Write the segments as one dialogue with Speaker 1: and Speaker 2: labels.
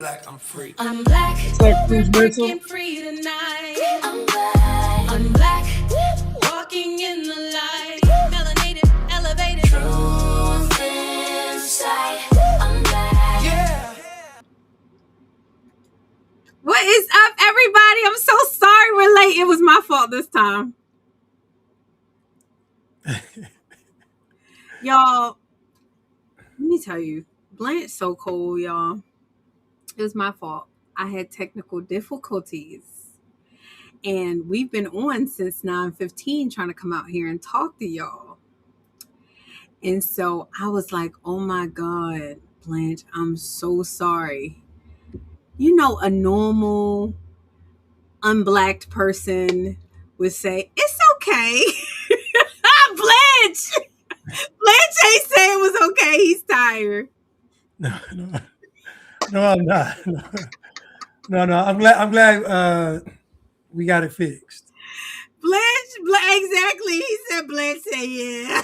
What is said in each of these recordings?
Speaker 1: Black, I'm free.
Speaker 2: I'm black. Breaking free tonight. I'm black. I'm black. Walking in the light. Melanated, elevated. Truth inside. I'm black.
Speaker 1: Yeah.
Speaker 3: What is up, everybody? I'm so sorry we're late. It was my fault this time. Y'all, let me tell you, Blanche's so cool, y'all. It was my fault. I had technical difficulties. And we've been on since 9:15 trying to come out here and talk to y'all. And so I was like, oh my God, Blanche, I'm so sorry. You know, a normal, unblacked person would say, it's okay. Blanche! Blanche ain't say it was okay. He's tired.
Speaker 4: No, I'm not. No. I'm glad we got it fixed.
Speaker 3: Blanche, exactly. He said Blanche say yeah.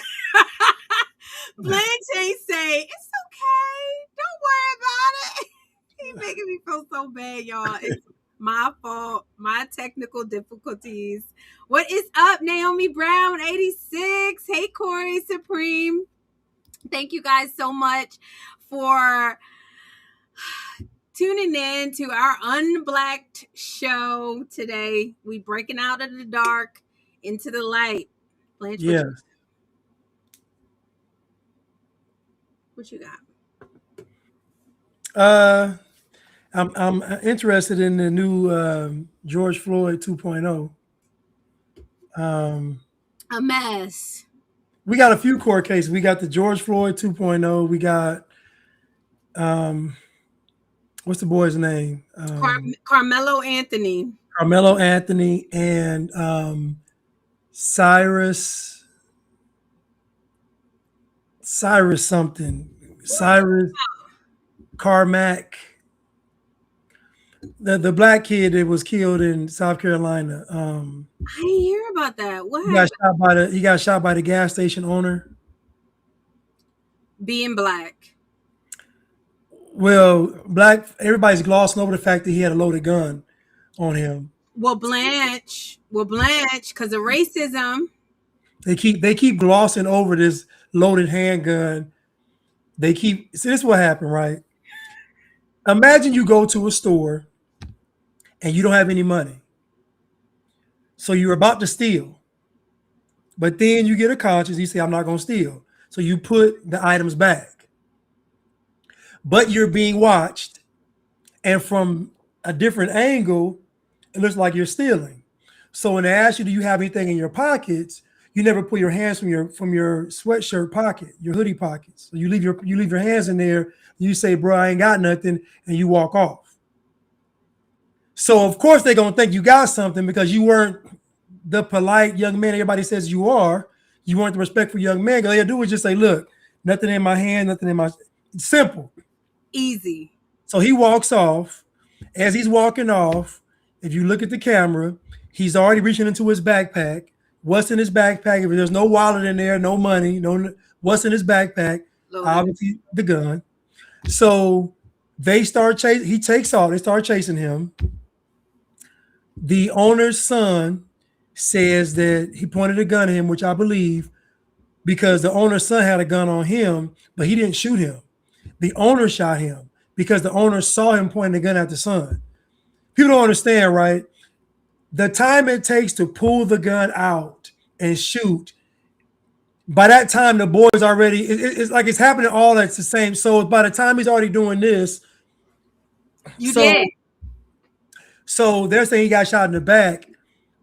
Speaker 3: Blanche ain't say it's okay. Don't worry about it. He's making me feel so bad, y'all. It's my fault. My technical difficulties. What is up, Naomi Brown 86? Hey, Corey Supreme. Thank you guys so much for tuning in to our Unblacked show today. We breaking out of the dark into the light. Blanche,
Speaker 4: Yes.
Speaker 3: what you got?
Speaker 4: I'm interested in the new George Floyd 2.0.
Speaker 3: A mess.
Speaker 4: We got a few court cases. We got the George Floyd 2.0. We got what's the boy's name?
Speaker 3: Carmelo Anthony.
Speaker 4: Carmelo Anthony and Cyrus Carmack. The black kid that was killed in South Carolina.
Speaker 3: I didn't hear about that. What
Speaker 4: happened? He got shot by the gas station owner.
Speaker 3: Being black.
Speaker 4: Well, everybody's glossing over the fact that he had a loaded gun on him.
Speaker 3: Well, Blanche, because of racism.
Speaker 4: They keep glossing over this loaded handgun. See, this is what happened, right? Imagine you go to a store and you don't have any money. So you're about to steal. But then you get a conscience, you say, I'm not going to steal. So you put the items back. But you're being watched. And from a different angle, it looks like you're stealing. So when they ask you, do you have anything in your pockets? You never put your hands from your sweatshirt pocket, your hoodie pockets. So you leave your hands in there. You say, bro, I ain't got nothing, and you walk off. So of course they're gonna think you got something because you weren't the polite young man everybody says you are. You weren't the respectful young man. All you do is just say, look, nothing in my hand, nothing in my. It's simple,
Speaker 3: easy.
Speaker 4: So he walks off. As he's walking off, if you look at the camera, he's already reaching into his backpack. What's in his backpack? If there's no wallet in there, no money, what's in his backpack? Obviously the gun. So they start chasing. He takes off. They start chasing him. The owner's son says that he pointed a gun at him, which I believe, because the owner's son had a gun on him, but he didn't shoot him. The owner shot him because the owner saw him pointing the gun at the son. People don't understand, right? The time it takes to pull the gun out and shoot, by that time the boy's already, it's like it's happening all at the same. So by the time he's already doing this, so they're saying he got shot in the back.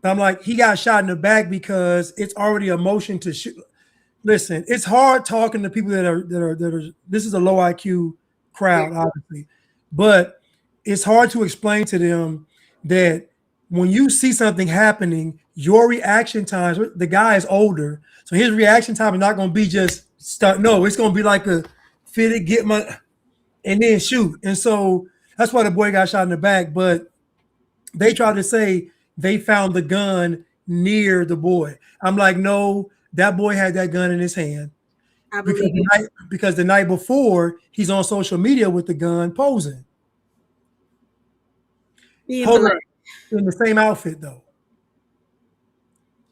Speaker 4: But I'm like, he got shot in the back because it's already a motion to shoot. Listen, it's hard talking to people that are. This is a low IQ crowd, obviously, but it's hard to explain to them that when you see something happening, your reaction times. The guy is older, so his reaction time is not going to be just start. No, it's going to be like a fit it, get my, and then shoot. And so that's why the boy got shot in the back. But they tried to say they found the gun near the boy. I'm like, no, that boy had that gun in his hand. Because the night before, he's on social media with the gun posing.
Speaker 3: Being
Speaker 4: Hold up.
Speaker 3: black.
Speaker 4: In the same outfit though.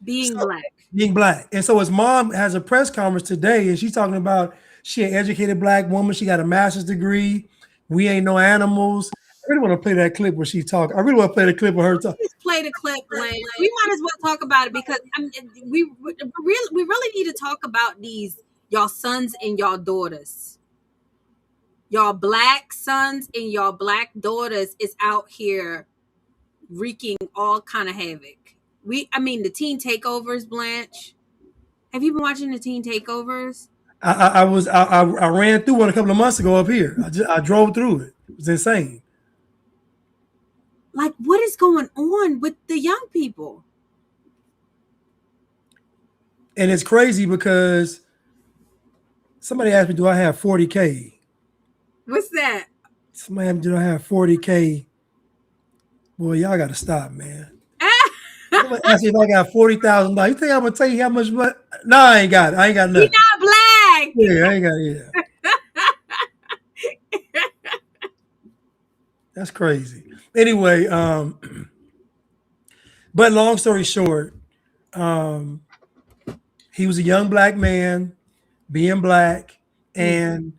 Speaker 3: Being
Speaker 4: So
Speaker 3: black.
Speaker 4: being black. And so his mom has a press conference today and she's talking about she an educated black woman. She got a master's degree. We ain't no animals. I really want to play that clip where she talk. I really want to play the clip of her talk.
Speaker 3: Just play the clip, Blanche. We might as well talk about it because we really need to talk about these y'all sons and y'all daughters. Y'all black sons and y'all black daughters is out here wreaking all kind of havoc. The teen takeovers, Blanche. Have you been watching the teen takeovers?
Speaker 4: I ran through one a couple of months ago up here. I drove through it. It was insane.
Speaker 3: Like, what is going on with the young people?
Speaker 4: And it's crazy because somebody asked me, do I have 40K?
Speaker 3: What's that?
Speaker 4: Somebody asked me, do I have 40K? Boy, y'all got to stop, man. Somebody asked me if I got $40,000. You think I'm going to tell you how much money? No, I ain't got it. I ain't got nothing.
Speaker 3: You're not black.
Speaker 4: Yeah, I ain't got it. Yeah. That's crazy. Anyway, but long story short, he was a young black man being black. And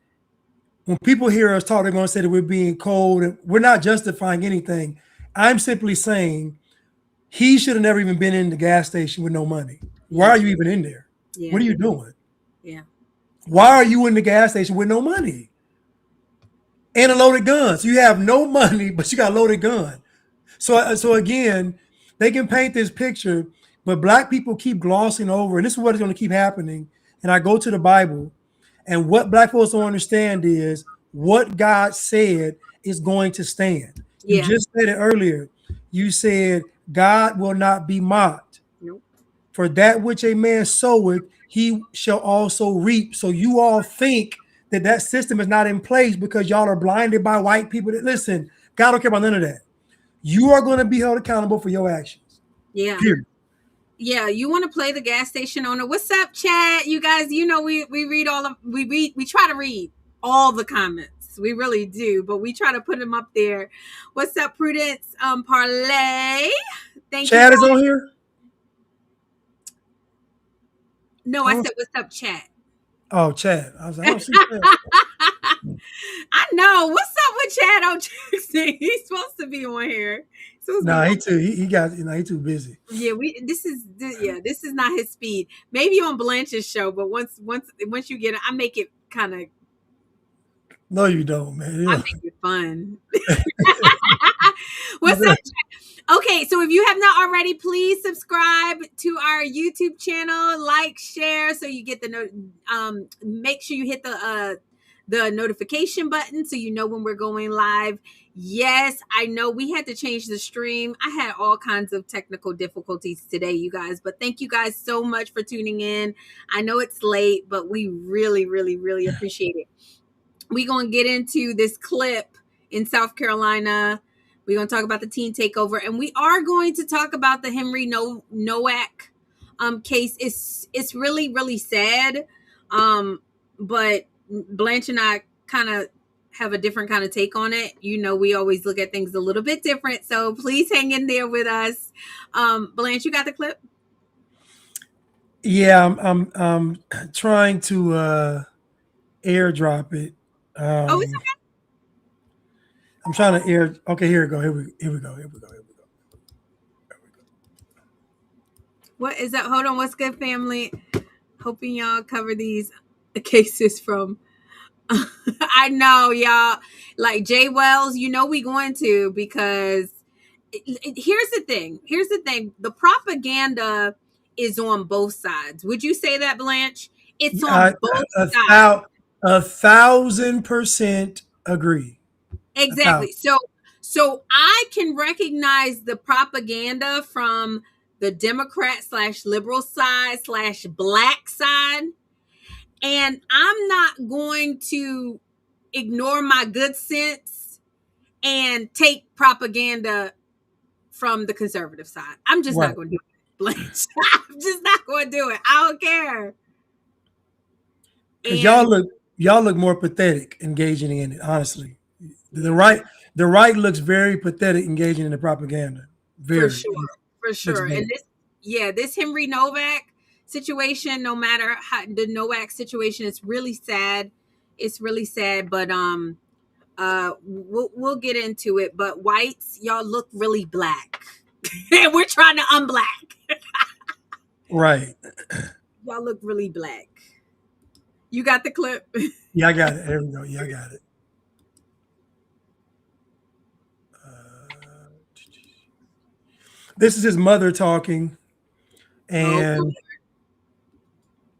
Speaker 4: when people hear us talk, they're going to say that we're being cold. And we're not justifying anything. I'm simply saying he should have never even been in the gas station with no money. Why are you even in there?
Speaker 3: Yeah.
Speaker 4: What are you doing?
Speaker 3: Yeah.
Speaker 4: Why are you in the gas station with no money? And a loaded gun. So you have no money, but you got a loaded gun. So again, they can paint this picture, but black people keep glossing over, and this is what is going to keep happening. And I go to the Bible, and what black folks don't understand is what God said is going to stand.
Speaker 3: Yeah.
Speaker 4: You just said it earlier. You said God will not be mocked.
Speaker 3: Nope.
Speaker 4: For that which a man soweth, he shall also reap. So you all think that system is not in place because y'all are blinded by white people. Listen, God don't care about none of that. You are going to be held accountable for your actions.
Speaker 3: Yeah.
Speaker 4: Period.
Speaker 3: Yeah, you want to play the gas station owner? What's up, chat? You guys, we read we try to read all the comments. We really do, but we try to put them up there. What's up, Prudence? Parlay. Thank you.
Speaker 4: Chad is on here?
Speaker 3: No, I said what's up, chat.
Speaker 4: Oh, Chad. I was like, I don't see Chad.
Speaker 3: I know. What's up with Chad O'Jackson? He's supposed to be on here.
Speaker 4: No, he too busy.
Speaker 3: Yeah, this is not his speed. Maybe on Blanche's show, but once you get it, I make it kind of.
Speaker 4: No, you don't, man.
Speaker 3: I make it fun. What's up? Okay, so if you have not already, please subscribe to our YouTube channel, like, share, so you get the note. Make sure you hit the notification button so you know when we're going live. Yes, I know we had to change the stream. I had all kinds of technical difficulties today, you guys, but thank you guys so much for tuning in. I know it's late, but we really, really, really appreciate it. We're going to get into this clip in South Carolina. We're going to talk about the teen takeover, and we are going to talk about the Henry Nowak case. It's really, really sad, but Blanche and I kind of have a different kind of take on it. We always look at things a little bit different, so please hang in there with us. Blanche, you got the clip?
Speaker 4: Yeah, I'm trying to airdrop it.
Speaker 3: It's okay.
Speaker 4: I'm trying to air. Okay, here we go. Here we go.
Speaker 3: What is that? Hold on. What's good, family? Hoping y'all cover these cases from. I know, y'all. Like Jay Wells, we going to, because here's the thing. The propaganda is on both sides. Would you say that, Blanche? It's on both sides.
Speaker 4: 1,000% agree.
Speaker 3: Exactly. So I can recognize the propaganda from the Democrat/liberal side/black side. And I'm not going to ignore my good sense and take propaganda from the conservative side. I'm just not going to do it, Blanche. I'm just not going to do it. I don't care.
Speaker 4: Because y'all look more pathetic engaging in it, honestly. The right The right looks very pathetic engaging in the propaganda.
Speaker 3: For
Speaker 4: Very.
Speaker 3: sure, for
Speaker 4: Looks
Speaker 3: sure.
Speaker 4: bad.
Speaker 3: And this Henry Nowak situation, no matter how the Nowak situation, it's really sad. It's really sad, but we'll get into it. But whites, y'all look really black, and we're trying to unblack.
Speaker 4: Right.
Speaker 3: Y'all look really black. You got the clip.
Speaker 4: Yeah, I got it. There we go. Yeah, I got it. This is his mother talking,
Speaker 3: Oh,
Speaker 4: and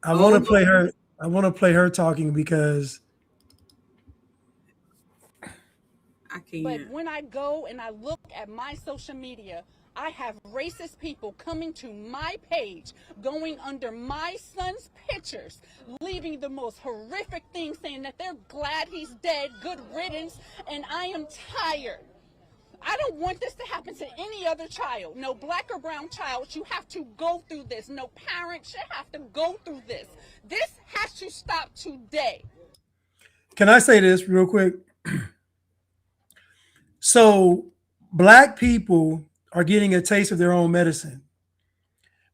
Speaker 4: I want
Speaker 3: oh,
Speaker 4: to play her. I want to play her talking because
Speaker 3: I can't.
Speaker 1: But when I go and I look at my social media, I have racist people coming to my page, going under my son's pictures, leaving the most horrific things, saying that they're glad he's dead, good riddance, and I am tired. I don't want this to happen to any other child. No black or brown child should have to go through this. No parent should have to go through this. This has to stop today.
Speaker 4: can I say this real quick? So black people are getting a taste of their own medicine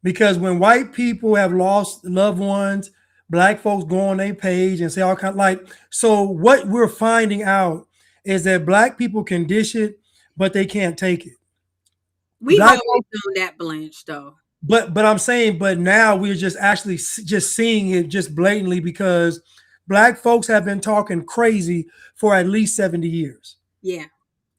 Speaker 4: because when white people have lost loved ones, black folks go on their page and say all kind like. So what we're finding out is that black people can dish it, but they can't take it.
Speaker 3: We've
Speaker 4: Black
Speaker 3: always known that, Blanche, though.
Speaker 4: But I'm saying, but now we're just actually just seeing it just blatantly because black folks have been talking crazy for at least 70 years.
Speaker 3: Yeah.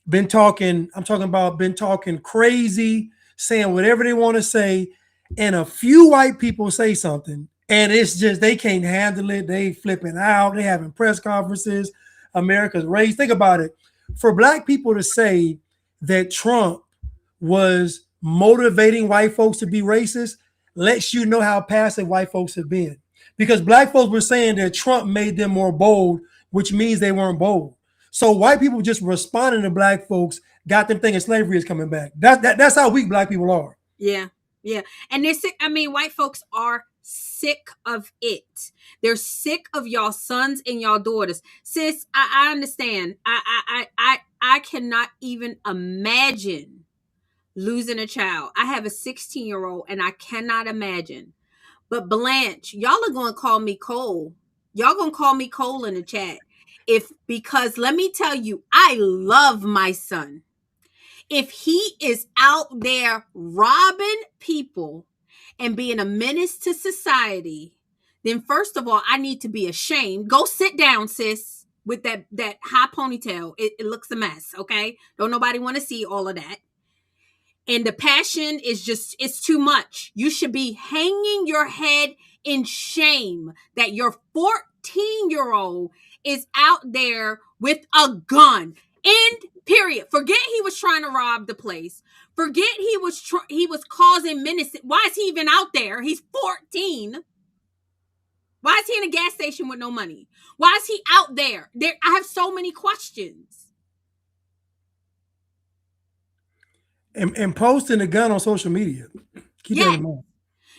Speaker 4: Been talking, I'm talking about been talking crazy, saying whatever they want to say, and a few white people say something, and it's just they can't handle it. They flipping out, they having press conferences, America's race. Think about it. For black people to say that Trump was motivating white folks to be racist lets you know how passive white folks have been. Because black folks were saying that Trump made them more bold, which means they weren't bold. So white people just responding to black folks got them thinking slavery is coming back. That's how weak black people are.
Speaker 3: Yeah. Yeah. And they're sick. I mean, white folks are sick of it. They're sick of y'all sons and y'all daughters. Sis, I understand. I cannot even imagine losing a child. I have a 16-year-old and I cannot imagine. But Blanche, y'all are going to call me Cole. Y'all going to call me Cole in the chat. Because let me tell you, I love my son. If he is out there robbing people and being a menace to society, then first of all, I need to be ashamed. Go sit down, sis, with that high ponytail. It looks a mess, okay? Don't nobody want to see all of that. And the passion is just, it's too much. You should be hanging your head in shame that your 14-year-old is out there with a gun. End, period. Forget he was trying to rob the place. Forget he was causing menace. Why is he even out there? He's 14. Why is he in a gas station with no money? Why is he out there? I have so many questions.
Speaker 4: And posting a gun on social media. Keep that in mind.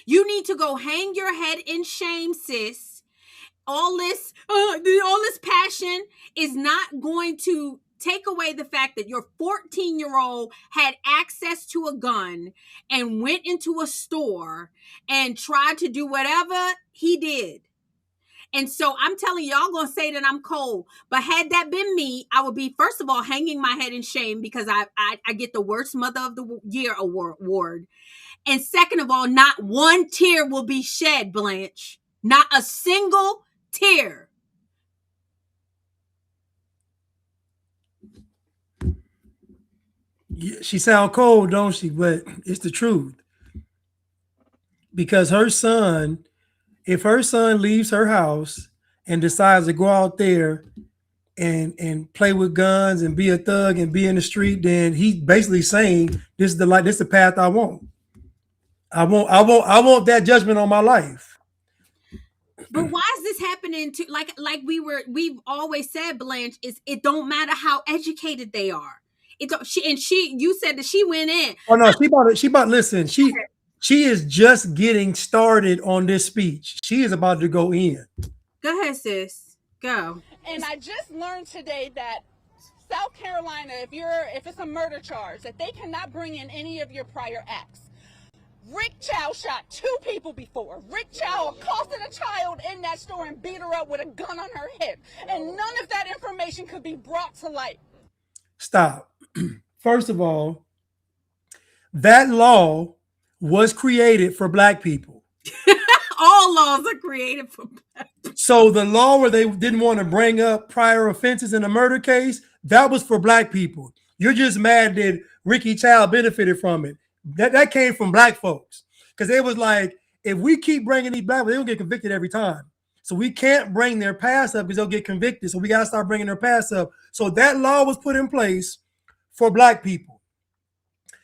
Speaker 3: You need to go hang your head in shame, sis. All this passion is not going to take away the fact that your 14-year-old had access to a gun and went into a store and tried to do whatever he did. And so I'm telling y'all gonna say that I'm cold. But had that been me, I would be, first of all, hanging my head in shame because I get the worst mother of the year award. And second of all, not one tear will be shed, Blanche. Not a single tear.
Speaker 4: Yeah, she sound cold, don't she? But it's the truth. Because her son, if her son leaves her house and decides to go out there and play with guns and be a thug and be in the street, then he's basically saying this is the path I want. I want that judgment on my life.
Speaker 3: But why is this happening to we've always said, Blanche, is it don't matter how educated they are. You said that she went in.
Speaker 4: Oh no, listen, she is just getting started on this speech. She is about to go in.
Speaker 3: Go ahead, sis. Go.
Speaker 1: And I just learned today that South Carolina, if it's a murder charge, that they cannot bring in any of your prior acts. Rick Chow shot 2 people before. Rick Chow accosted a child in that store and beat her up with a gun on her hip. And none of that information could be brought to light.
Speaker 4: Stop. First of all, that law was created for black people.
Speaker 3: All laws are created for black people.
Speaker 4: So the law where they didn't want to bring up prior offenses in a murder case, that was for black people. You're just mad that Ricky Chow benefited from it. That came from black folks. Because it was like, if we keep bringing these black people, they'll get convicted every time. So we can't bring their past up because they'll get convicted. So we got to start bringing their past up. So that law was put in place for black people.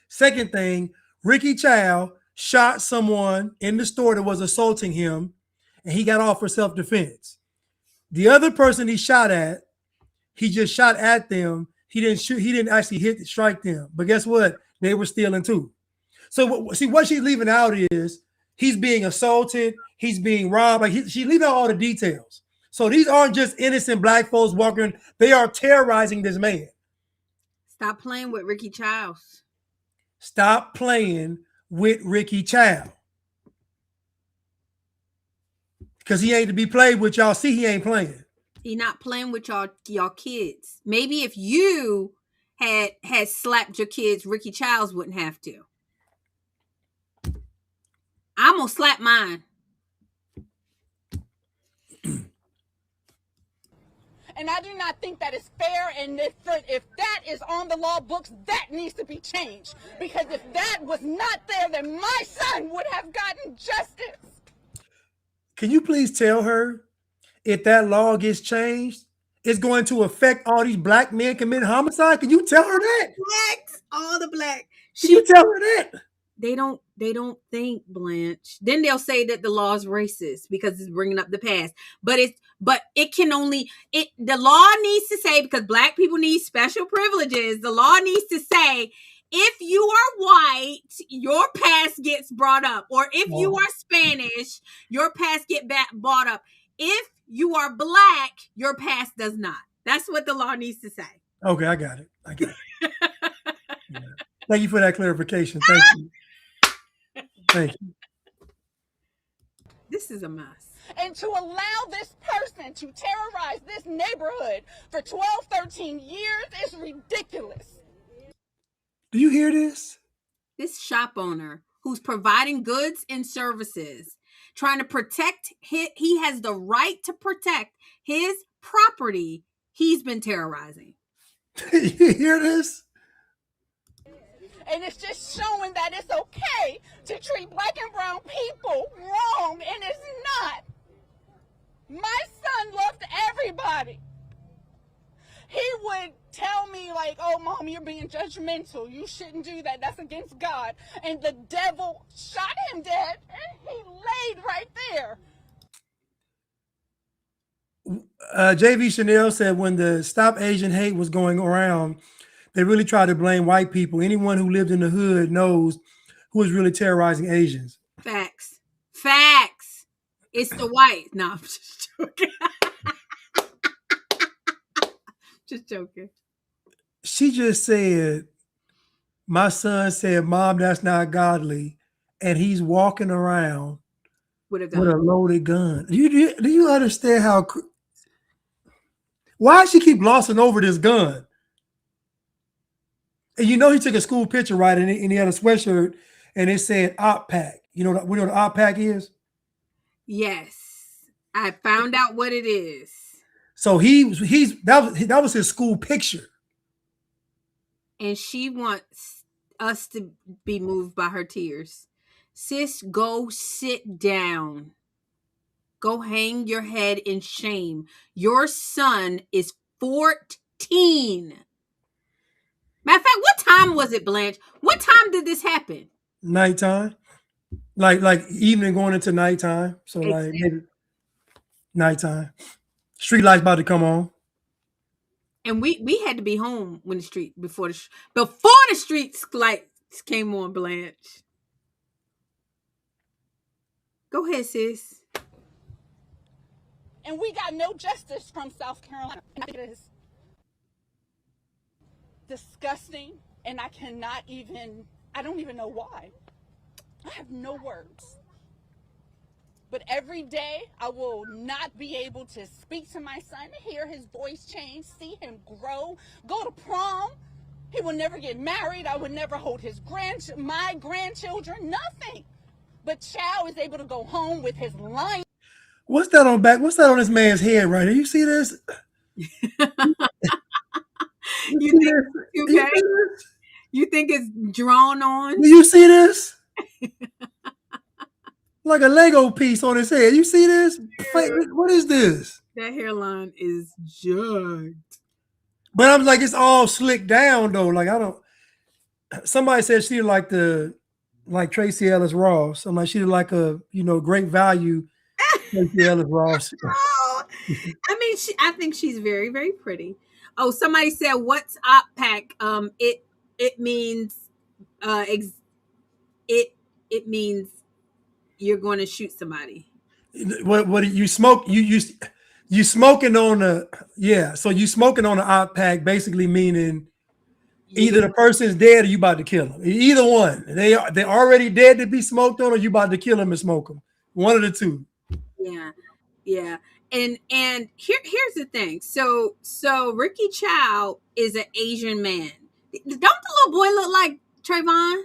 Speaker 4: Second thing, Ricky Chow shot someone in the store that was assaulting him, and he got off for self-defense. The other person he shot at, he just shot at them. He didn't shoot. He didn't actually strike them. But guess what? They were stealing too. So see, what she's leaving out is he's being assaulted. He's being robbed. Like she's leaving out all the details. So these aren't just innocent black folks walking. They are terrorizing this man.
Speaker 3: Stop playing with Ricky Chow.
Speaker 4: Stop playing with Ricky Chow. Because he ain't to be played with. Y'all see he ain't playing.
Speaker 3: He not playing with y'all kids. Maybe if you had slapped your kids, Ricky Childs wouldn't have to. I'm gonna slap mine.
Speaker 1: And I do not think that is fair. And if that is on the law books, that needs to be changed. Because if that was not there, then my son would have gotten justice.
Speaker 4: Can you please tell her if that law gets changed, it's going to affect all these black men committing homicide? Can you tell her that?
Speaker 3: Blacks, all the black.
Speaker 4: Can you tell her that?
Speaker 3: They don't think, Blanche. Then they'll say that the law is racist because it's bringing up the past. But the law needs to say, because black people need special privileges, the law needs to say, if you are white, your past gets brought up. Or if you are Spanish, your past get brought up. If you are black, your past does not. That's what the law needs to say.
Speaker 4: Okay, I got it. Yeah. Thank you for that clarification. Thank you. Thank you.
Speaker 3: This is a mess.
Speaker 1: And to allow this person to terrorize this neighborhood for 12, 13 years is ridiculous.
Speaker 4: Do you hear this?
Speaker 3: This shop owner who's providing goods and services, trying to protect he has the right to protect his property. He's been terrorizing.
Speaker 4: You hear this?
Speaker 1: And it's just showing that it's okay to treat black and brown people wrong, and it's not. My son loved everybody. He would tell me like, oh, Mom, you're being judgmental. You shouldn't do that. That's against God. And the devil shot him dead, and he laid right there.
Speaker 4: JV Chanel said when the Stop Asian Hate was going around, they really tried to blame white people. Anyone who lived in the hood knows who is really terrorizing Asians.
Speaker 3: Facts. It's the white. No, I'm just joking. Just joking.
Speaker 4: She just said, my son said, Mom, that's not godly. And he's walking around
Speaker 3: with a
Speaker 4: loaded gun. Do you understand how... Why does she keep glossing over this gun? And you know he took a school picture, right? And he had a sweatshirt, and it said Op Pack. We know what an Op Pack is?
Speaker 3: Yes. I found out what it is.
Speaker 4: So that was his school picture.
Speaker 3: And she wants us to be moved by her tears. Sis, go sit down. Go hang your head in shame. Your son is 14. Matter of fact, what time was it, Blanche? What time did this happen?
Speaker 4: Nighttime. Like evening going into nighttime. So like maybe nighttime. Street lights about to come on.
Speaker 3: And we had to be home when before the street lights came on, Blanche. Go ahead, sis.
Speaker 1: And we got no justice from South Carolina. disgusting, and I don't even know why. I have no words. But every day I will not be able to speak to my son, hear his voice change, see him grow, go to prom. He will never get married. I would never hold my grandchildren, nothing. But Chow is able to go home with his line.
Speaker 4: What's that on back? What's that on this man's head right here? You see this?
Speaker 3: You think it's drawn on?
Speaker 4: Do you see this? Like a Lego piece on his head. You see this? What is this?
Speaker 3: That hairline is jugged.
Speaker 4: But I'm like, it's all slicked down though. Like somebody said she like Tracy Ellis Ross. I'm like, she like a great value Tracy Ellis Ross.
Speaker 3: Oh, I think she's very, very pretty. Oh, somebody said, "What's op pack?" It means it means you're going to shoot somebody.
Speaker 4: What you smoke? You smoking on So you smoking on an op pack, basically meaning either the person's dead or you about to kill them. Either one. They're already dead to be smoked on, or you about to kill them and smoke them. One of the two.
Speaker 3: Yeah. And here's the thing. So Ricky Chow is an Asian man. Don't the little boy look like Trayvon?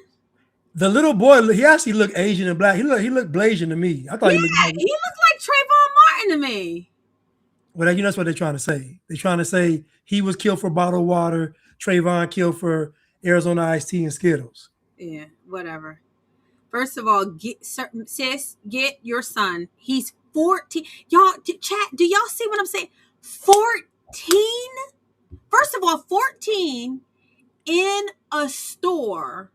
Speaker 4: The little boy, he actually looked Asian and black. He looked Blasian to me. I thought he looked
Speaker 3: like Trayvon Martin to me.
Speaker 4: Well, that's what they're trying to say. They're trying to say he was killed for bottled water. Trayvon killed for Arizona iced tea and Skittles.
Speaker 3: Yeah, whatever. First of all, get your son. He's 14. Y'all, chat, do y'all see what I'm saying? 14? First of all, 14 in a store,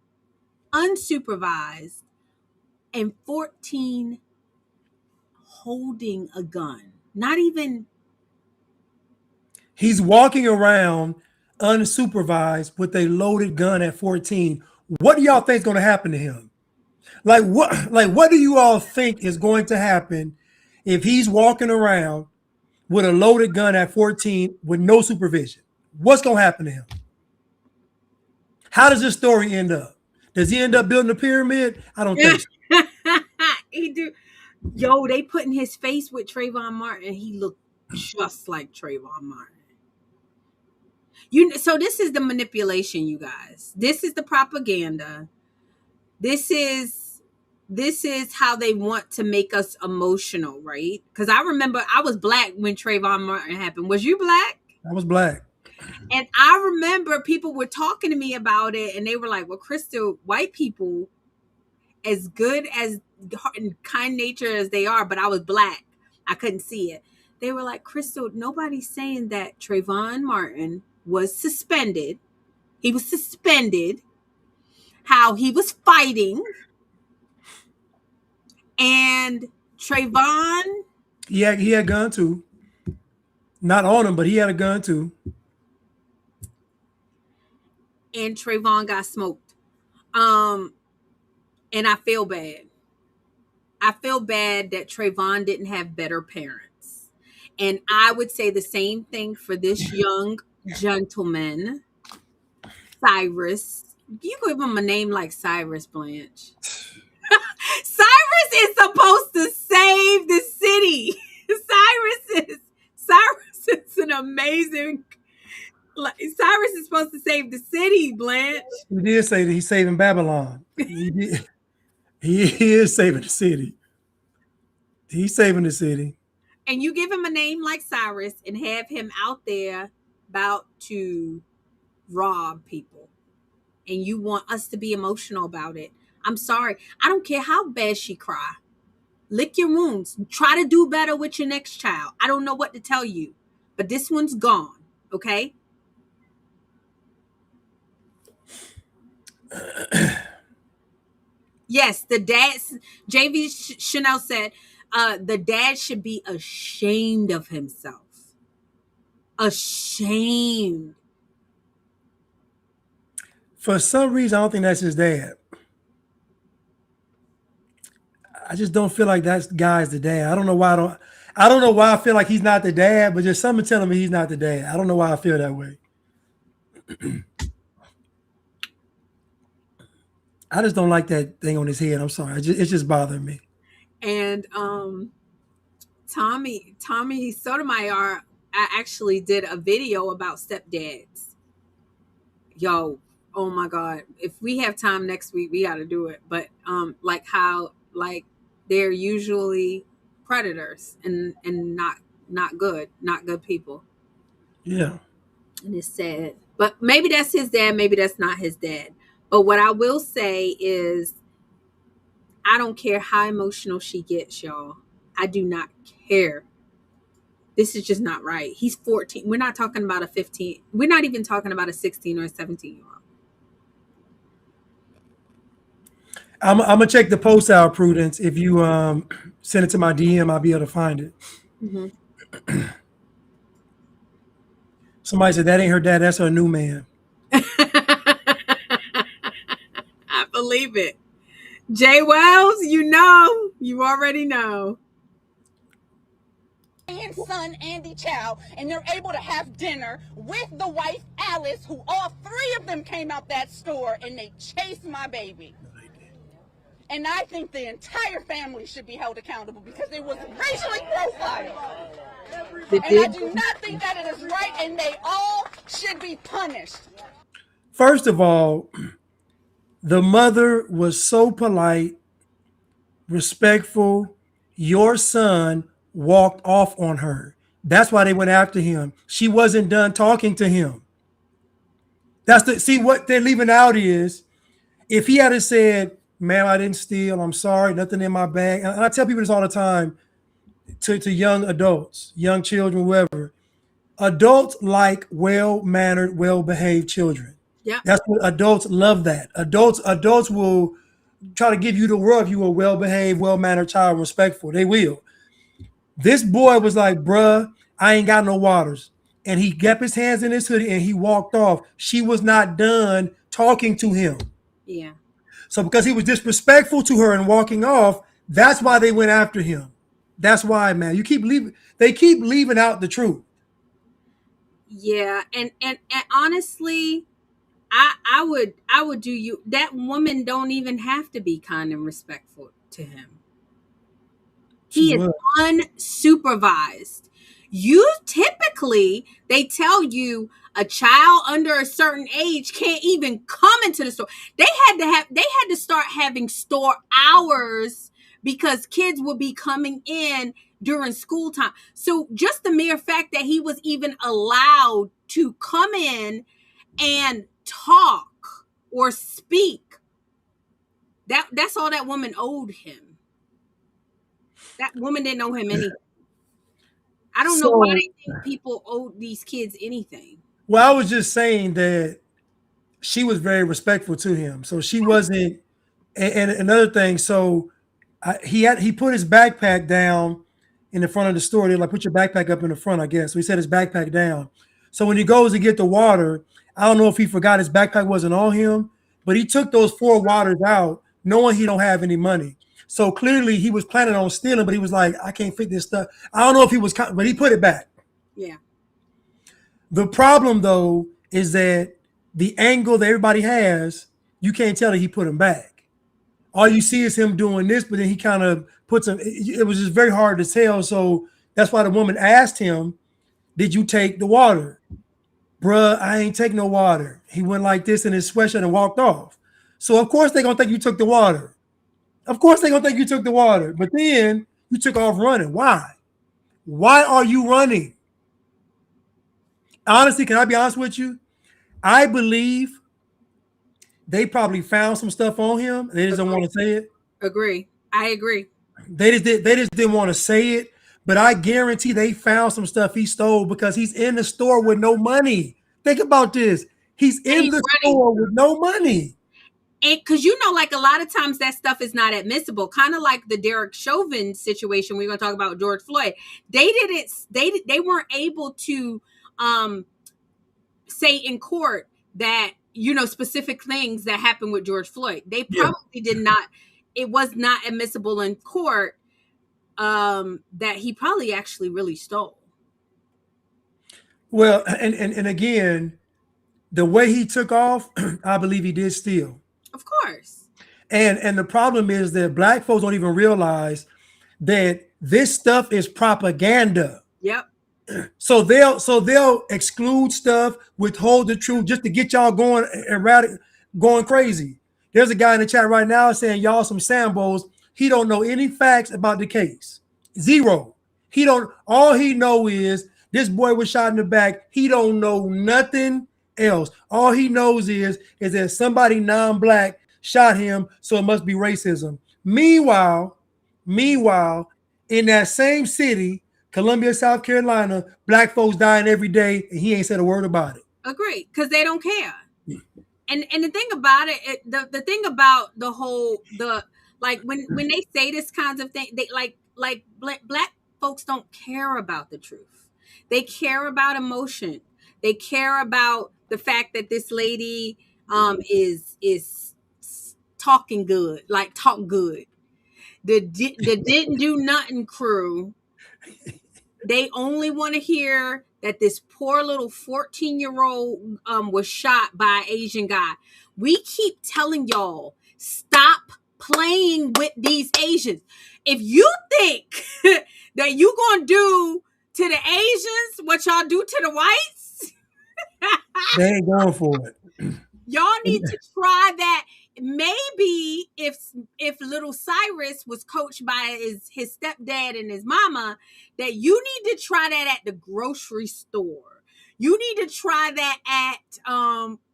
Speaker 3: unsupervised, and 14 holding a gun. Not even.
Speaker 4: He's walking around unsupervised with a loaded gun at 14. What do y'all think is going to happen to him? Like what do you all think is going to happen if he's walking around with a loaded gun at 14 with no supervision? What's going to happen to him? How does this story end up? Does he end up building a pyramid? I don't think so.
Speaker 3: He do. Yo, they put in his face with Trayvon Martin. He looked just like Trayvon Martin. So this is the manipulation, you guys. This is the propaganda. This is how they want to make us emotional, right? Because I remember I was black when Trayvon Martin happened. Was you black?
Speaker 4: I was black.
Speaker 3: And I remember people were talking to me about it, and they were like, well, Crystal, white people, as good as and kind nature as they are, but I was black. I couldn't see it. They were like, Crystal, nobody's saying that Trayvon Martin was suspended. He was suspended. How he was fighting. And Trayvon.
Speaker 4: He had a gun too. Not on him, but he had a gun too.
Speaker 3: And Trayvon got smoked. And I feel bad. I feel bad that Trayvon didn't have better parents. And I would say the same thing for this young gentleman, Cyrus. You give him a name like Cyrus, Blanche. Cyrus is supposed to save the city. Cyrus is an amazing. Cyrus is supposed to save the city, Blanche.
Speaker 4: He did say that he's saving Babylon. He is saving the city. He's saving the city.
Speaker 3: And you give him a name like Cyrus and have him out there about to rob people. And you want us to be emotional about it. I'm sorry. I don't care how bad she cry. Lick your wounds. Try to do better with your next child. I don't know what to tell you. But this one's gone. Okay? Yes, the dad, JV Chanel said, the dad should be ashamed of himself. Ashamed.
Speaker 4: For some reason, I don't think that's his dad. I just don't feel like that guy's the dad. I don't know why I feel like he's not the dad, but just something telling me he's not the dad. I don't know why I feel that way. I just don't like that thing on his head. I'm sorry. It's just bothering me.
Speaker 3: And Tommy Sotomayor, I actually did a video about stepdads. Yo, oh my God. If we have time next week, we gotta do it. But like how like they're usually predators and not good people.
Speaker 4: Yeah.
Speaker 3: And it's sad. But maybe that's his dad, maybe that's not his dad. But what I will say is I don't care how emotional she gets, y'all. I do not care. This is just not right. He's 14. We're not talking about a 15. We're not even talking about a 16 or a 17-year-old.
Speaker 4: I'm gonna check the post out, Prudence. If you send it to my DM, I'll be able to find it.
Speaker 3: Mm-hmm.
Speaker 4: Somebody said that ain't her dad. That's her new man.
Speaker 3: I believe it. Jay Wells, you already know.
Speaker 1: And son Andy Chow, and they're able to have dinner with the wife Alice, who all three of them came out that store and they chased my baby. And I think the entire family should be held accountable because it was racially profiled. And I do not think that it is right, and they all should be punished.
Speaker 4: First of all, the mother was so polite, respectful. Your son walked off on her. That's why they went after him. She wasn't done talking to him. See what they're leaving out is if he had said, "Ma'am, I didn't steal. I'm sorry. Nothing in my bag." And I tell people this all the time to young adults, young children, whoever. Adults like well-mannered, well-behaved children.
Speaker 3: Yeah.
Speaker 4: That's what adults love that. Adults will try to give you the world if you are well-behaved, well-mannered child, respectful. They will. This boy was like, "Bruh, I ain't got no waters." And he kept his hands in his hoodie and he walked off. She was not done talking to him.
Speaker 3: Yeah.
Speaker 4: So because he was disrespectful to her and walking off, that's why they went after him. That's why, man. They keep leaving out the truth.
Speaker 3: Yeah, and honestly, I would do you. That woman don't even have to be kind and respectful to him. He is unsupervised. You typically, they tell you a child under a certain age can't even come into the store. They had to start having store hours because kids would be coming in during school time. So just the mere fact that he was even allowed to come in and talk or speak, that's all that woman owed him. That woman didn't owe him anything. I don't know why they think people owe these kids anything.
Speaker 4: Well, I was just saying that she was very respectful to him. So she wasn't. And another thing, so he put his backpack down in the front of the store. They're like, "Put your backpack up in the front," I guess. So he set his backpack down. So when he goes to get the water, I don't know if he forgot his backpack wasn't on him, but he took those 4 waters out knowing he don't have any money. So clearly he was planning on stealing, but he was like, "I can't fit this stuff." I don't know if he was, but he put it back.
Speaker 3: Yeah.
Speaker 4: The problem, though, is that the angle that everybody has, you can't tell that he put them back. All you see is him doing this, but then he kind of puts them. It was just very hard to tell. So that's why the woman asked him, "Did you take the water?" "Bruh, I ain't take no water." He went like this in his sweatshirt and walked off. So of course they're going to think you took the water. Of course they're going to think you took the water. But then you took off running. Why? Why are you running? Honestly, can I be honest with you? I believe they probably found some stuff on him. They just don't want to say it.
Speaker 3: Agree. I agree.
Speaker 4: They just didn't want to say it. But I guarantee they found some stuff he stole because he's in the store with no money. Think about this. He's in the store with no money.
Speaker 3: And because like a lot of times that stuff is not admissible, kind of like the Derek Chauvin situation. We're going to talk about George Floyd. They weren't able to say in court that specific things that happened with George Floyd. They probably did not. It was not admissible in court that he probably actually really stole.
Speaker 4: Well, and again, the way he took off, I believe he did steal.
Speaker 3: Of course.
Speaker 4: And the problem is that black folks don't even realize that this stuff is propaganda.
Speaker 3: Yep.
Speaker 4: So they'll exclude stuff, withhold the truth just to get y'all going and going crazy. There's a guy in the chat right now saying y'all some Sambos. He don't know any facts about the case. Zero. He don't. All he know is this boy was shot in the back. He don't know nothing else. All he knows is that somebody non-black shot him, so it must be racism. Meanwhile, in that same city, Columbia, South Carolina, black folks dying every day, and he ain't said a word about it.
Speaker 3: Agree, because they don't care. And the thing about it, the thing about like when they say this kinds of thing, they like black folks don't care about the truth. They care about emotion. They care about the fact that this lady is talking good, like talk good. The didn't do nothing crew. They only want to hear that this poor little 14-year-old was shot by an Asian guy. We keep telling y'all, stop playing with these Asians. If you think that you gonna do to the Asians what y'all do to the whites,
Speaker 4: they ain't going for it.
Speaker 3: Y'all need to try that. Maybe if little Cyrus was coached by his stepdad and his mama, that you need to try that at the grocery store. You need to try that at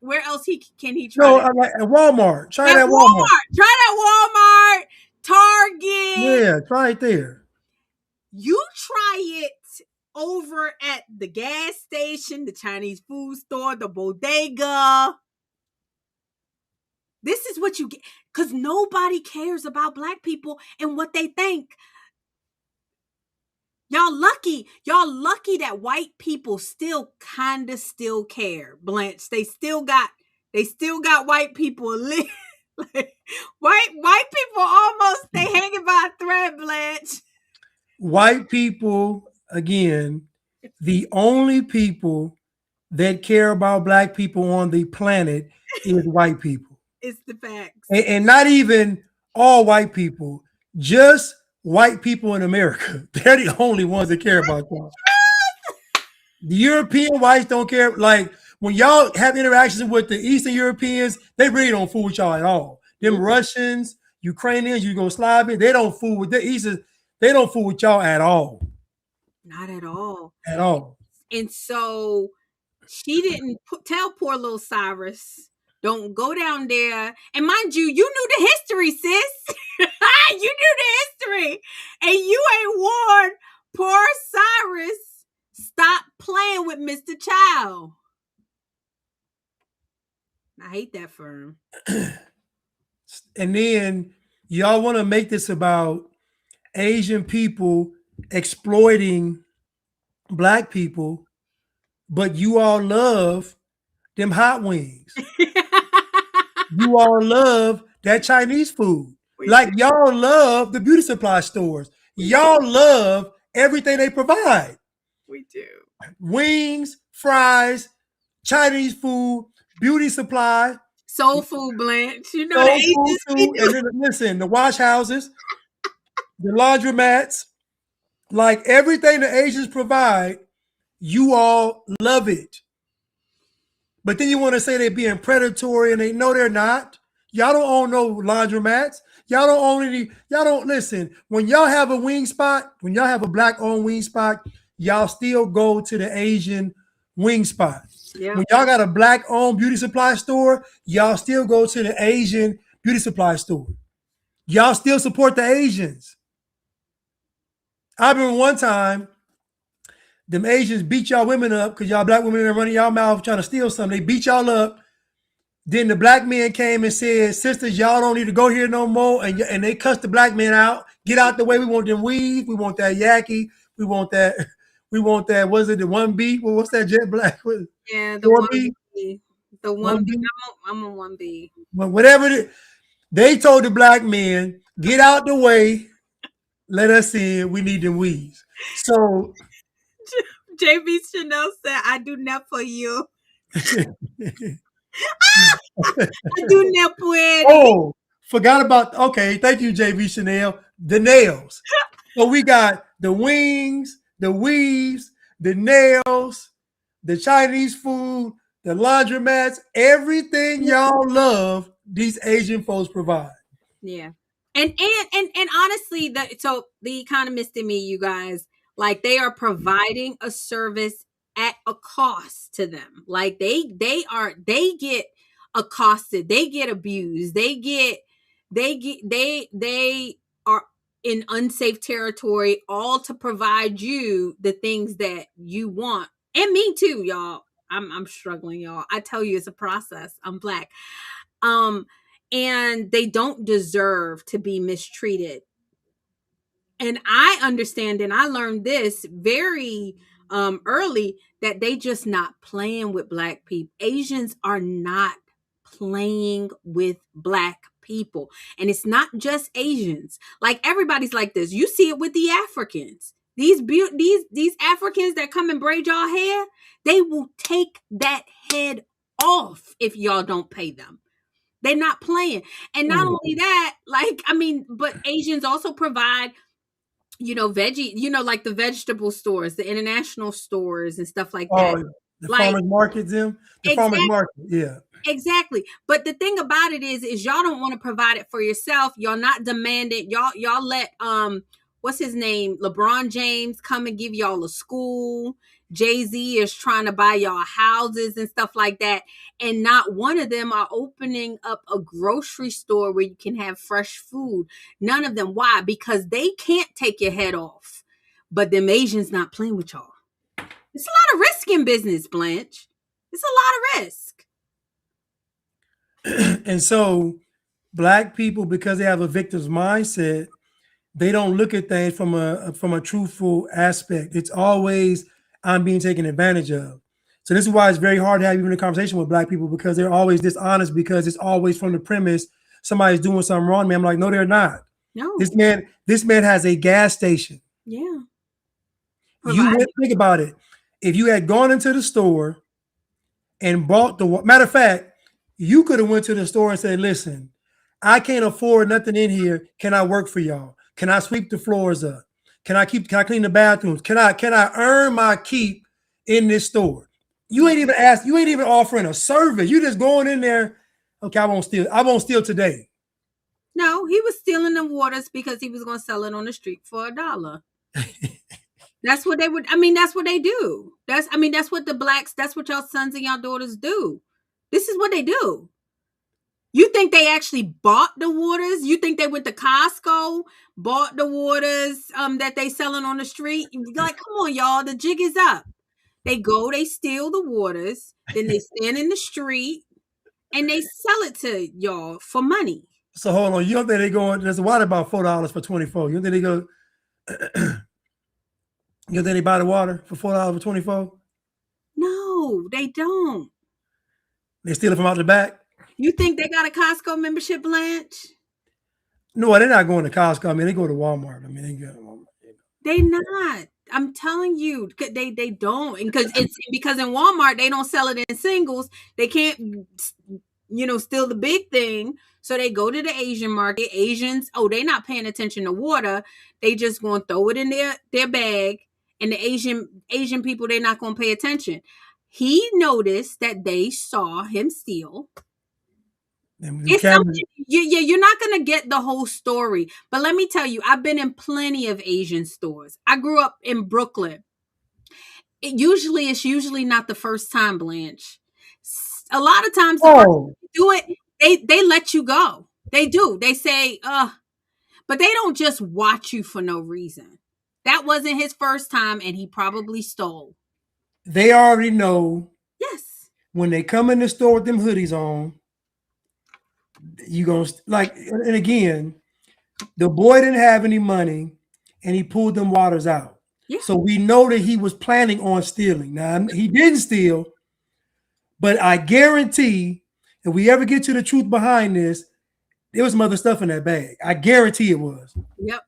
Speaker 3: where else can he try?
Speaker 4: No,
Speaker 3: that?
Speaker 4: like at Walmart. Try
Speaker 3: At
Speaker 4: that Walmart.
Speaker 3: Try that Walmart, Target.
Speaker 4: Yeah, try it there.
Speaker 3: You try it over at the gas station, the Chinese food store, the bodega. This is what you get, because nobody cares about black people and what they think. Y'all lucky that white people still care, Blanche. They still got white people. Like, white people almost, they hanging by a thread, Blanche.
Speaker 4: White people, again, the only people that care about black people on the planet is white people.
Speaker 3: It's the facts.
Speaker 4: And not even all white people, just white people in America. They're the only ones that care about y'all. The European whites don't care. Like, when y'all have interactions with the Eastern Europeans, they really don't fool with y'all at all. Them Russians, Ukrainians, Yugoslavians, they don't fool with the Eastern. They don't fool with y'all at all.
Speaker 3: Not at all.
Speaker 4: At all.
Speaker 3: And so she didn't tell poor little Cyrus, don't go down there. And mind you, you knew the history, sis. You knew the history. And you ain't warned poor Cyrus, stop playing with Mr. Chow. I hate that for him.
Speaker 4: And then y'all want to make this about Asian people exploiting black people, but you all love them hot wings. You all love that Chinese food. Like y'all love the beauty supply stores. Y'all love everything they provide.
Speaker 3: We do.
Speaker 4: Wings, fries, Chinese food, beauty supply.
Speaker 3: Soul food, Blanche. You know the Asians.
Speaker 4: And then, listen, the wash houses, the laundromats, like everything the Asians provide, you all love it. But then you want to say they're being predatory, and they know they're not. Y'all don't own no laundromats. Y'all don't own any. Y'all don't listen. When y'all have a wing spot, when y'all have a black-owned wing spot, y'all still go to the Asian wing spot. Yeah. When y'all got a black-owned beauty supply store, y'all still go to the Asian beauty supply store. Y'all still support the Asians. I remember one time, them Asians beat y'all women up because y'all black women are running y'all mouth trying to steal something. They beat y'all up. Then the black men came and said, sisters, y'all don't need to go here no more. And they cussed the black men out. Get out the way. We want them weave. We want that yaki. We want that. Was it the 1B? Well, what's that jet black?
Speaker 3: Yeah, the 1B. The 1B. I'm a 1B.
Speaker 4: Well, whatever it is, they told the black men, get out the way. Let us in. We need them weaves. So
Speaker 3: JB Chanel said, I do not for you. I do not for you.
Speaker 4: Oh, Forgot about, okay, thank you, JV Chanel. The nails. So we got the wings, the weaves, the nails, the Chinese food, the laundromats, everything y'all love, these Asian folks provide.
Speaker 3: Yeah. And honestly, the economist in me, you guys, like they are providing a service at a cost to them. Like they get accosted, they get abused, they are in unsafe territory, all to provide you the things that you want. And me too, y'all. I'm struggling, y'all. I tell you, it's a process. I'm Black. And they don't deserve to be mistreated. And I understand, and I learned this very early, that they just not playing with Black people. Asians are not playing with Black people. And it's not just Asians. Like everybody's like this. You see it with the Africans. These Africans that come and braid y'all hair, they will take that head off if y'all don't pay them. They're not playing. And not only that, like, I mean, but Asians also provide, veggie, like the vegetable stores, the international stores and stuff like that.
Speaker 4: The
Speaker 3: like,
Speaker 4: farmers markets, the farmers market, yeah.
Speaker 3: Exactly. But the thing about it is y'all don't want to provide it for yourself. Y'all not demanding. Y'all let what's his name? LeBron James come and give y'all a school. Jay-Z is trying to buy y'all houses and stuff like that. And not one of them are opening up a grocery store where you can have fresh food. None of them. Why? Because they can't take your head off. But them Asians not playing with y'all. It's a lot of risk in business, Blanche. It's a lot of risk.
Speaker 4: And so Black people, because they have a victim's mindset, they don't look at things from a truthful aspect. It's always, I'm being taken advantage of. So this is why it's very hard to have even a conversation with Black people, because they're always dishonest, because it's always from the premise somebody's doing something wrong to me. I'm like, no, they're not.
Speaker 3: No.
Speaker 4: This man has a gas station.
Speaker 3: Yeah.
Speaker 4: Think about it. If you had gone into the store and bought matter of fact, you could have went to the store and said, listen, I can't afford nothing in here. Can I work for y'all? Can I sweep the floors up? Can I clean the bathrooms? Can I earn my keep in this store? You ain't even offering a service. You just going in there. Okay, I won't steal today.
Speaker 3: No, he was stealing the waters because he was going to sell it on the street for $1. That's what they would. I mean, that's what they do. That's what the Blacks, that's what y'all sons and y'all daughters do. This is what they do. You think they actually bought the waters? You think they went to Costco, bought the waters that they selling on the street? Like, come on, y'all. The jig is up. They steal the waters, then they stand in the street and they sell it to y'all for money.
Speaker 4: So hold on. You don't think they go, there's a water about $4 for 24. You don't think they go, you don't think they buy the water for $4 for 24?
Speaker 3: No, they don't.
Speaker 4: They steal it from out the back?
Speaker 3: You think they got a Costco membership, Blanche?
Speaker 4: No, they're not going to Costco. I mean, they go to Walmart. I mean, they go to Walmart.
Speaker 3: They're not. I'm telling you, they don't. And because in Walmart, they don't sell it in singles. They can't, steal the big thing. So they go to the Asian market. Asians, they not paying attention to water. They just going to throw it in their bag. And the Asian people, they're not going to pay attention. He noticed that they saw him steal. You're not going to get the whole story. But let me tell you, I've been in plenty of Asian stores. I grew up in Brooklyn. It's usually not the first time, Blanche. A lot of times they do it, they let you go. They do. They say, but they don't just watch you for no reason. That wasn't his first time, and he probably stole.
Speaker 4: They already know.
Speaker 3: Yes.
Speaker 4: When they come in the store with them hoodies on, you gonna and again, the boy didn't have any money and he pulled them waters out. Yeah. So we know that he was planning on stealing. Now he didn't steal, but I guarantee if we ever get to the truth behind this, there was some other stuff in that bag. I guarantee it was.
Speaker 3: Yep.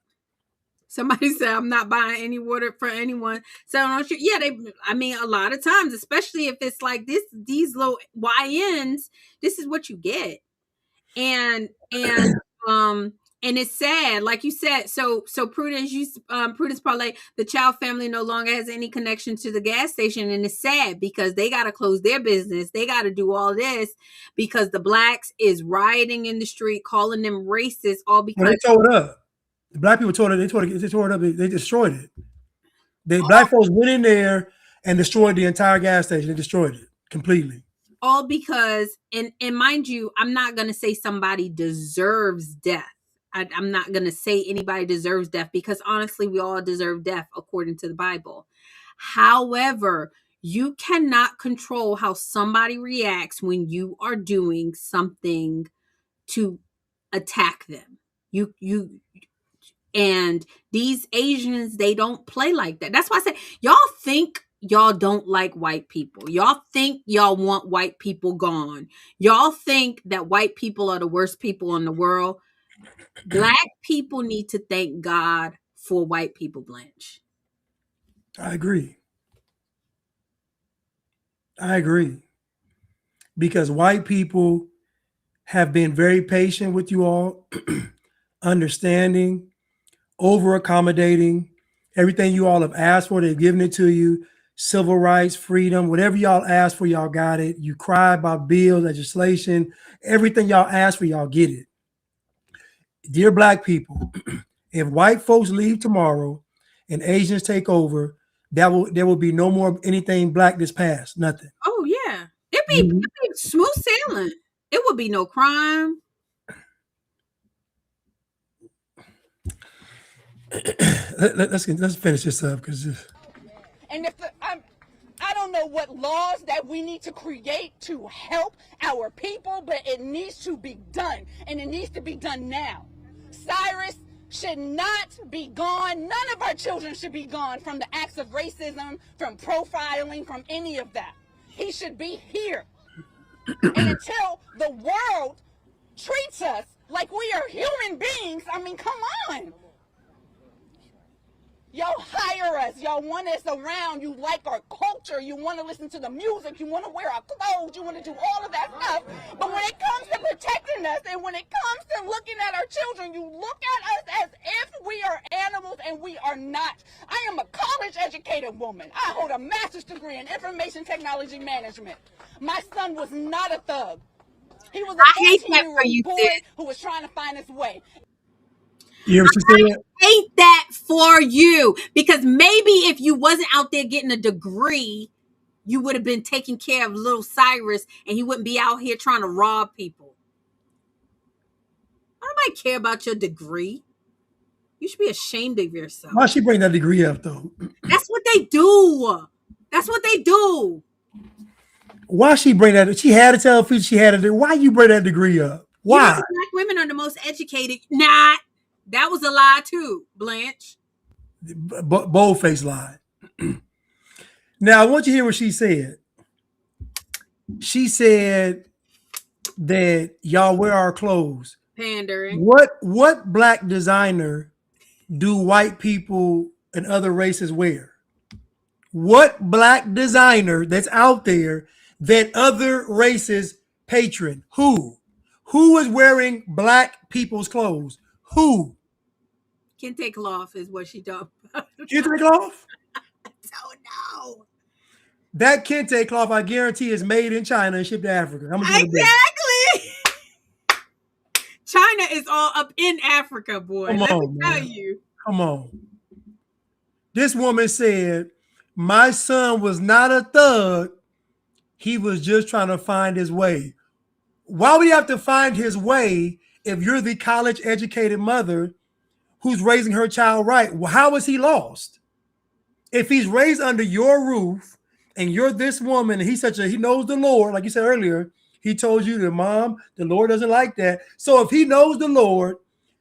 Speaker 3: Somebody said, I'm not buying any water for anyone. So, yeah, a lot of times, especially if it's like these little YNs, this is what you get. And And it's sad, like you said. So Prudence Parlay, the Chow family no longer has any connection to the gas station, and it's sad because they got to close their business. They got to do all this because the blacks is rioting in the street, calling them racist, all because
Speaker 4: they tore it up. The black people tore it. They tore it up. They destroyed it. The black folks went in there and destroyed the entire gas station. They destroyed it completely.
Speaker 3: All because, and mind you, I'm not gonna say somebody deserves death. I'm not going to say anybody deserves death because honestly, we all deserve death according to the Bible. However, you cannot control how somebody reacts when you are doing something to attack them. And these Asians, they don't play like that. That's why I say, y'all think y'all don't like white people. Y'all think y'all want white people gone. Y'all think that white people are the worst people in the world. Black people need to thank God for white people, Blanche.
Speaker 4: I agree. Because white people have been very patient with you all, understanding, over accommodating. Everything you all have asked for, they've given it to you. Civil rights, freedom, whatever y'all asked for, y'all got it. You cry about bills, legislation, everything y'all asked for, y'all get it. Dear black people, if white folks leave tomorrow and Asians take over, there will be no more anything black this past. Nothing.
Speaker 3: Oh yeah, it'd be smooth sailing. It would be no crime.
Speaker 4: Let's finish this up because.
Speaker 1: And if I don't know what laws that we need to create to help our people, but it needs to be done, and it needs to be done now. Cyrus should not be gone. None of our children should be gone from the acts of racism, from profiling, from any of that. He should be here. And until the world treats us like we are human beings, I mean, come on. Y'all hire us. Y'all want us around. You like our culture. You want to listen to the music. You want to wear our clothes. You want to do all of that stuff. But when it comes to protecting us and when it comes to looking at our children, you look at us as if we are animals, and we are not. I am a college-educated woman. I hold a master's degree in information technology management. My son was not a thug. He was a 18-year-old boy who was trying to find his way.
Speaker 4: You hear what you said?
Speaker 3: I hate that for you, because maybe if you wasn't out there getting a degree, you would have been taking care of little Cyrus and he wouldn't be out here trying to rob people. Nobody care about your degree. You should be ashamed of yourself.
Speaker 4: Why she bring that degree up though?
Speaker 3: That's what they do. That's what they do.
Speaker 4: Why she bring that? She had to tell people she had it. Why you bring that degree up? Why?
Speaker 3: You know, black women are the most educated. Nah. That was a lie too, Blanche.
Speaker 4: Boldface lie. Now, I want you to hear what she said. She said that y'all wear our clothes.
Speaker 3: Pandering.
Speaker 4: What black designer do white people and other races wear? What black designer that's out there that other races patron? Who? Who is wearing black people's clothes? Who?
Speaker 3: Kente cloth is what she talking about.
Speaker 4: Kente cloth?
Speaker 3: I don't know.
Speaker 4: That kente cloth, I guarantee, is made in China and shipped to Africa.
Speaker 3: Exactly. China is all up in Africa, boy. Let me tell you.
Speaker 4: Come on. This woman said, my son was not a thug. He was just trying to find his way. Why would he have to find his way if you're the college-educated mother who's raising her child right? Well, how is he lost? If he's raised under your roof and you're this woman and he knows the Lord, like you said earlier, he told you that, Mom, the Lord doesn't like that. So if he knows the Lord,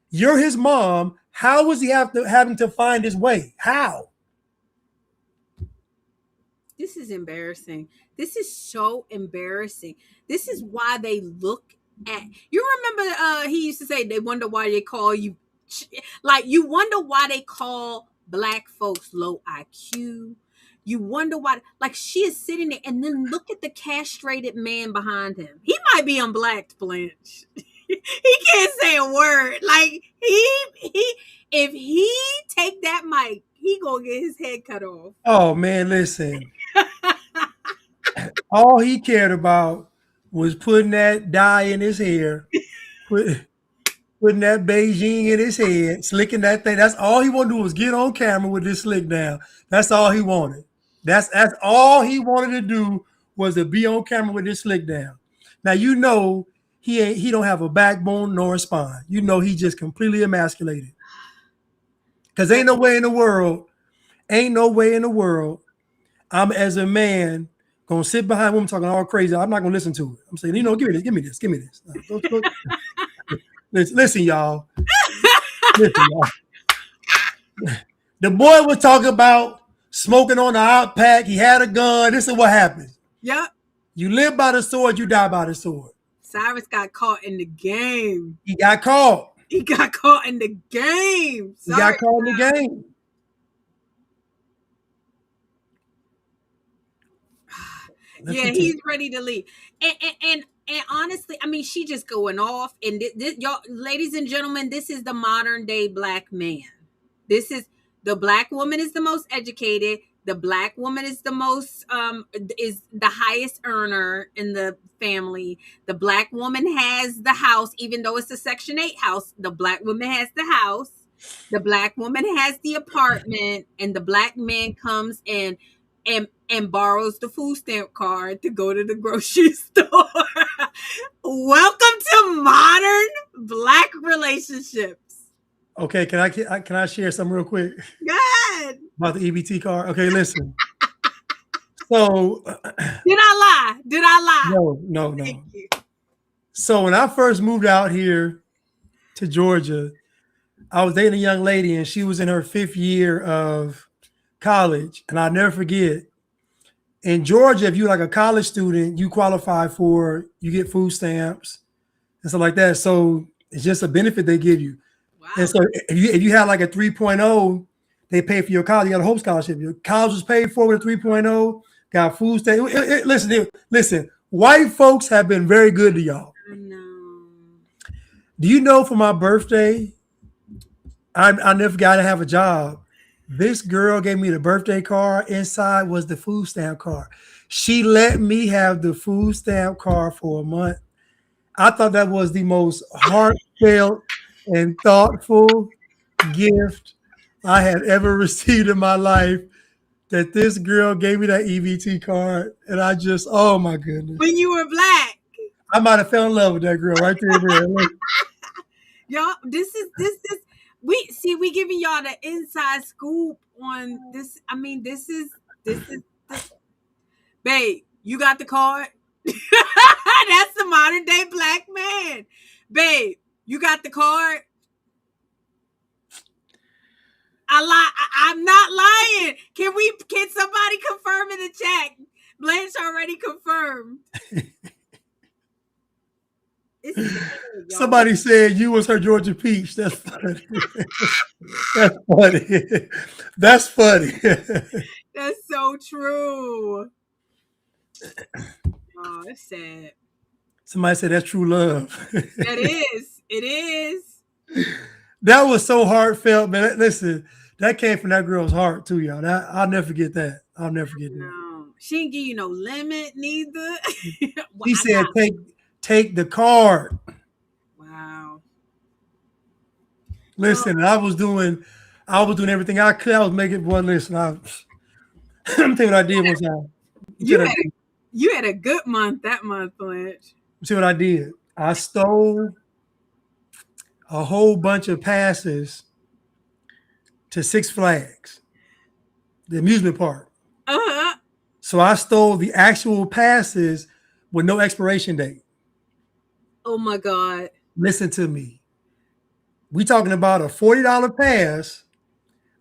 Speaker 4: you're his mom, how was he having to find his way? How?
Speaker 3: This is embarrassing. This is so embarrassing. This is why they look at you. Remember, he used to say they wonder why they call you, like, you wonder why they call black folks low IQ. You wonder why, like, she is sitting there, and then look at the castrated man behind him. He might be unblacked, Blanche. He can't say a word. Like he if he take that mic, he gonna get his head cut off.
Speaker 4: Oh man, listen. All he cared about was putting that dye in his hair, putting that Beijing in his head, slicking that thing. That's all he wanted to do was get on camera with this slick down. That's all he wanted. That's all he wanted to do was to be on camera with this slick down. Now you know he don't have a backbone nor a spine. You know he just completely emasculated. Cause ain't no way in the world, I'm as a man gonna sit behind a woman talking all crazy. I'm not gonna listen to it. I'm saying, you know, give me this. Go. Listen, y'all. The boy was talking about smoking on the out pack. He had a gun. This is what happens.
Speaker 3: Yep.
Speaker 4: You live by the sword, you die by the sword.
Speaker 3: Cyrus got caught in the game.
Speaker 4: He got caught.
Speaker 3: He got caught in the game.
Speaker 4: He got caught in the game.
Speaker 3: Yeah, he's ready to leave. And honestly, I mean, she just going off. And this, y'all, ladies and gentlemen, this is the modern day black man. This is the black woman is the most educated. The black woman is the most is the highest earner in the family. The black woman has the house, even though it's a Section 8 house. The black woman has the house. The black woman has the apartment, and the black man comes in and borrows the food stamp card to go to the grocery store. Welcome to modern black relationships.
Speaker 4: Okay, can I share something real quick?
Speaker 3: Go ahead.
Speaker 4: About the EBT card? Okay, listen. So
Speaker 3: Did I lie?
Speaker 4: No.
Speaker 3: Thank you.
Speaker 4: So when I first moved out here to Georgia, I was dating a young lady and she was in her 5th year of college. And I'll never forget, in Georgia, if you're like a college student, you qualify you get food stamps and stuff like that. So it's just a benefit they give you.
Speaker 3: Wow.
Speaker 4: And so if you had like a 3.0, they pay for your college. You got a Hope Scholarship. Your college was paid for with a 3.0, got food stamps. Listen, white folks have been very good to y'all.
Speaker 3: I know.
Speaker 4: Do you know for my birthday, I never got to have a job. This girl gave me the birthday card. Inside was the food stamp card. She let me have the food stamp card for a month. I thought that was the most heartfelt and thoughtful gift I had ever received in my life, that this girl gave me that EBT card. And I just, oh my goodness.
Speaker 3: When you were black.
Speaker 4: I might have fell in love with that girl right there.
Speaker 3: Y'all, this is we giving y'all the inside scoop on this. I mean, this is babe, you got the card? That's the modern day black man. Babe, you got the card? I'm not lying. Can somebody confirm in the chat? Blanche already confirmed.
Speaker 4: Somebody said you was her Georgia peach. That's funny. That's funny. That's funny.
Speaker 3: That's so true. Oh, it's sad.
Speaker 4: Somebody said that's true love.
Speaker 3: It is.
Speaker 4: That was so heartfelt, man. Listen, that came from that girl's heart too, y'all. I'll never forget that. I'll never forget that.
Speaker 3: No, she didn't give you no limit neither.
Speaker 4: She said, take the card.
Speaker 3: Wow.
Speaker 4: Listen, I was doing everything I could. I was making one. Listen, I'm telling you what I did one time.
Speaker 3: You had a good month that month, Blanche.
Speaker 4: See what I did? I stole a whole bunch of passes to Six Flags, the amusement park.
Speaker 3: Uh-huh.
Speaker 4: So I stole the actual passes with no expiration date.
Speaker 3: Oh my God.
Speaker 4: Listen to me. We talking about a $40 pass.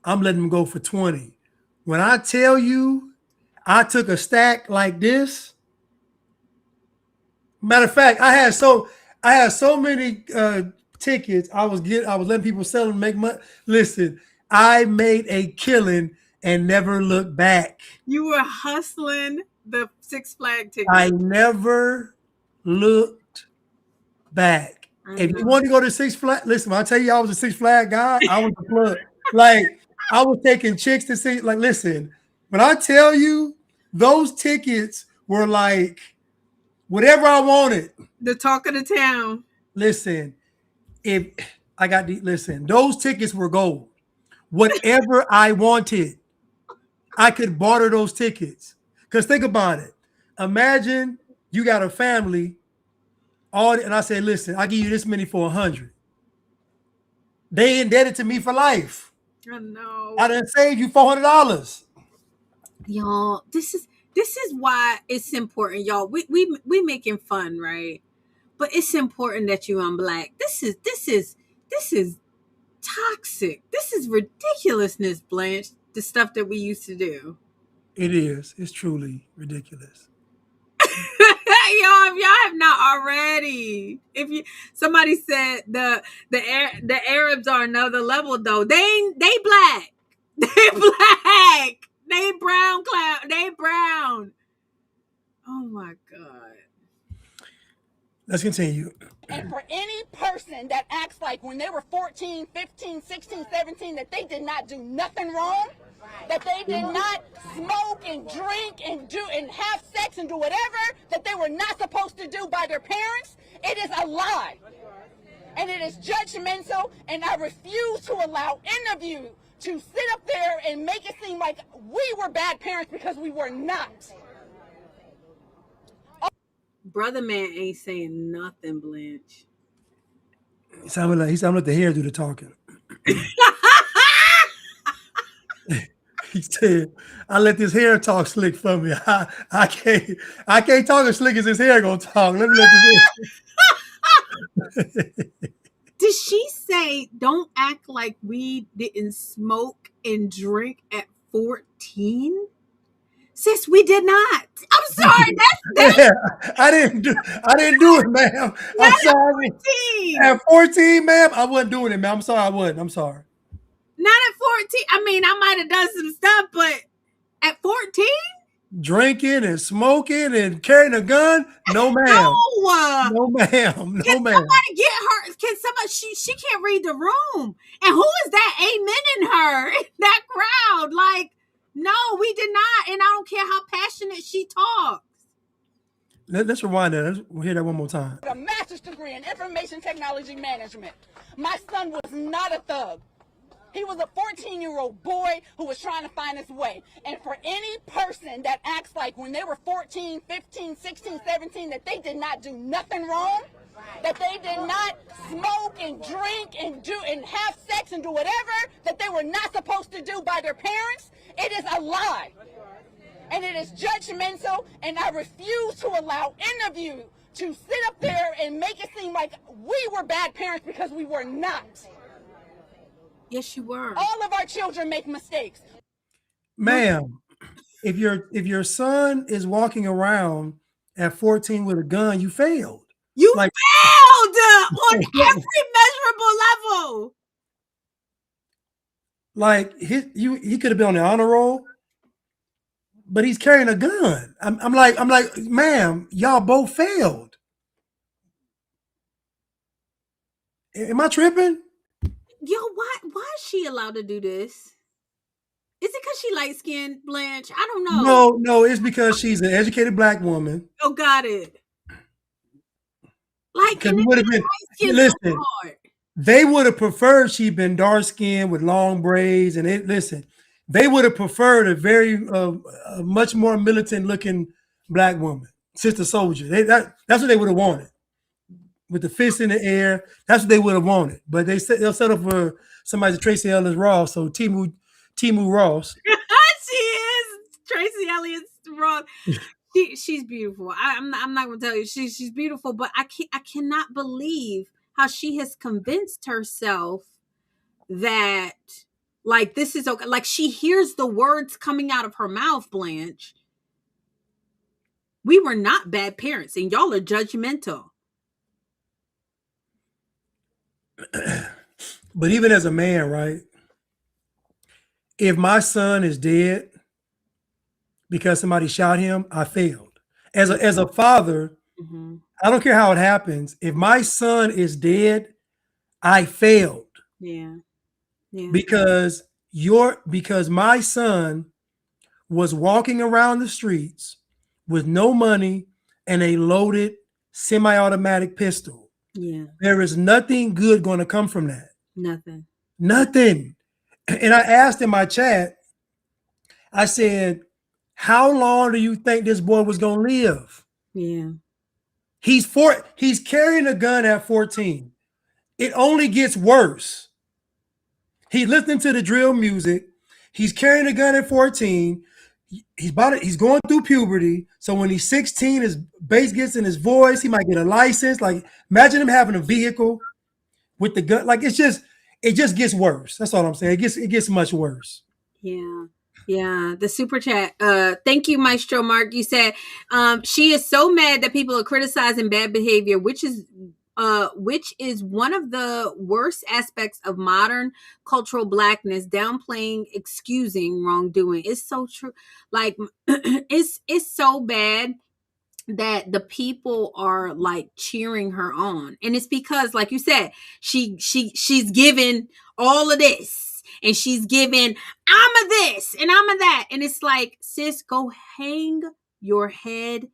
Speaker 4: I'm letting them go for 20. When I tell you I took a stack like this, matter of fact, I had so many tickets. I was letting people sell them, make money. Listen, I made a killing and never looked back.
Speaker 3: You were hustling the Six Flag tickets.
Speaker 4: I never looked back.
Speaker 3: I
Speaker 4: If you
Speaker 3: know.
Speaker 4: want to go to Six Flags, listen, when I tell you I was a Six Flag guy, I was the plug. Like, I was taking chicks to see, like, listen, when I tell you those tickets were like whatever I wanted.
Speaker 3: The talk of the town.
Speaker 4: Listen, if I got the listen, those tickets were gold. Whatever I wanted, I could barter those tickets. Because think about it. Imagine you got a family, and I say, listen, I'll give you this many for 100. They indebted to me for life.
Speaker 3: I know.
Speaker 4: I done saved you $400.
Speaker 3: Y'all, this is why it's important, y'all. We making fun, right? But it's important that you on Black. This is toxic. This is ridiculousness, Blanche. The stuff that we used to do.
Speaker 4: It is. It's truly ridiculous.
Speaker 3: Y'all, if y'all have not already, somebody said the Arabs are another level though. They black. They black. They brown cloud. They brown. Oh my God.
Speaker 4: Let's continue.
Speaker 1: And for any person that acts like when they were 14, 15, 16, 17, that they did not do nothing wrong, that they did not smoke and drink and have sex and do whatever that they were not supposed to do by their parents, it is a lie. And it is judgmental, and I refuse to allow any of you to sit up there and make it seem like we were bad parents because we were not.
Speaker 3: Brother man ain't saying nothing, Blanche.
Speaker 4: He sounded like the hair do the talking. He said, I let this hair talk slick for me. I can't talk as slick as his hair gonna talk. Let me let this hair.
Speaker 3: Did she say don't act like we didn't smoke and drink at 14? Sis, we did not. I'm sorry. That's
Speaker 4: Yeah, I didn't do it, ma'am. I'm sorry.
Speaker 3: 14.
Speaker 4: At 14, ma'am, I wasn't doing it, ma'am. I'm sorry, I wasn't. I'm sorry.
Speaker 3: Not at 14. I mean, I might have done some stuff, but at 14?
Speaker 4: Drinking and smoking and carrying a gun? No, ma'am.
Speaker 3: No.
Speaker 4: No, ma'am. No,
Speaker 3: Can
Speaker 4: ma'am.
Speaker 3: somebody get her? Can somebody? She can't read the room. And who is that amening her in that crowd? Like, no, we did not. And I don't care how passionate she talks.
Speaker 4: Let's rewind that. We'll hear that one more time.
Speaker 1: A master's degree in information technology management. My son was not a thug. He was a 14-year-old boy who was trying to find his way. And for any person that acts like when they were 14, 15, 16, 17, that they did not do nothing wrong, that they did not smoke and drink and have sex and do whatever that they were not supposed to do by their parents, it is a lie. And it is judgmental, and I refuse to allow any of you to sit up there and make it seem like we were bad parents because we were not.
Speaker 3: Yes, you were.
Speaker 1: All of our children make mistakes.
Speaker 4: Ma'am, if your son is walking around at 14 with a gun, you failed.
Speaker 3: You
Speaker 4: Like-
Speaker 3: failed on every measurable level.
Speaker 4: Like he could have been on the honor roll, but he's carrying a gun. I'm like, ma'am, y'all both failed. Am I tripping?
Speaker 3: Yo, why is she allowed to do this? Is it because she light skinned, Blanche? I don't know.
Speaker 4: No, it's because she's an educated Black woman.
Speaker 3: Oh, got it. Like,
Speaker 4: Because it would have been, listen, they would have preferred she'd been dark skinned with long braids, and they would have preferred a much more militant looking Black woman, sister soldier. That's what they would have wanted. With the fist in the air, that's what they would have wanted. But they'll settle for somebody Tracy Ellis Ross, so Timu Ross.
Speaker 3: She is Tracy Ellis Ross. She's beautiful. I'm not gonna tell you she's beautiful, but I cannot believe how she has convinced herself that like this is okay. Like she hears the words coming out of her mouth, Blanche. We were not bad parents, and y'all are judgmental.
Speaker 4: But even as a man, right? If my son is dead because somebody shot him, I failed. As a father, I don't care how it happens. If my son is dead, I failed
Speaker 3: Yeah. Yeah.
Speaker 4: because my son was walking around the streets with no money and a loaded semi-automatic pistol.
Speaker 3: Yeah.
Speaker 4: There is nothing good going to come from that.
Speaker 3: Nothing.
Speaker 4: Nothing. And I asked in my chat, I said, how long do you think this boy was going to live?
Speaker 3: Yeah.
Speaker 4: He's carrying a gun at 14. It only gets worse. He's listening to the drill music. He's carrying a gun at 14. He's going through puberty. So when he's 16, his bass gets in his voice. He might get a license. Like, imagine him having a vehicle with the gun. Like, it just gets worse. That's all I'm saying. It gets much worse.
Speaker 3: Yeah. Yeah. The super chat. Thank you, Maestro Mark. You said she is so mad that people are criticizing bad behavior, which is one of the worst aspects of modern cultural blackness, downplaying, excusing wrongdoing. It's so true. Like it's so bad that the people are like cheering her on, and it's because, like you said, she's given all of this, and she's given I'm a this and I'm a that, and it's like, sis, go hang your head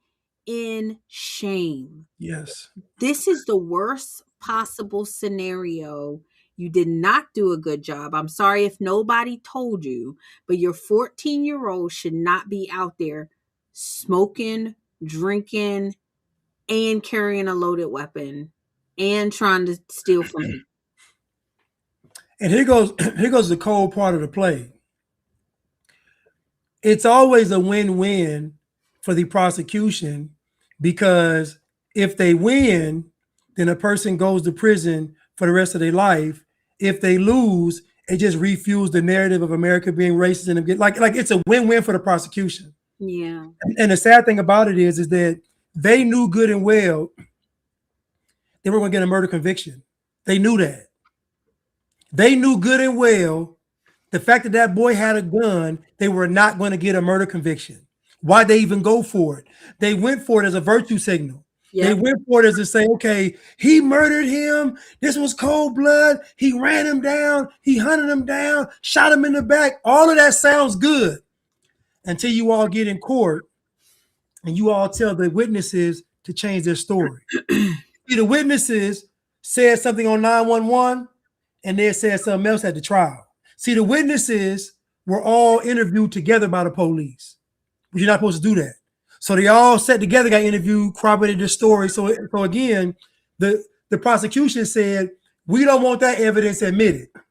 Speaker 3: in shame.
Speaker 4: Yes.
Speaker 3: This is the worst possible scenario. You did not do a good job. I'm sorry if nobody told you, but your 14-year-old should not be out there smoking, drinking, and carrying a loaded weapon and trying to steal from you.
Speaker 4: And here goes the cold part of the play. It's always a win-win for the prosecution, because if they win, then a person goes to prison for the rest of their life. If they lose, it just refuels the narrative of America being racist, and like it's a win-win for the prosecution.
Speaker 3: Yeah.
Speaker 4: And the sad thing about it is that they knew good and well they were going to get a murder conviction. They knew that. They knew good and well the fact that that boy had a gun, they were not going to get a murder conviction. Why'd they even go for it? They went for it as a virtue signal. Yep. They went for it as to say, okay, he murdered him. This was cold blood. He ran him down. He hunted him down, shot him in the back. All of that sounds good until you all get in court and you all tell the witnesses to change their story. See, the witnesses said something on 911 and they said something else at the trial. See, the witnesses were all interviewed together by the police, but you're not supposed to do that. So they all sat together, got interviewed, corroborated the story. So again, the prosecution said, we don't want that evidence admitted. Wow.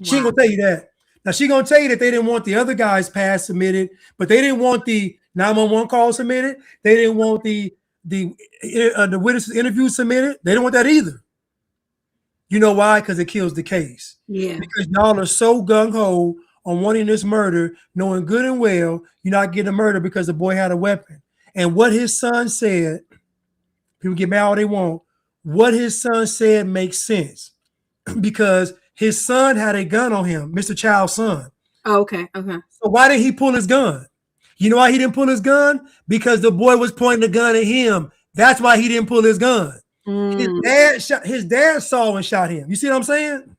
Speaker 4: She ain't gonna tell you that. Now she gonna tell you that they didn't want the other guy's pass submitted, but they didn't want the 911 call submitted. They didn't want the witness interview submitted. They didn't want that either. You know why? Because it kills the case.
Speaker 3: Yeah. Because
Speaker 4: y'all are so gung-ho on wanting this murder, knowing good and well you're not getting a murder because the boy had a weapon. And what his son said, people get mad all they want, what his son said makes sense. Because his son had a gun on him, Mr. Chow's son.
Speaker 3: Oh, okay. Okay.
Speaker 4: So why didn't he pull his gun? You know why he didn't pull his gun? Because the boy was pointing the gun at him. That's why he didn't pull his gun. His dad saw and shot him. You see what I'm saying?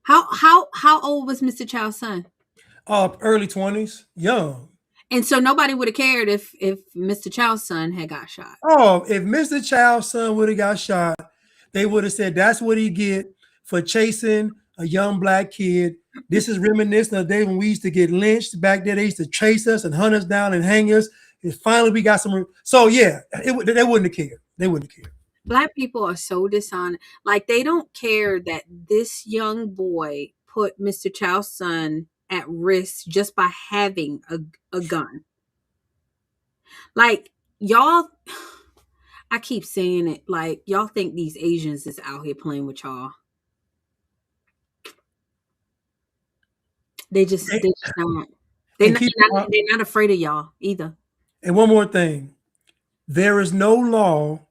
Speaker 3: Wow. How old was Mr. Chow's son?
Speaker 4: Early 20s, young.
Speaker 3: And so nobody would have cared if Mr. Chow's son had got shot.
Speaker 4: Oh, if Mr. Chow's son would have got shot, they would have said that's what he get for chasing a young black kid. This is reminiscent of the day when we used to get lynched. Back then, they used to chase us and hunt us down and hang us. And finally, we got some. So yeah, they wouldn't have cared. They wouldn't have cared.
Speaker 3: Black people are so dishonest. Like, they don't care that this young boy put Mr. Chow's son at risk just by having a gun. Like, y'all, I keep saying it, like, y'all think these Asians is out here playing with y'all. They're just not. They're not afraid of y'all either.
Speaker 4: And one more thing. There is no law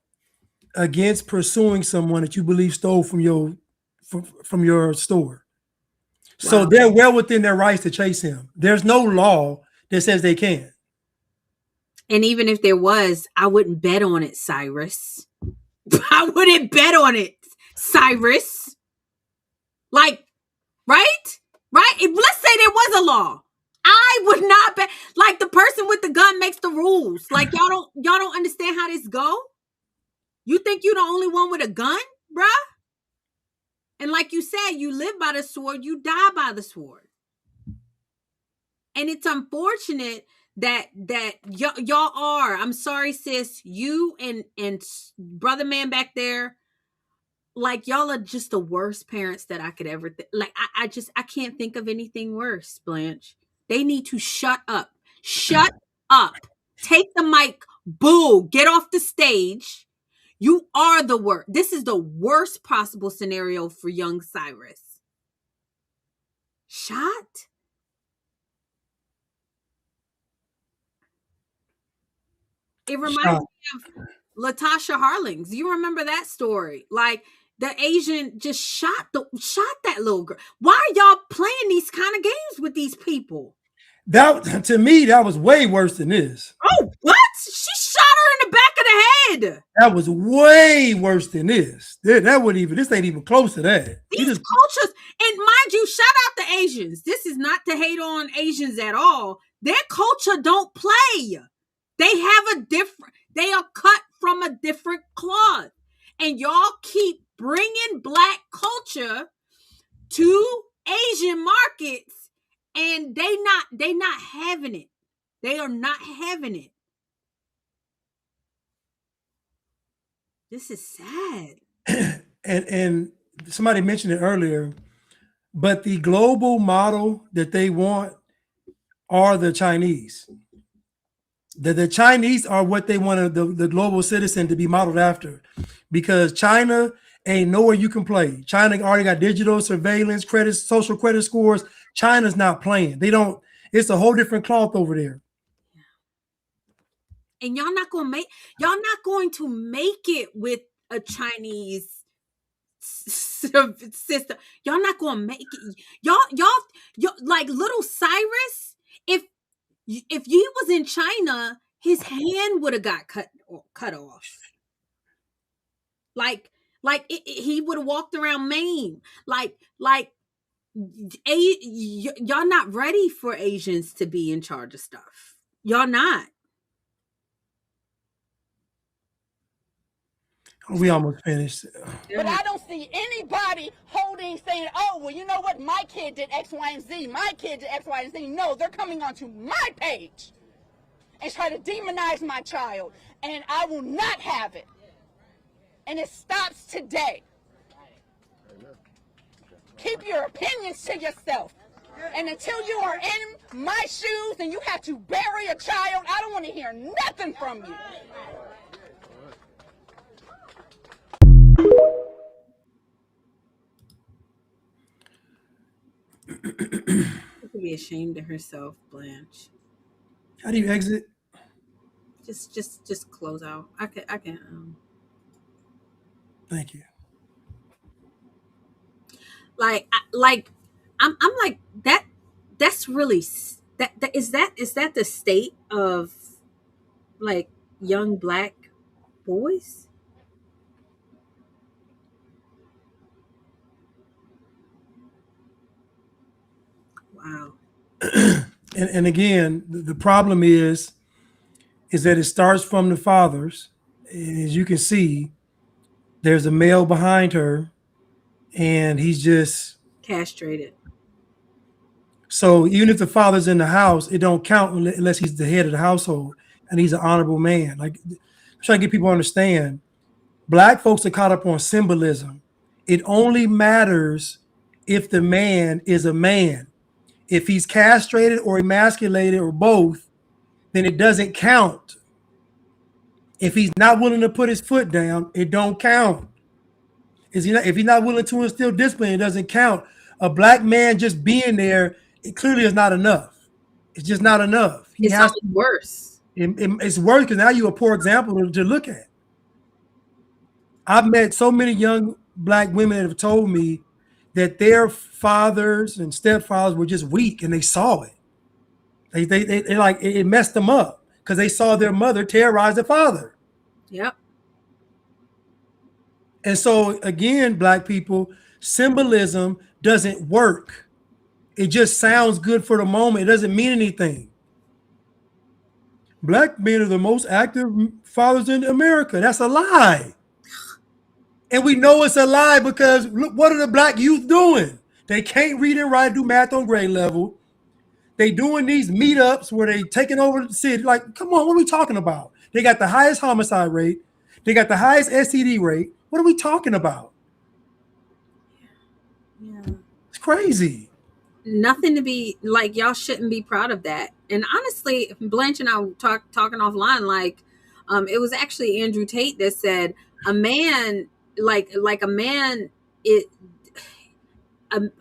Speaker 4: against pursuing someone that you believe stole from your store. Wow. So they're well within their rights to chase him. There's no law that says they can.
Speaker 3: And even if there was, I wouldn't bet on it, Cyrus. I wouldn't bet on it, Cyrus. Like, right? Right? Let's say there was a law. I would not bet. Like, the person with the gun makes the rules. Like, y'all don't understand how this go? You think you're the only one with a gun, bruh? And like you said, you live by the sword, you die by the sword. And it's unfortunate that y'all are. I'm sorry, sis. You and brother man back there, like, y'all are just the worst parents that I could ever like. I can't think of anything worse, Blanche. They need to shut up. Shut up. Take the mic. Boo. Get off the stage. You are the worst. This is the worst possible scenario for young Cyrus. Shot? It reminds me of Latasha Harlings. You remember that story? Like, the Asian just shot that little girl. Why are y'all playing these kind of games with these people?
Speaker 4: That, to me, that was way worse than this.
Speaker 3: Oh, what? She shot her in the back of the head.
Speaker 4: That was way worse than this. That wouldn't even. This ain't even close to that.
Speaker 3: These cultures, and mind you, shout out the Asians. This is not to hate on Asians at all. Their culture don't play. They have they are cut from a different cloth. And y'all keep bringing black culture to Asian markets, and they not having it. They are not having it. This is sad.
Speaker 4: And somebody mentioned it earlier, but the global model that they want are the Chinese. The Chinese are what they want the global citizen to be modeled after, because China ain't nowhere you can play. China already got digital surveillance, credit, social credit scores. China's not playing. They don't. It's a whole different cloth over there.
Speaker 3: And y'all not going to make it with a Chinese system. Y'all not going to make it. Y'all like little Cyrus. If he was in China, his hand would have got cut off. He would have walked around maimed. Y'all not ready for Asians to be in charge of stuff. Y'all not.
Speaker 4: We almost finished.
Speaker 1: But I don't see anybody saying, oh, well, you know what? My kid did X, Y, and Z. My kid did X, Y, and Z. No, they're coming onto my page and try to demonize my child. And I will not have it. And it stops today. Keep your opinions to yourself. And until you are in my shoes and you have to bury a child, I don't want to hear nothing from you.
Speaker 3: She could be ashamed of herself, Blanche.
Speaker 4: How do you exit?
Speaker 3: Just close out. I can.
Speaker 4: Thank you.
Speaker 3: I'm like that. That's really that. Is that the state of like young black boys? Wow.
Speaker 4: And again, the problem is that it starts from the fathers. As you can see, there's a male behind her, and he's just
Speaker 3: castrated.
Speaker 4: So even if the father's in the house, it don't count unless he's the head of the household and he's an honorable man. Like, I'm trying to get people to understand, black folks are caught up on symbolism. It only matters if the man is a man. If he's castrated or emasculated or both, then it doesn't count. If he's not willing to put his foot down, it don't count. If he's not willing to instill discipline, it doesn't count. A black man just being there, it clearly is not enough. It's just not enough.
Speaker 3: It's worse.
Speaker 4: It's worse because now you're a poor example to look at. I've met so many young black women that have told me that their fathers and stepfathers were just weak and they saw it. They like it messed them up. because they saw their mother terrorize their father.
Speaker 3: Yep.
Speaker 4: And so again, Black people, symbolism doesn't work. It just sounds good for the moment. It doesn't mean anything. Black men are the most active fathers in America. That's a lie. And we know it's a lie because look, what are the Black youth doing? They can't read and write, do math on grade level. They doing these meetups where they taking over the city. Like, come on, what are we talking about? They got the highest homicide rate. They got the highest STD rate. What are we talking about?
Speaker 3: Yeah.
Speaker 4: It's crazy.
Speaker 3: Nothing to be like, y'all shouldn't be proud of that. And honestly, Blanche and I were talking offline, like, it was actually Andrew Tate that said a man, like a man,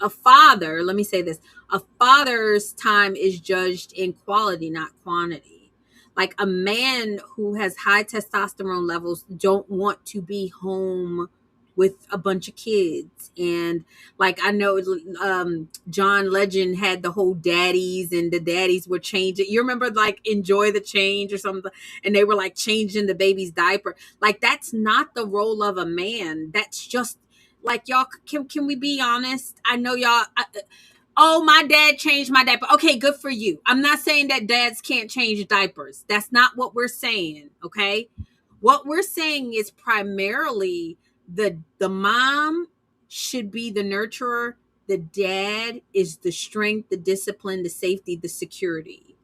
Speaker 3: a father, let me say this, a father's time is judged in quality, not quantity. Like a man who has high testosterone levels don't want to be home with a bunch of kids. And like, I know John Legend had the whole daddies, and the daddies were changing. You remember like Enjoy the Change or something? And they were like changing the baby's diaper. Like, that's not the role of a man. That's just like, y'all, can we be honest? I know y'all, oh, my dad changed my diaper. Okay, good for you. I'm not saying that dads can't change diapers. That's not what we're saying, okay? What we're saying is primarily the mom should be the nurturer. The dad is the strength, the discipline, the safety, the security.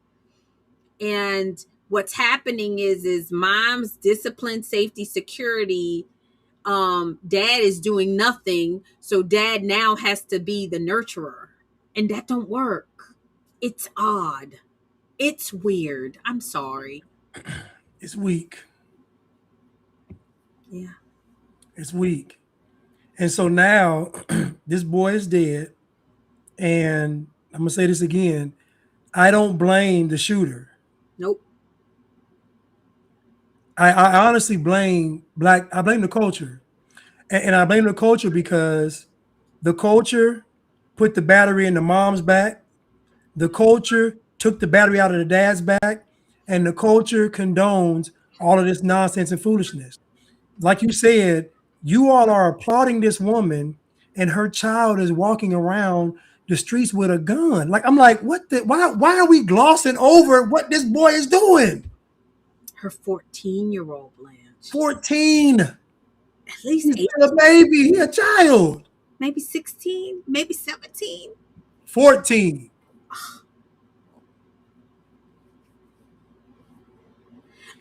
Speaker 3: And what's happening is mom's discipline, safety, security. Dad is doing nothing. So dad now has to be the nurturer. And that don't work. It's odd. It's weird. I'm sorry.
Speaker 4: It's weak.
Speaker 3: Yeah.
Speaker 4: It's weak. And so now this boy is dead. And I'm going to say this again. I don't blame the shooter.
Speaker 3: Nope.
Speaker 4: I honestly blame I blame the culture. And I blame the culture because the culture put the battery in the mom's back. The culture took the battery out of the dad's back. And the culture condones all of this nonsense and foolishness. Like you said, you all are applauding this woman and her child is walking around the streets with a gun. Like, I'm like, why are we glossing over what this boy is doing?
Speaker 3: Her 14-year-old Blanche.
Speaker 4: 14.
Speaker 3: At least
Speaker 4: He's a baby. He's a child.
Speaker 3: Maybe 16, maybe 17.
Speaker 4: 14.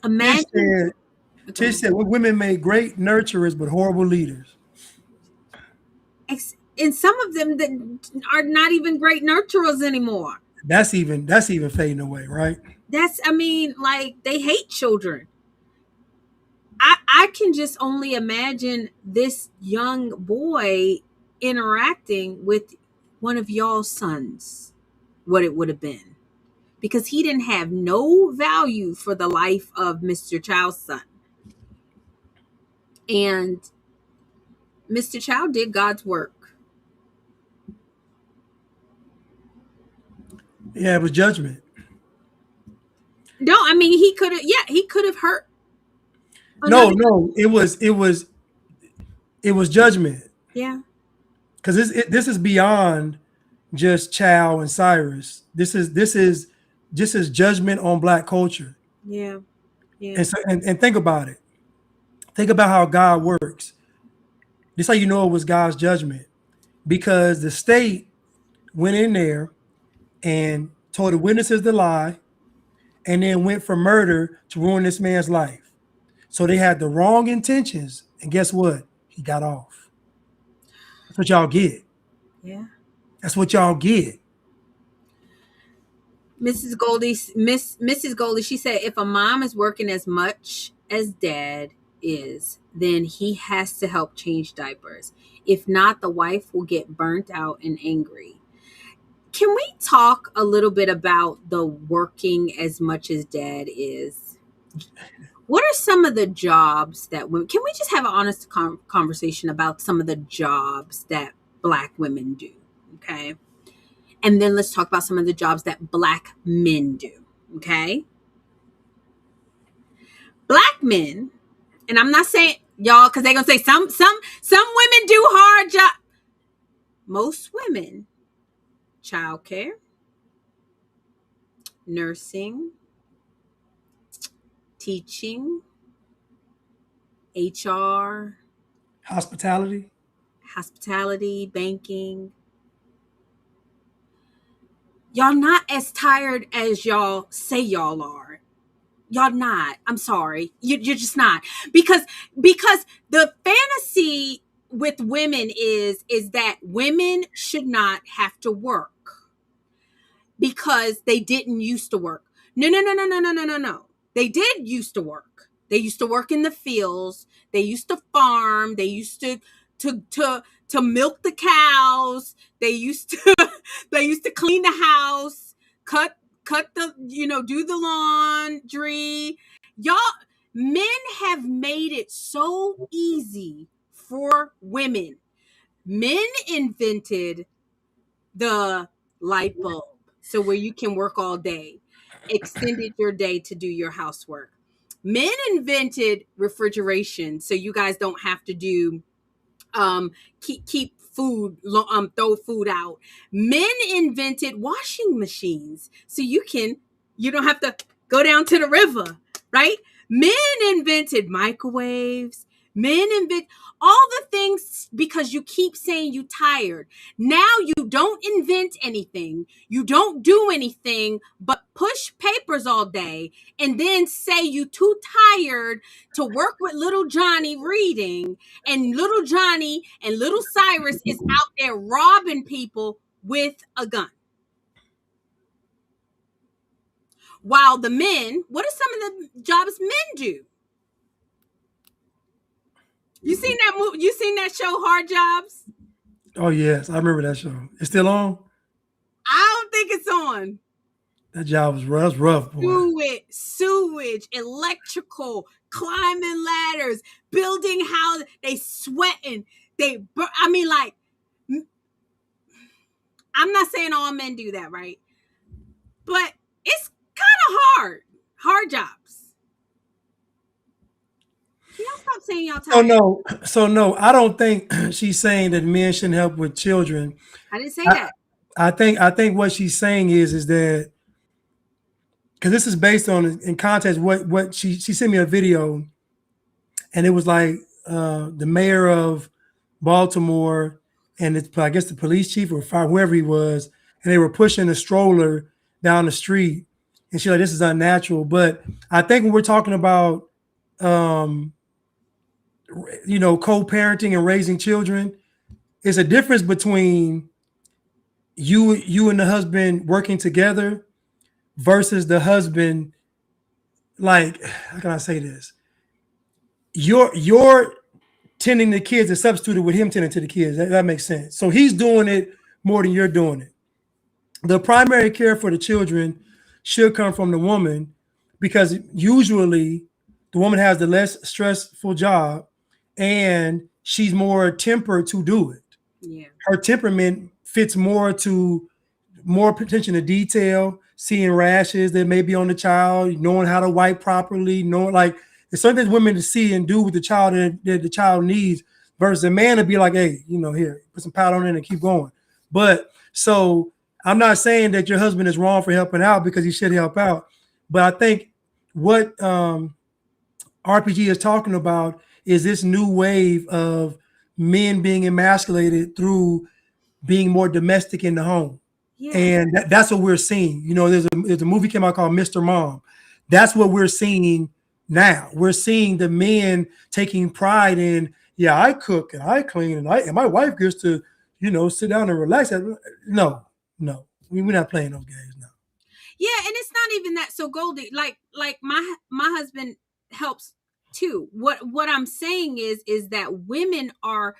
Speaker 3: Imagine.
Speaker 4: Tish said, women made great nurturers, but horrible leaders.
Speaker 3: And some of them that are not even great nurturers anymore.
Speaker 4: That's even fading away, right?
Speaker 3: Like, they hate children. I can just only imagine this young boy interacting with one of y'all's sons, what it would have been. Because he didn't have no value for the life of Mr. Chow's son. And Mr. Chow did God's work.
Speaker 4: Yeah, it was judgment.
Speaker 3: No, I mean, he could have hurt.
Speaker 4: No, it was judgment.
Speaker 3: Yeah.
Speaker 4: Because this is beyond just Chow and Cyrus. This is judgment on Black culture.
Speaker 3: Yeah. Yeah.
Speaker 4: And so and think about it. Think about how God works. This is how you know it was God's judgment. Because the state went in there and told the witnesses to lie and then went for murder to ruin this man's life. So they had the wrong intentions. And guess what? He got off. That's what y'all get.
Speaker 3: Yeah.
Speaker 4: That's what y'all get.
Speaker 3: Mrs. Goldie, she said, if a mom is working as much as dad is, then he has to help change diapers. If not, the wife will get burnt out and angry. Can we talk a little bit about the working as much as dad is? What are some of the jobs that women, can we just have an honest conversation about some of the jobs that Black women do? Okay. And then let's talk about some of the jobs that Black men do. Okay. Black men, and I'm not saying y'all because they're gonna say some women do hard job. Most women, childcare, nursing, teaching, HR,
Speaker 4: Hospitality.
Speaker 3: hospitality, banking. Y'all not as tired as y'all say y'all are. Y'all not. I'm sorry. You're just not. Because the fantasy with women is that women should not have to work because they didn't used to work. No, no, no, no, no, no, no, no, no. They did used to work. They used to work in the fields. They used to farm. They used to milk the cows. They used to they used to clean the house, cut the, do the laundry. Y'all, men have made it so easy for women. Men invented the light bulb, so where you can work all day, extended your day to do your housework. Men invented refrigeration, so you guys don't have to do keep food, throw food out. Men invented washing machines, so you don't have to go down to the river, right? Men invented microwaves. Men invent all the things because you keep saying you tired. Now you don't invent anything. You don't do anything but push papers all day and then say you too tired to work with little Johnny reading, and little Johnny and little Cyrus is out there robbing people with a gun. While the men, what are some of the jobs men do? You seen that movie? You seen that show, Hard Jobs?
Speaker 4: Oh yes, I remember that show. It's still on.
Speaker 3: I don't think it's on.
Speaker 4: That job was rough. That's rough, boy.
Speaker 3: Sewage, electrical, climbing ladders, building houses. They sweating. Like, I'm not saying all men do that, right? But it's kind of hard jobs. Can y'all stop saying y'all tired?
Speaker 4: So no, I don't think she's saying that men shouldn't help with children.
Speaker 3: I didn't say that.
Speaker 4: I think what she's saying is that, because this is based on, in context, what she sent me a video, and it was like the mayor of Baltimore and it's, I guess, the police chief or fire, whoever he was, and they were pushing a stroller down the street, and she's like, this is unnatural. But I think when we're talking about co-parenting and raising children, it's a difference between you and the husband working together versus the husband, like, how can I say this? You're tending the kids is substituted with him tending to the kids. That makes sense. So he's doing it more than you're doing it. The primary care for the children should come from the woman, because usually the woman has the less stressful job and she's more tempered to do it.
Speaker 3: Yeah. Her
Speaker 4: temperament fits more attention to detail, seeing rashes that may be on the child, knowing how to wipe properly, knowing, like, there's something women to see and do with the child that the child needs, versus a man to be like, hey, here, put some powder on it and keep going. But so I'm not saying that your husband is wrong for helping out, because he should help out. But I think what RPG is talking about is this new wave of men being emasculated through being more domestic in the home. Yeah. And that's what we're seeing. There's a movie came out called Mr. Mom. That's what we're seeing now. We're seeing the men taking pride in, yeah, I cook and I clean and my wife gets to, sit down and relax. No, we're not playing those games now.
Speaker 3: Yeah, and it's not even that so Goldie. Like my husband helps too. What I'm saying is that women are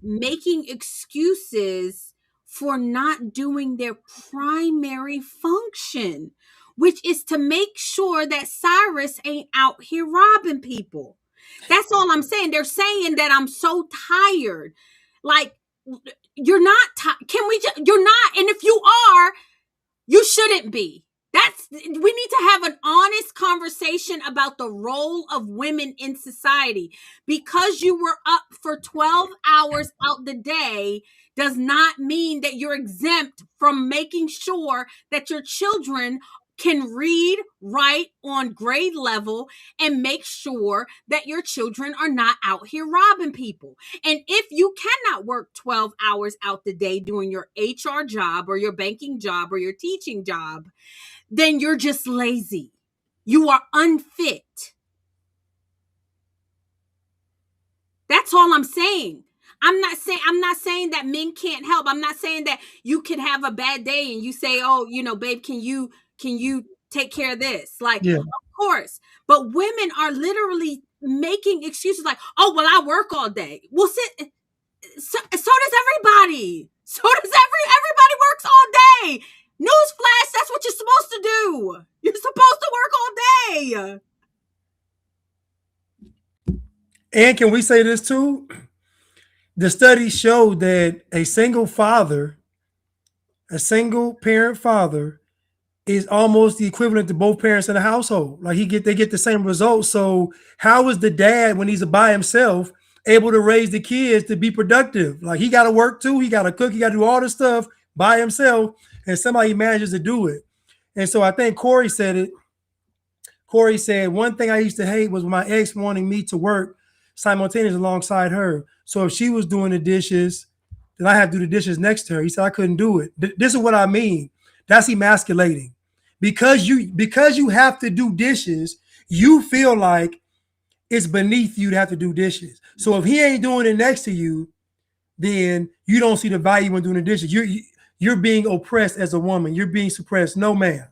Speaker 3: making excuses for not doing their primary function, which is to make sure that Cyrus ain't out here robbing people. That's all I'm saying. They're saying that I'm so tired. Like, you're not tired. You're not. And if you are, you shouldn't be. We need to have an honest conversation about the role of women in society. Because you were up for 12 hours out the day does not mean that you're exempt from making sure that your children can read, write on grade level, and make sure that your children are not out here robbing people. And if you cannot work 12 hours out the day doing your HR job or your banking job or your teaching job, then you're just lazy. You are unfit. That's all I'm saying. I'm not saying that men can't help. I'm not saying that you can have a bad day and you say, "Oh, babe, can you take care of this?" Like,
Speaker 4: Yeah.
Speaker 3: of course. But women are literally making excuses like, "Oh, well, I work all day." Well, so does everybody. Everybody works all day. Newsflash, that's what you're supposed to do. You're supposed to work all day.
Speaker 4: And can we say this too? The study showed that a single parent father is almost the equivalent to both parents in the household. Like they get the same results. So how is the dad, when he's by himself, able to raise the kids to be productive? Like, he got to work too. He got to cook. He got to do all this stuff by himself, and somebody manages to do it. And so I think Corey said it. Corey said, one thing I used to hate was my ex wanting me to work simultaneously alongside her. So if she was doing the dishes, then I had to do the dishes next to her. He said I couldn't do it. This is what I mean. That's emasculating. Because you have to do dishes, you feel like it's beneath you to have to do dishes. So if he ain't doing it next to you, then you don't see the value in doing the dishes. You're being oppressed as a woman. You're being suppressed. No, ma'am.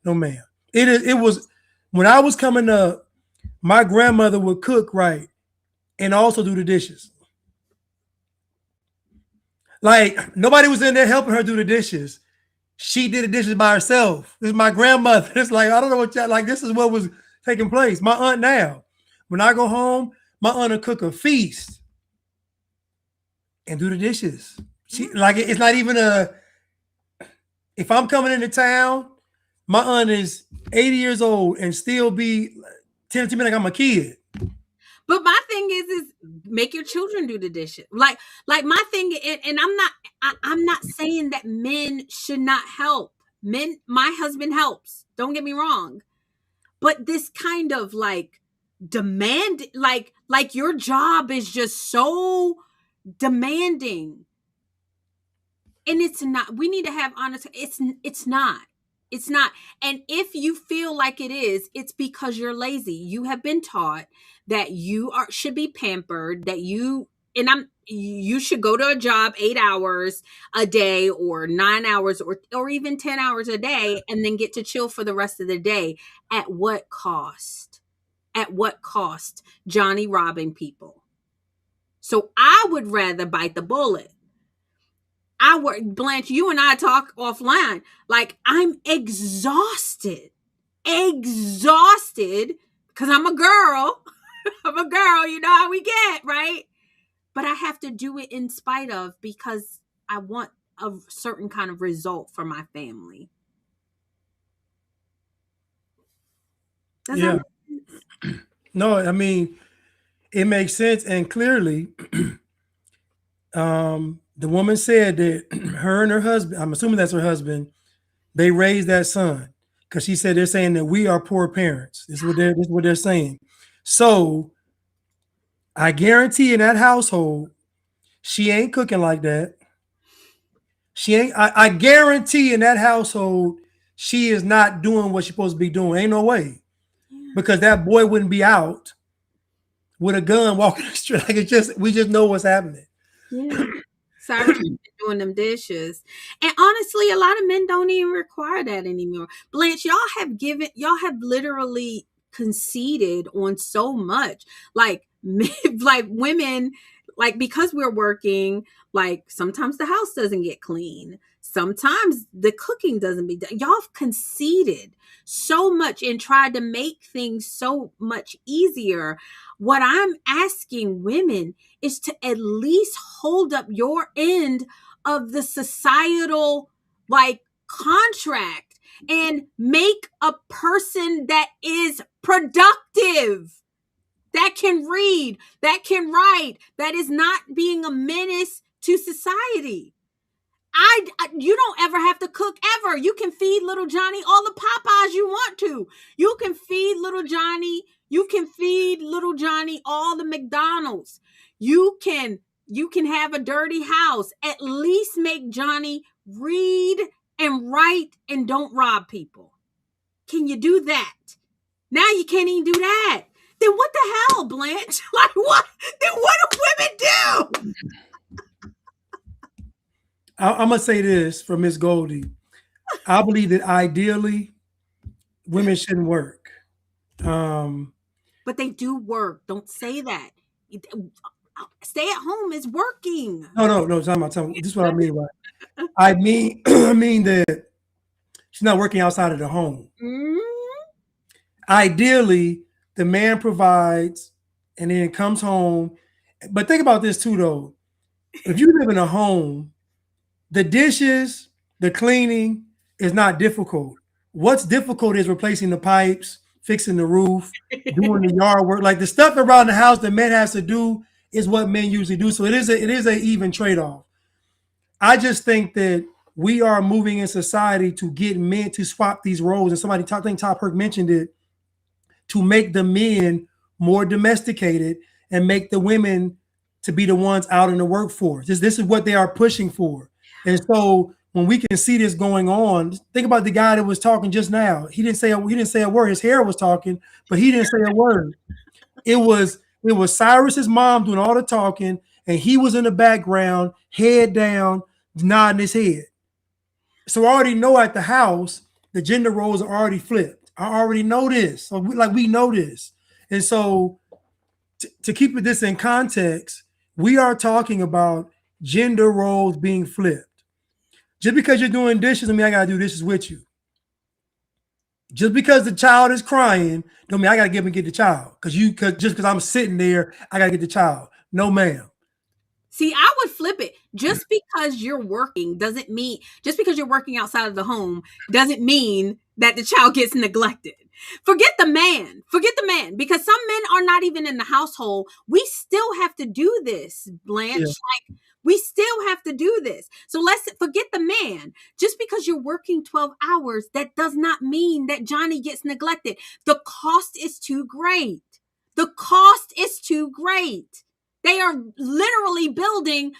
Speaker 4: No, ma'am. It was when I was coming up, my grandmother would cook right and also do the dishes. Like, nobody was in there helping her do the dishes. She did the dishes by herself. This is my grandmother. It's like, I don't know what like this is what was taking place. My aunt now, when I go home, my aunt will cook a feast and do the dishes. It's not even if I'm coming into town, my aunt is 80 years old and still be telling me like I'm a kid.
Speaker 3: But my thing is make your children do the dishes. Like my thing, and I'm not saying that men should not help. My husband helps. Don't get me wrong. But this kind of like demand, like your job is just so demanding. And it's not. We need to have honest. It's not. It's not. And if you feel like it is, it's because you're lazy. You have been taught that you should be pampered, that you should go to a job 8 hours a day or 9 hours or even 10 hours a day and then get to chill for the rest of the day. At what cost? At what cost? Johnny robbing people. So I would rather bite the bullet. Blanche, you and I talk offline. Like, I'm exhausted because I'm a girl. I'm a girl. You know how we get, right? But I have to do it in spite of, because I want a certain kind of result for my family. Does that make sense?
Speaker 4: No, I mean, it makes sense. And clearly, the woman said that her and her husband, I'm assuming that's her husband, they raised that son, because she said they're saying that we are poor parents. This is what they're saying. So I guarantee in that household, she ain't cooking like that. She ain't. I guarantee in that household, she is not doing what she's supposed to be doing. Ain't no way, because that boy wouldn't be out with a gun walking the street. Like, we just know what's happening.
Speaker 3: Yeah. Cyrus doing them dishes. And honestly, a lot of men don't even require that anymore. Blanche, y'all have literally conceded on so much. Like women, like, because we're working, like, sometimes the house doesn't get clean. Sometimes the cooking doesn't be done. Y'all have conceded so much and tried to make things so much easier. What I'm asking women is to at least hold up your end of the societal, like, contract, and make a person that is productive, that can read, that can write, that is not being a menace to society. You don't ever have to cook ever. You can feed little Johnny all the Popeyes you want to. You can feed little Johnny. You can feed little Johnny all the McDonald's. You can have a dirty house. At least make Johnny read and write and don't rob people. Can you do that? Now you can't even do that. Then what the hell, Blanche? Like what? Then what do women do?
Speaker 4: I'm gonna say this for Miss Goldie. I believe that ideally, women shouldn't work.
Speaker 3: But they do work. Don't say that. Stay at home is working.
Speaker 4: No. Time out. This is what I mean. Right? I mean that she's not working outside of the home.
Speaker 3: Mm-hmm.
Speaker 4: Ideally, the man provides and then comes home. But think about this too, though. If you live in a home, the dishes, the cleaning is not difficult. What's difficult is replacing the pipes, fixing the roof, doing the yard work. Like the stuff around the house that men has to do is what men usually do. So it is a even trade-off. I just think that we are moving in society to get men to swap these roles. And somebody, I think Top Herc mentioned it, to make the men more domesticated and make the women to be the ones out in the workforce. This is what they are pushing for. And so when we can see this going on, think about the guy that was talking just now. He didn't say a word. His hair was talking, but he didn't say a word. It was Cyrus's mom doing all the talking, and he was in the background, head down, nodding his head. So I already know at the house the gender roles are already flipped. I already know this. So we know this. And so to keep this in context, we are talking about gender roles being flipped. Just because you're doing dishes, I mean, I gotta do dishes with you. Just because the child is crying, don't mean I gotta get the child. Just because I'm sitting there, I gotta get the child. No, ma'am.
Speaker 3: See, I would flip it. Just because you're working doesn't mean, just because you're working outside of the home doesn't mean that the child gets neglected. Forget the man, because some men are not even in the household. We still have to do this, Blanche.
Speaker 4: Yeah.
Speaker 3: Like, we still have to do this. So let's forget the man. Just because you're working 12 hours, that does not mean that Johnny gets neglected. The cost is too great. They are literally building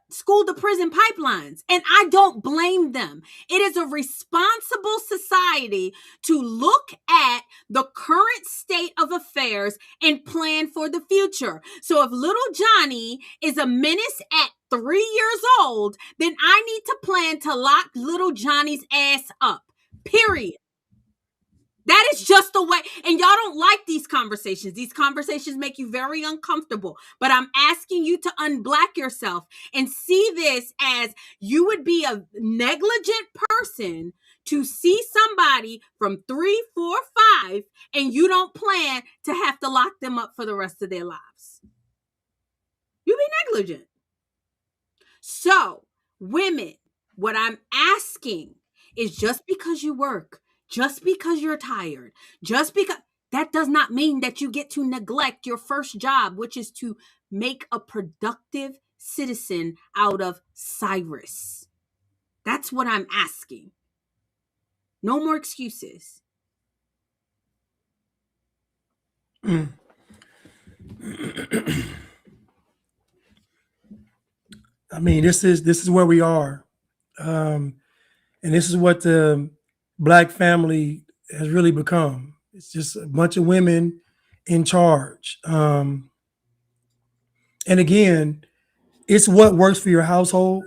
Speaker 3: school to prison pipelines, and I don't blame them. It is a responsible society to look at the current state of affairs and plan for the future. So if little Johnny is a menace at 3 years old, then I need to plan to lock little Johnny's ass up. Period. That is just the way. And y'all don't like these conversations. These conversations make you very uncomfortable. But I'm asking you to unblack yourself and see this as you would be a negligent person to see somebody from 3, 4, 5, and you don't plan to have to lock them up for the rest of their lives. You be negligent. So, women, what I'm asking is, just because you work, just because you're tired, just because, that does not mean that you get to neglect your first job, which is to make a productive citizen out of Cyrus. That's what I'm asking. No more excuses.
Speaker 4: I mean, this is where we are. And this is what the Black family has really become. It's just a bunch of women in charge. And again, it's what works for your household.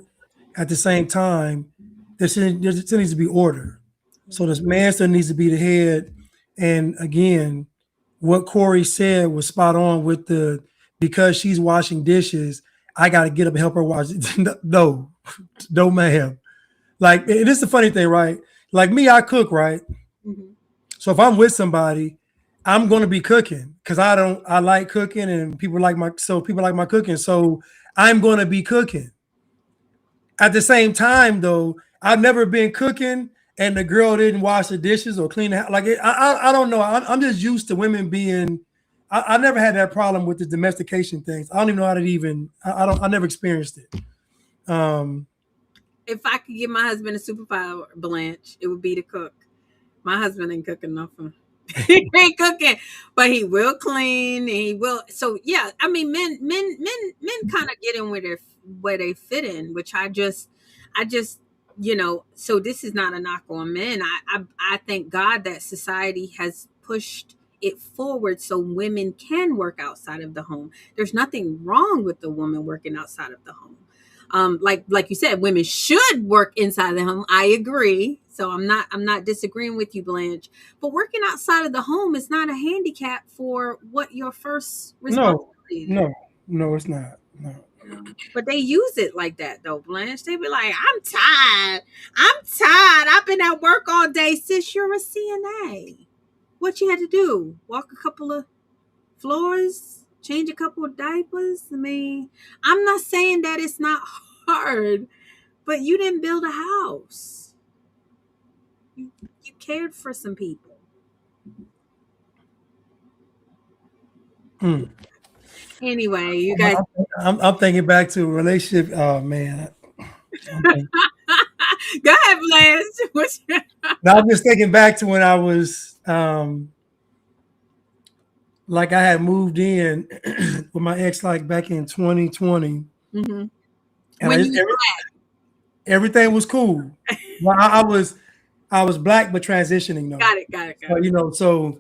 Speaker 4: At the same time, there still needs to be order. So this man still needs to be the head. And again, what Corey said was spot on with because she's washing dishes, I got to get up and help her wash it. No, ma'am. Like, and this is the funny thing, right? Like me, I cook, right?
Speaker 3: Mm-hmm.
Speaker 4: So if I'm with somebody, I'm going to be cooking because I like cooking, and people like my cooking. So I'm going to be cooking. at the same time, though, I've never been cooking and the girl didn't wash the dishes or clean the house. Like I don't know. I'm just used to women being. I never had that problem with the domestication things. I don't even know how to even. I never experienced it.
Speaker 3: If I could give my husband a superpower, Blanche, it would be to cook. My husband ain't cooking nothing. He ain't cooking, but he will clean. And he will. So yeah, I mean, men kind of get in where they fit in, which I just, So this is not a knock on men. I thank God that society has pushed it forward so women can work outside of the home. There's nothing wrong with the woman working outside of the home. Like you said, women should work inside the home. I agree. So I'm not disagreeing with you, Blanche. But working outside of the home is not a handicap for what your first responsibility is.
Speaker 4: No, it's not. No.
Speaker 3: But they use it like that though, Blanche. They be like, I'm tired. I've been at work all day. Sis, you're a CNA. What you had to do? Walk a couple of floors? Change a couple of diapers? I mean, I'm not saying that it's not hard, but you didn't build a house. You cared for some people. Anyway, you guys.
Speaker 4: I'm thinking back to a relationship. Oh man.
Speaker 3: Go ahead, Blanche.
Speaker 4: Now I'm just thinking back to when I was like I had moved in with my ex like back in 2020. Mm-hmm. And everything was cool. Well, I was black but transitioning though.
Speaker 3: Got it.
Speaker 4: So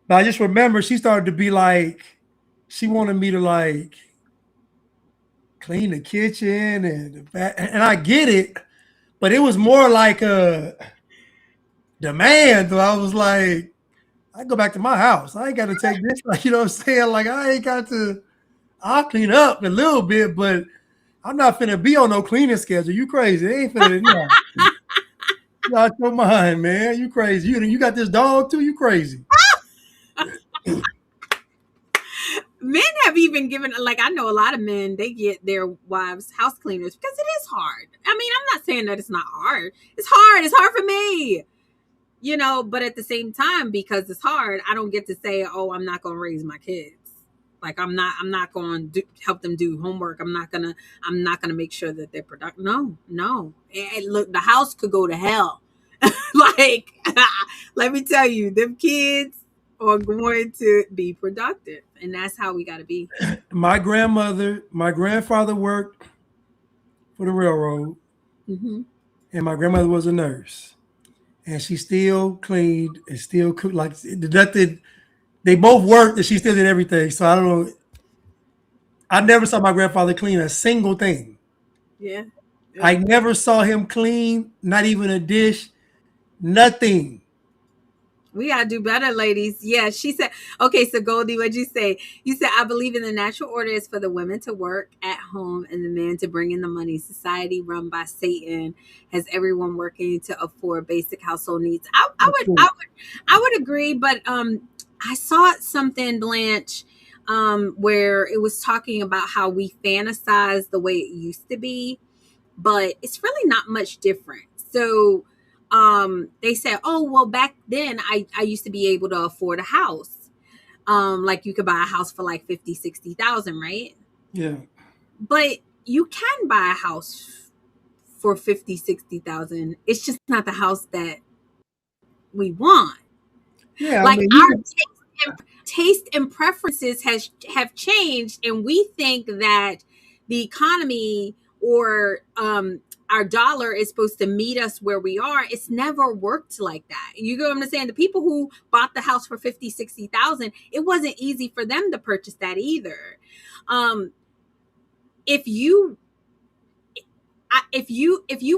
Speaker 4: but I just remember she started to be like, she wanted me to like clean the kitchen and the back, and I get it, but it was more like a demand. So I was like, I go back to my house. I ain't got to take this. Like, you know what I'm saying? Like, I ain't got to, I'll clean up a little bit, but I'm not finna be on no cleaning schedule. You crazy. They ain't finna, you out your mind, man. You crazy. You got this dog too? You crazy.
Speaker 3: Men have even given, like, I know a lot of men, they get their wives house cleaners because it is hard. I mean, I'm not saying that it's not hard. It's hard. It's hard for me. But at the same time, because it's hard, I don't get to say, oh, I'm not going to raise my kids. Like, I'm not going to help them do homework. I'm not going to make sure that they're productive. No. Look, the house could go to hell. Like, let me tell you, them kids are going to be productive. And that's how we got to be.
Speaker 4: My grandfather worked for the railroad. Mm-hmm. And my grandmother was a nurse. And she still cleaned and still cooked. Like, they both worked and she still did everything. So I don't know. I never saw my grandfather clean a single thing.
Speaker 3: Yeah.
Speaker 4: I never saw him clean, not even a dish, nothing.
Speaker 3: We gotta do better, ladies. Yeah, she said, okay, so Goldie, what'd you say? You said, I believe in the natural order is for the women to work at home and the men to bring in the money. Society run by Satan has everyone working to afford basic household needs. I would agree, but I saw something, Blanche, where it was talking about how we fantasize the way it used to be, but it's really not much different. So they said, oh, well, back then I used to be able to afford a house. Like you could buy a house for like 50, 60,000, right?
Speaker 4: Yeah.
Speaker 3: But you can buy a house for 50, 60,000. It's just not the house that we want.
Speaker 4: Yeah.
Speaker 3: Like our taste and preferences have changed, and we think that the economy or our dollar is supposed to meet us where we are. It's never worked like that. You get what I'm saying? The people who bought the house for 50, 60,000, it wasn't easy for them to purchase that either. If you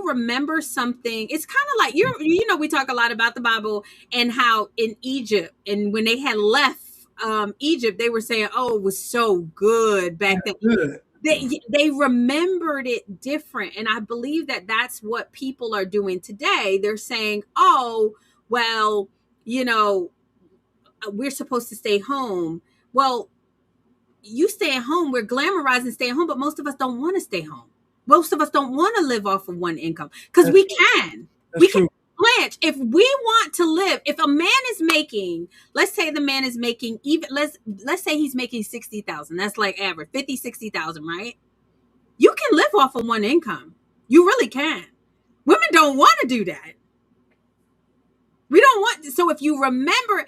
Speaker 3: remember something, it's kind of like we talk a lot about the Bible and how in Egypt, and when they had left Egypt, they were saying, oh, it was so good back then. Good. They remembered it different. And I believe that that's what people are doing today. They're saying, oh, well, we're supposed to stay home. Well, you stay at home. We're glamorizing staying home, but most of us don't want to stay home. Most of us don't want to live off of one income because we can.
Speaker 4: That's true.
Speaker 3: Blanche, if we want to live, if a man is making, let's say the man is making even, let's say he's making 60,000. That's like average 50, 60,000, right? You can live off of one income. You really can. Women don't want to do that. We don't want. So if you remember,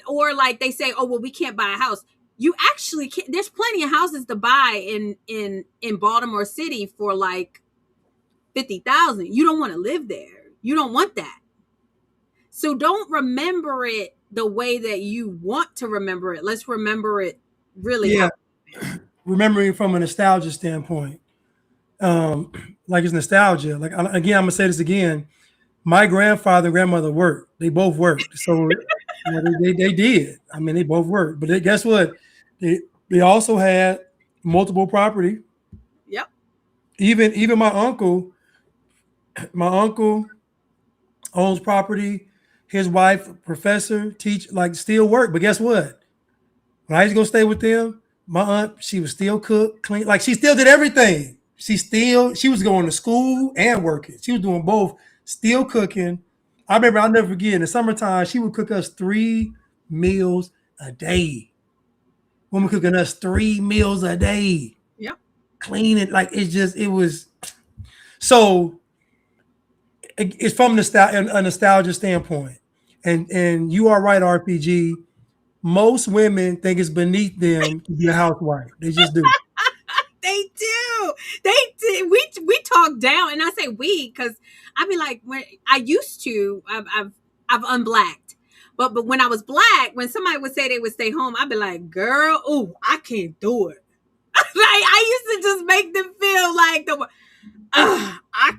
Speaker 3: or like they say, oh well, we can't buy a house. You actually can. There's plenty of houses to buy in Baltimore City for like 50,000. You don't want to live there. You don't want that. So don't remember it the way that you want to remember it. Let's remember it really.
Speaker 4: Yeah. Remembering from a nostalgia standpoint. Like it's nostalgia. Like again, I'm gonna say this again. My grandfather and grandmother worked. They both worked. So they did. I mean, they both worked. But guess what? They also had multiple property.
Speaker 3: Yep.
Speaker 4: Even my uncle owns property. His wife, professor, teach, like still work. But guess what? When I used to go stay with them, my aunt, she was still cook, clean, like she still did everything. She was going to school and working. She was doing both, still cooking. I remember, I'll never forget, in the summertime, she would cook us 3 meals a day. Woman cooking us 3 meals a day.
Speaker 3: Yep.
Speaker 4: Cleaning, like it was. So it's from a nostalgia standpoint. And you are right, RPG. Most women think it's beneath them to be a housewife. They just do.
Speaker 3: They do. They do. We talk down, and I say we because I be like, when I used to, I've unblacked, but when I was black, when somebody would say they would stay home, I'd be like, girl, ooh, I can't do it. Like I used to just make them feel like I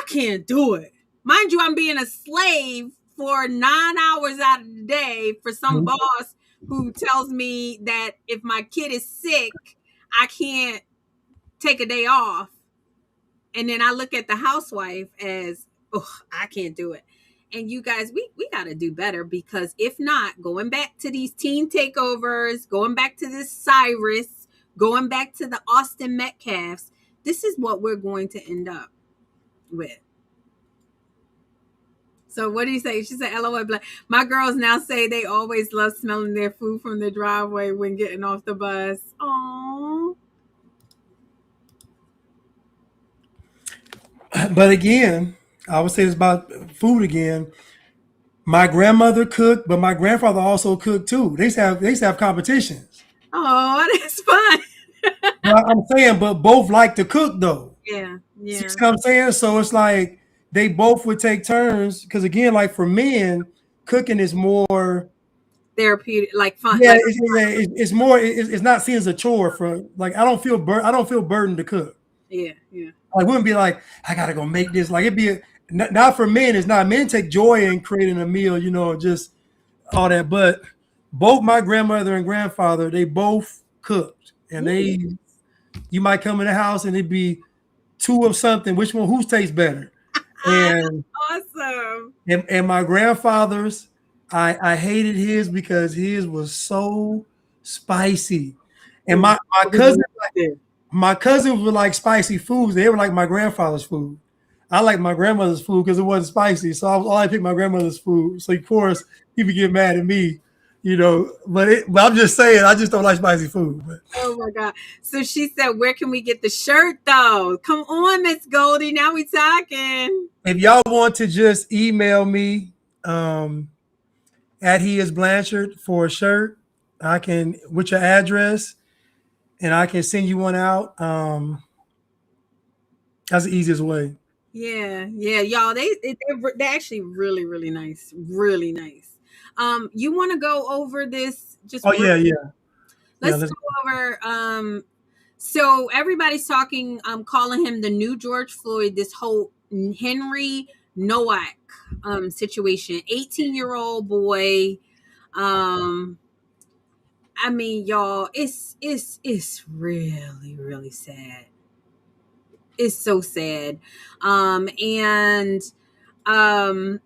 Speaker 3: can't do it. Mind you, I'm being a slave for 9 hours out of the day for some boss who tells me that if my kid is sick, I can't take a day off. And then I look at the housewife as, oh, I can't do it. And you guys, we got to do better, because if not, going back to these teen takeovers, going back to this Cyrus, going back to the Austin Metcalfs, this is what we're going to end up with. So what do you say? She said, LOL. My girls now say they always love smelling their food from the driveway when getting off the bus. Aww.
Speaker 4: But again, I would say this about food again. My grandmother cooked, but my grandfather also cooked too. They used to have competitions.
Speaker 3: Oh, that's fun.
Speaker 4: I'm saying, but both like to cook though.
Speaker 3: Yeah.
Speaker 4: See what I'm saying? So it's like they both would take turns, because again, like for men, cooking is more
Speaker 3: therapeutic, like fun.
Speaker 4: Yeah,
Speaker 3: like,
Speaker 4: it's more. It's not seen as a chore for like I don't feel burdened to cook.
Speaker 3: Yeah.
Speaker 4: I wouldn't be like I gotta go make this. Like it'd be not for men. It's not. Men take joy in creating a meal, just all that. But both my grandmother and grandfather, they both cooked, and you might come in the house and it'd be 2 of something. Whose tastes better? And
Speaker 3: awesome.
Speaker 4: And my grandfather's, I hated his because his was so spicy. And my cousins were like spicy foods. They were like my grandfather's food. I like my grandmother's food because it wasn't spicy. So I picked my grandmother's food. So of course he would get mad at me, But I'm just saying, I just don't like spicy food. But.
Speaker 3: Oh my God! So she said, "Where can we get the shirt, though? Come on, Miss Goldie. Now we talking."
Speaker 4: If y'all want to just email me at He Is Blanchard for a shirt, I can with your address, and I can send you one out. That's the easiest way.
Speaker 3: Yeah, y'all. They're actually really, really nice. Really nice. You want to go over this? Just
Speaker 4: yeah.
Speaker 3: Let's go over. So everybody's talking. Calling him the new George Floyd. This whole Henry Nowak situation. 18-year-old boy. I mean, y'all, it's really, really sad. It's so sad. And hold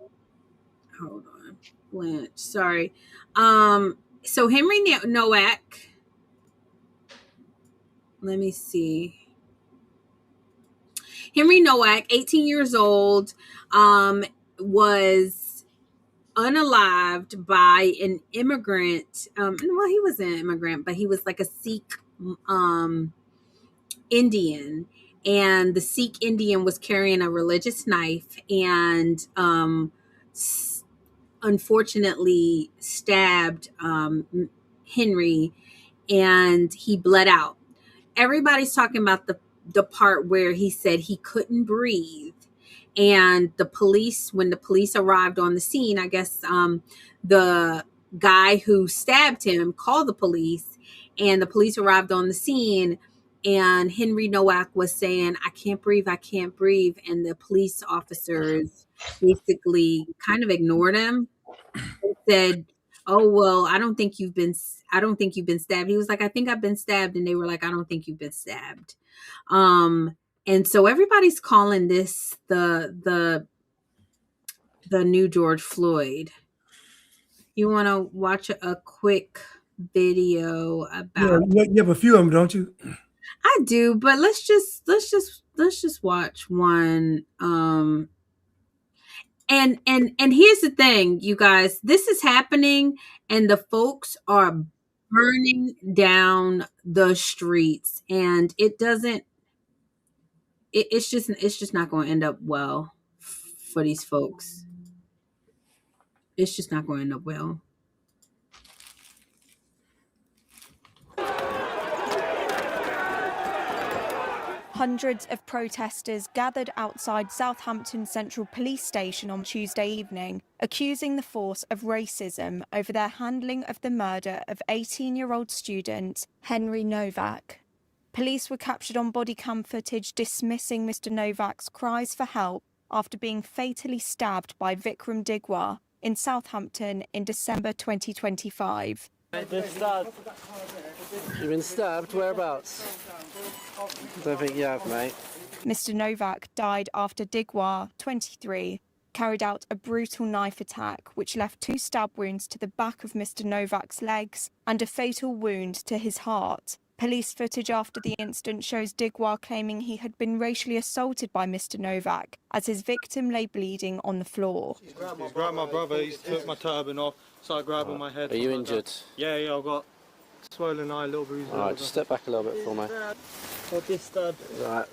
Speaker 3: on, Blanche. Sorry. So Henry Nowak. Let me see. Henry Nowak, 18 years old, was unalived by an immigrant. Well, he was an immigrant, but he was like a Sikh Indian, and the Sikh Indian was carrying a religious knife and unfortunately stabbed Henry, and he bled out. Everybody's talking about the part where he said he couldn't breathe, and when the police arrived on the scene, I guess the guy who stabbed him called the police, and the police arrived on the scene, and Henry Nowak was saying, I can't breathe, and the police officers basically kind of ignored him and said, oh, well, I don't think you've been stabbed. He was like, I think I've been stabbed. And they were like, I don't think you've been stabbed. And so everybody's calling this the new George Floyd. You want to watch a quick video about?
Speaker 4: Yeah, you have a few of them, don't you?
Speaker 3: I do, but let's just watch one. And here's the thing, you guys, this is happening and the folks are burning down the streets, and it's just not going to end up well for these folks. It's just not going to end up well.
Speaker 5: Hundreds of protesters gathered outside Southampton Central Police Station on Tuesday evening, accusing the force of racism over their handling of the murder of 18-year-old student Henry Nowak. Police were captured on body cam footage dismissing Mr. Nowak's cries for help after being fatally stabbed by Vikram Digwar in Southampton in December 2025.
Speaker 6: You've been stabbed? Whereabouts? I don't think you have, mate.
Speaker 5: Mr. Nowak died after Digwar, 23, carried out a brutal knife attack which left 2 stab wounds to the back of Mr. Nowak's legs and a fatal wound to his heart. Police footage after the incident shows Digwar claiming he had been racially assaulted by Mr. Nowak as his victim lay bleeding on the floor.
Speaker 7: He's grabbed my brother, he's took my turban off, started grabbing my head.
Speaker 6: Are you injured?
Speaker 7: Yeah, I've got swollen eye, little bruise.
Speaker 6: Alright, just step back a little bit for me. Right,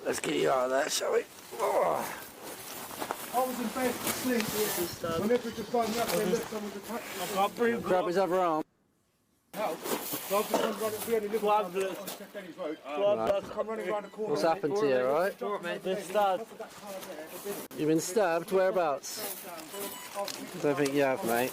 Speaker 6: let's get you out of there, shall we? Oh.
Speaker 4: I was in bed asleep. When they just found me up, they looked, someone's attacked me. I can't breathe.
Speaker 6: Grab his other arm. What's happened to you, right? You've been stabbed? Whereabouts? I don't think you have, mate.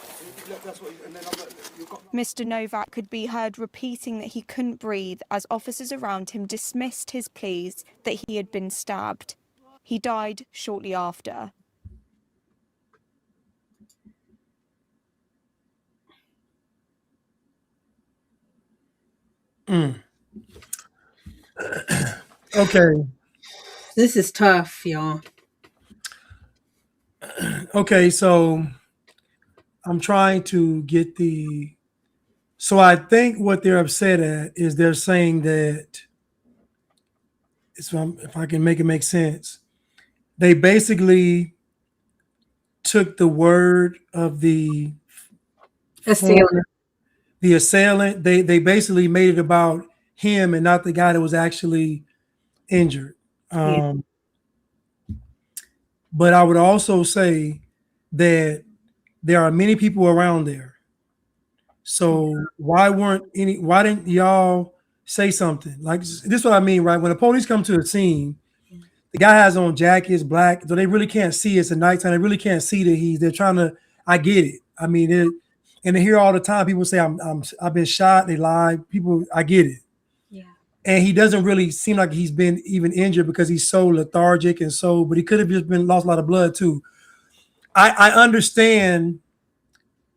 Speaker 5: Mr. Nowak could be heard repeating that he couldn't breathe as officers around him dismissed his pleas that he had been stabbed. He died shortly after.
Speaker 4: Okay.
Speaker 3: This is tough, y'all.
Speaker 4: Okay, so I'm trying to get so I think what they're upset at is they're saying that, if I can make it make sense, they basically took the word of the assailant. They basically made it about him and not the guy that was actually injured. But I would also say that there are many people around there. So why didn't y'all say something? Like, this is what I mean, right? When the police come to the scene, the guy has on jackets, black, so they really can't see. It's at nighttime. They really can't see that they're trying to, I get it. I mean, and they hear all the time people say, I've been shot. They lie. People, I get it.
Speaker 3: Yeah.
Speaker 4: And he doesn't really seem like he's been even injured because he's so lethargic but he could have just lost a lot of blood too. I understand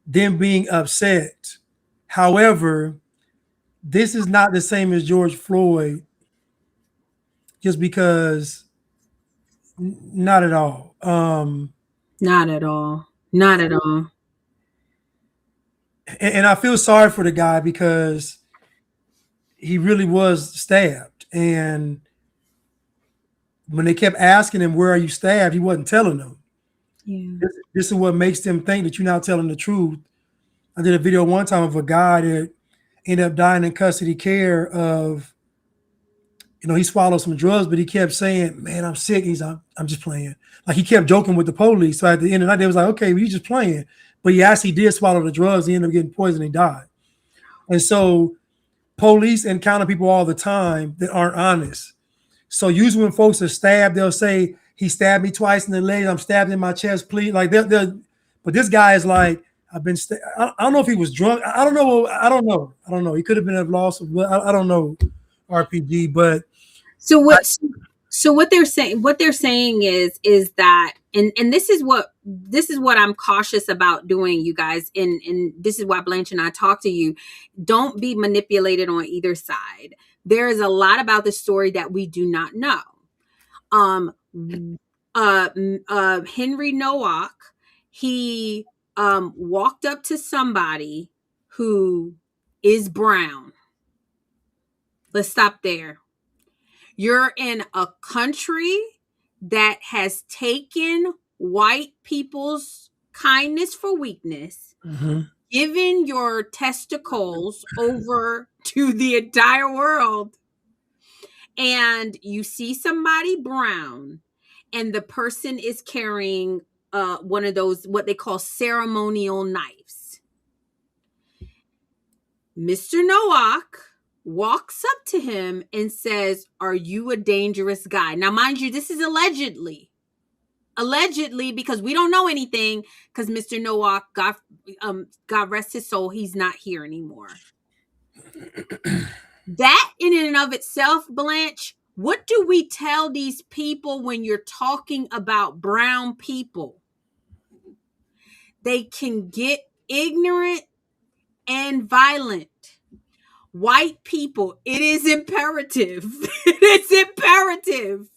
Speaker 4: them being upset. However, this is not the same as George Floyd, just because not at all.
Speaker 3: Not at all. Not at all.
Speaker 4: And I feel sorry for the guy because he really was stabbed. And when they kept asking him, where are you stabbed? He wasn't telling them.
Speaker 3: Yeah.
Speaker 4: This is what makes them think that you're not telling the truth. I did a video one time of a guy that ended up dying in custody care of, he swallowed some drugs, but he kept saying, man, I'm sick. I'm just playing. Like, he kept joking with the police. So at the end of the night, they was like, okay, well, you just playing. But he actually did swallow the drugs. He ended up getting poisoned. He died. And so police encounter people all the time that aren't honest. So usually when folks are stabbed, they'll say, he stabbed me twice in the leg. I'm stabbed in my chest, please. Like, but this guy is like, I've been, I don't know if he was drunk. I don't know. He could have been at loss of blood. I don't know, RPG, but.
Speaker 3: So what they're saying is that, and this is what I'm cautious about doing, you guys. And this is why Blanche and I talk to you. Don't be manipulated on either side. There is a lot about the story that we do not know. Henry Nowak, he walked up to somebody who is brown. Let's stop there. You're in a country that has taken white people's kindness for weakness, given your testicles over to the entire world, and you see somebody brown, and the person is carrying one of those, what they call ceremonial knives. Mr. Nowak walks up to him and says, are you a dangerous guy? Now, mind you, this is allegedly, because we don't know anything, because Mr. Nowak, God rest his soul, he's not here anymore. That in and of itself, Blanche, what do we tell these people when you're talking about brown people? They can get ignorant and violent. White people, it is imperative. It is imperative.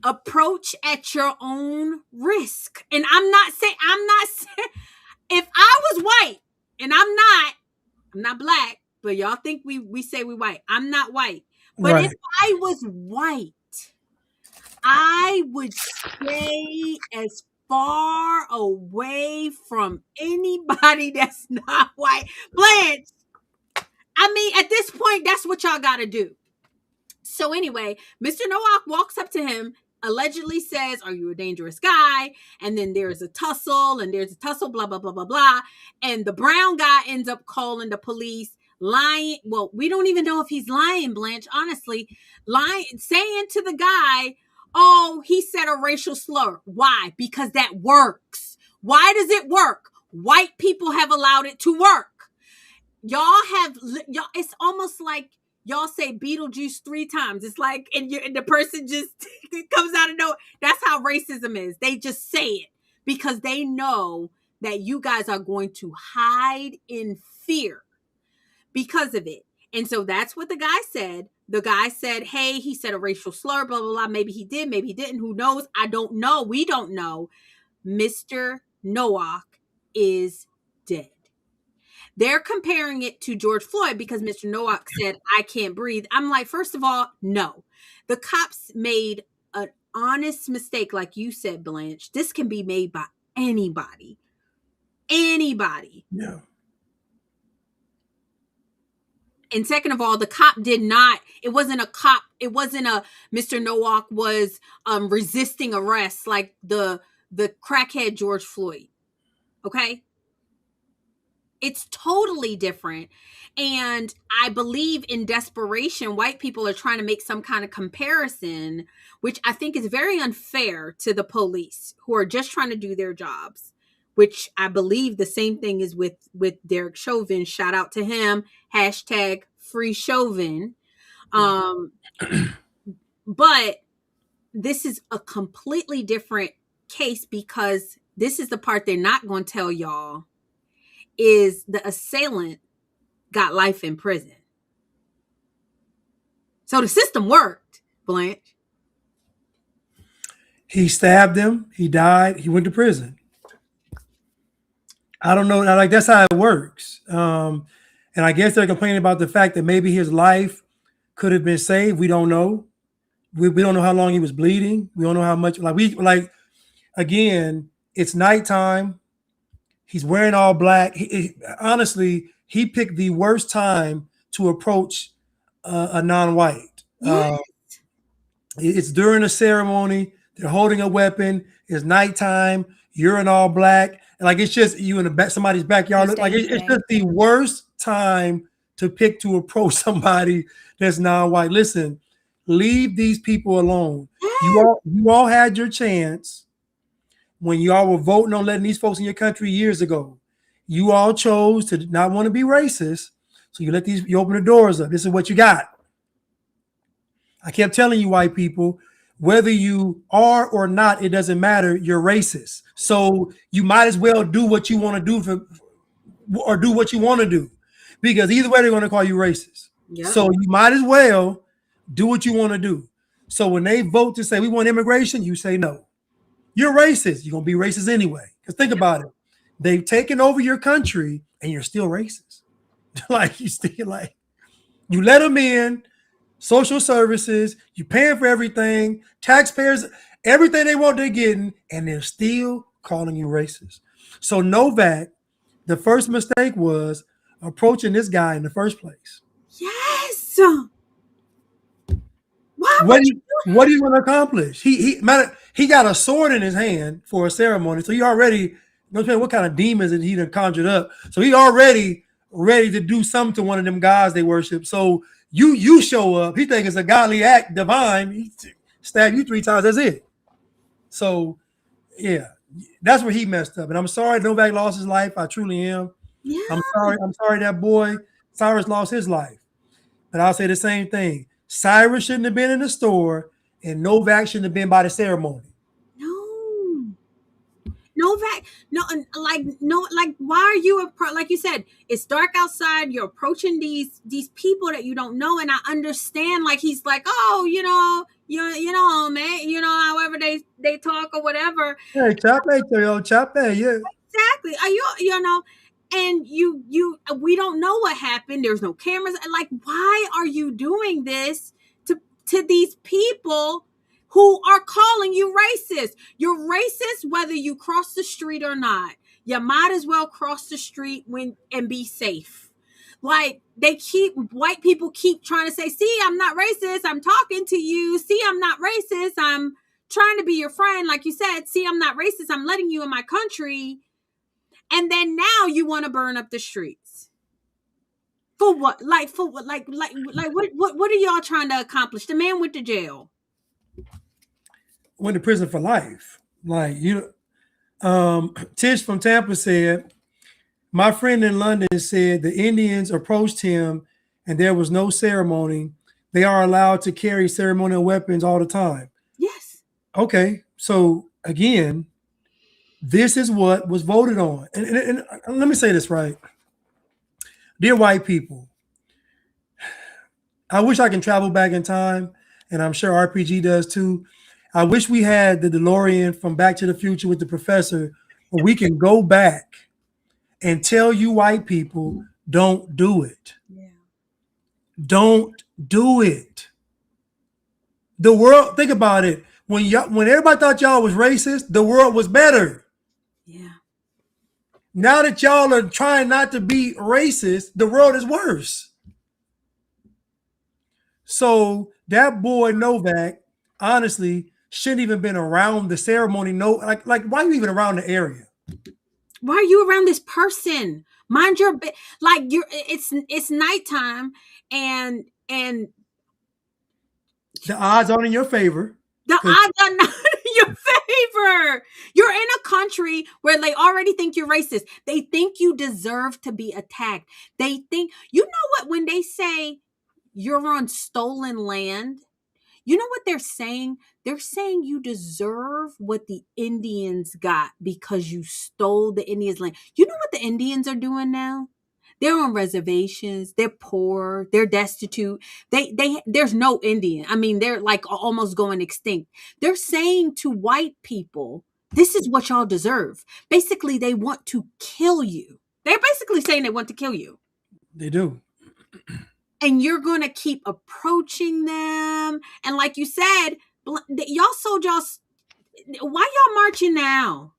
Speaker 3: Approach at your own risk. And I'm not saying, if I was white, and I'm not black, but y'all think we say we white. I'm not white. But right. If I was white, I would stay as far away from anybody that's not white. Blanche, I mean, at this point, that's what y'all got to do. So anyway, Mr. Nowak walks up to him, allegedly says, are you a dangerous guy? And then there's a tussle, blah, blah, blah, blah, blah. And the brown guy ends up calling the police, lying. Well, we don't even know if he's lying, Blanche, honestly. Saying to the guy, oh, he said a racial slur. Why? Because that works. Why does it work? White people have allowed it to work. Y'all, it's almost like y'all say Beetlejuice 3 times. It's like, and the person just comes out of nowhere. That's how racism is. They just say it because they know that you guys are going to hide in fear because of it. And so that's what the guy said. The guy said, hey, he said a racial slur, blah, blah, blah. Maybe he did, maybe he didn't. Who knows? I don't know. We don't know. Mr. Nowak is dead. They're comparing it to George Floyd because Mr. Nowak said, I can't breathe. I'm like, first of all, no. The cops made an honest mistake, like you said, Blanche. This can be made by anybody. Anybody.
Speaker 4: Yeah.
Speaker 3: And second of all, the cop did not, it wasn't a cop. It wasn't a Mr. Nowak was resisting arrest like the crackhead George Floyd. Okay? It's totally different. And I believe in desperation, white people are trying to make some kind of comparison, which I think is very unfair to the police who are just trying to do their jobs, which I believe the same thing is with Derek Chauvin. Shout out to him. Hashtag free Chauvin. But this is a completely different case because this is the part they're not going to tell y'all. Is the assailant got life in prison. So the system worked, Blanche.
Speaker 4: He stabbed him. He died. He went to prison. I don't know. Like, that's how it works. And I guess they're complaining about the fact that maybe his life could have been saved. We don't know. We don't know how long he was bleeding. We don't know how much. Again, it's nighttime. He's wearing all black. Honestly, he picked the worst time to approach a non-white.
Speaker 3: Yes.
Speaker 4: It's during a ceremony. They're holding a weapon. It's nighttime. You're in all black. And it's just you in somebody's backyard. It's just the worst time to pick to approach somebody that's non-white. Listen, leave these people alone. You all had your chance when y'all were voting on letting these folks in your country years ago. You all chose to not want to be racist. So you open the doors up. This is what you got. I kept telling you, white people, whether you are or not, it doesn't matter. You're racist. So you might as well do what you want to do or do what you want to do, because either way they're going to call you racist. Yep. So you might as well do what you want to do. So when they vote to say we want immigration, you say no. You're racist. You're going to be racist anyway. Because think about it. They've taken over your country and you're still racist. You let them in, social services, you paying for everything, taxpayers, everything they want they're getting, and they're still calling you racist. So Nowak, the first mistake was approaching this guy in the first place.
Speaker 3: Yes.
Speaker 4: What are you going to accomplish? He got a sword in his hand for a ceremony, so he already knows what kind of demons that he done conjured up. So he already ready to do something to one of them gods they worship. So you show up, he think it's a godly act, divine. He stab you 3 times. That's it. So yeah, that's where he messed up. And I'm sorry Nowak lost his life. I truly am. Yeah. I'm sorry that boy Cyrus lost his life. But I'll say the same thing. Cyrus shouldn't have been in the store, and Nowak shouldn't have been by the ceremony.
Speaker 3: No, Nowak, why are you like you said? It's dark outside. You're approaching these people that you don't know, and I understand. He's like, oh, man, however they talk or whatever.
Speaker 4: Hey, chape, yeah,
Speaker 3: exactly. Are you. And we don't know what happened. There's no cameras. Why are you doing this to these people who are calling you racist? You're racist whether you cross the street or not. You might as well cross the street and be safe. White people keep trying to say, see, I'm not racist. I'm talking to you. See, I'm not racist. I'm trying to be your friend. Like you said, see, I'm not racist. I'm letting you in my country. And then now you want to burn up the streets. For what? What are y'all trying to accomplish? The man went to jail.
Speaker 4: Went to prison for life. Tish from Tampa said, my friend in London said the Indians approached him and there was no ceremony. They are allowed to carry ceremonial weapons all the time.
Speaker 3: Yes.
Speaker 4: Okay. So again, this is what was voted on. And let me say this right. Dear white people, I wish I can travel back in time, and I'm sure RPG does too. I wish we had the DeLorean from Back to the Future with the professor, where we can go back and tell you white people, don't do it. Yeah. Don't do it. The world, think about it. When everybody thought y'all was racist, the world was better.
Speaker 3: Yeah.
Speaker 4: Now that y'all are trying not to be racist, the world is worse. So that boy Nowak, honestly, shouldn't even been around the ceremony. Why are you even around the area?
Speaker 3: Why are you around this person? Mind your it's nighttime and
Speaker 4: the odds aren't in your favor.
Speaker 3: The odds are not in your favor. You're in a country where they already think you're racist. They think you deserve to be attacked. They think, when they say you're on stolen land, you know what they're saying? They're saying you deserve what the Indians got because you stole the Indians' land. You know what the Indians are doing now? They're on reservations. They're poor. They're destitute. There's no Indian. I mean, they're almost going extinct. They're saying to white people, this is what y'all deserve. Basically, they want to kill you. They're basically saying they want to kill you.
Speaker 4: They do.
Speaker 3: and you're going to keep approaching them. And like you said, y'all sold y'all. Why y'all marching now?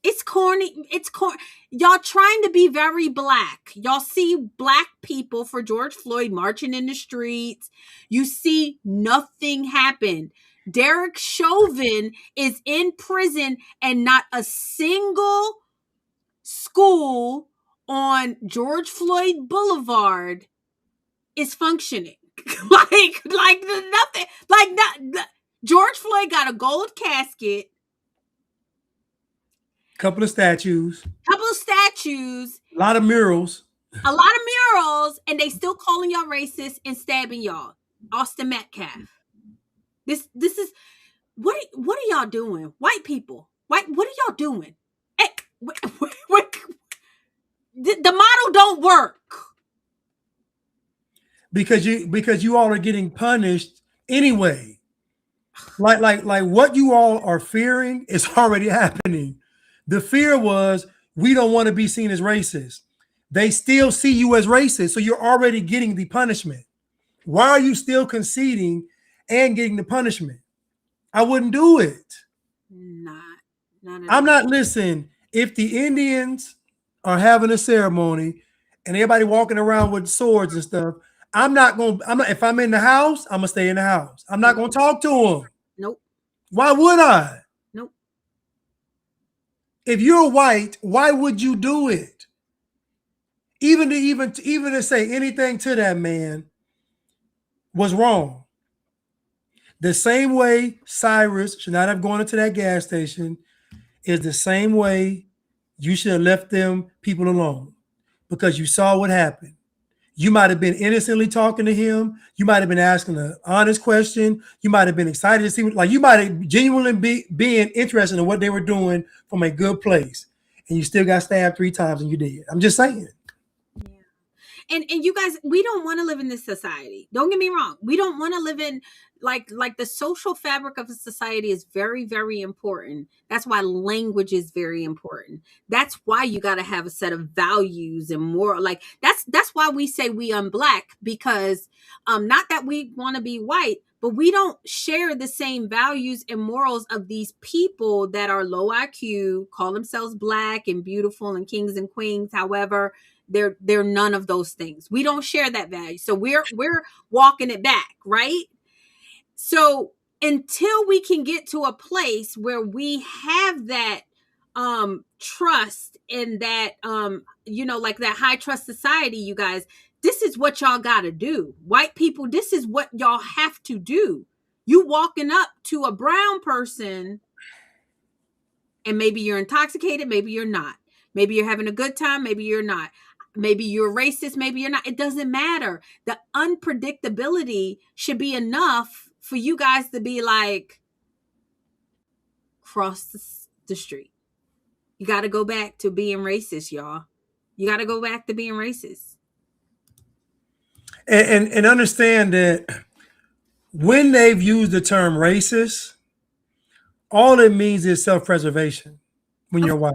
Speaker 3: It's corny. It's corny. Y'all trying to be very black. Y'all see black people for George Floyd marching in the streets. You see nothing happen. Derek Chauvin is in prison and not a single school on George Floyd Boulevard is functioning. like nothing. George Floyd got a gold casket.
Speaker 4: Couple of statues.
Speaker 3: A
Speaker 4: lot of murals.
Speaker 3: And they still calling y'all racist and stabbing y'all. Austin Metcalf. This is what are y'all doing? White people. What are y'all doing? Hey, the model don't work.
Speaker 4: Because you all are getting punished anyway. Like what you all are fearing is already happening. The fear was we don't want to be seen as racist. They still see you as racist, so you're already getting the punishment. Why are you still conceding and getting the punishment? I wouldn't do it. I'm not listening. If the Indians are having a ceremony and everybody walking around with swords and stuff, if I'm in the house, I'm gonna stay in the house. I'm not gonna talk to them.
Speaker 3: Nope.
Speaker 4: Why would I?
Speaker 3: Nope.
Speaker 4: If you're white, why would you do it? Even to say anything to that man was wrong. The same way Cyrus should not have gone into that gas station is the same way you should have left them people alone, because you saw what happened. You might have been innocently talking to him. You might have been asking an honest question. You might have been excited to see, you might have genuinely being interested in what they were doing from a good place. And you still got stabbed 3 times and you did. I'm just saying.
Speaker 3: Yeah. And you guys, we don't want to live in this society. Don't get me wrong. We don't want to live in like the social fabric of a society is very, very important. That's why language is very important. That's why you got to have a set of values and more that's why we say we unblack, because not that we want to be white, but we don't share the same values and morals of these people that are low IQ, call themselves black and beautiful and kings and queens. However, they're none of those things. We don't share that value. So we're walking it back, right? So until we can get to a place where we have that trust and that like that high trust society, you guys, this is what y'all got to do. White people, this is what y'all have to do. You walking up to a brown person and maybe you're intoxicated, maybe you're not. Maybe you're having a good time, maybe you're not. Maybe you're racist, maybe you're not. It doesn't matter. The unpredictability should be enough for you guys to be like, cross the street. You got to go back to being racist, y'all. You got to go back to being racist.
Speaker 4: And understand that when they've used the term racist, all it means is self-preservation when you're white.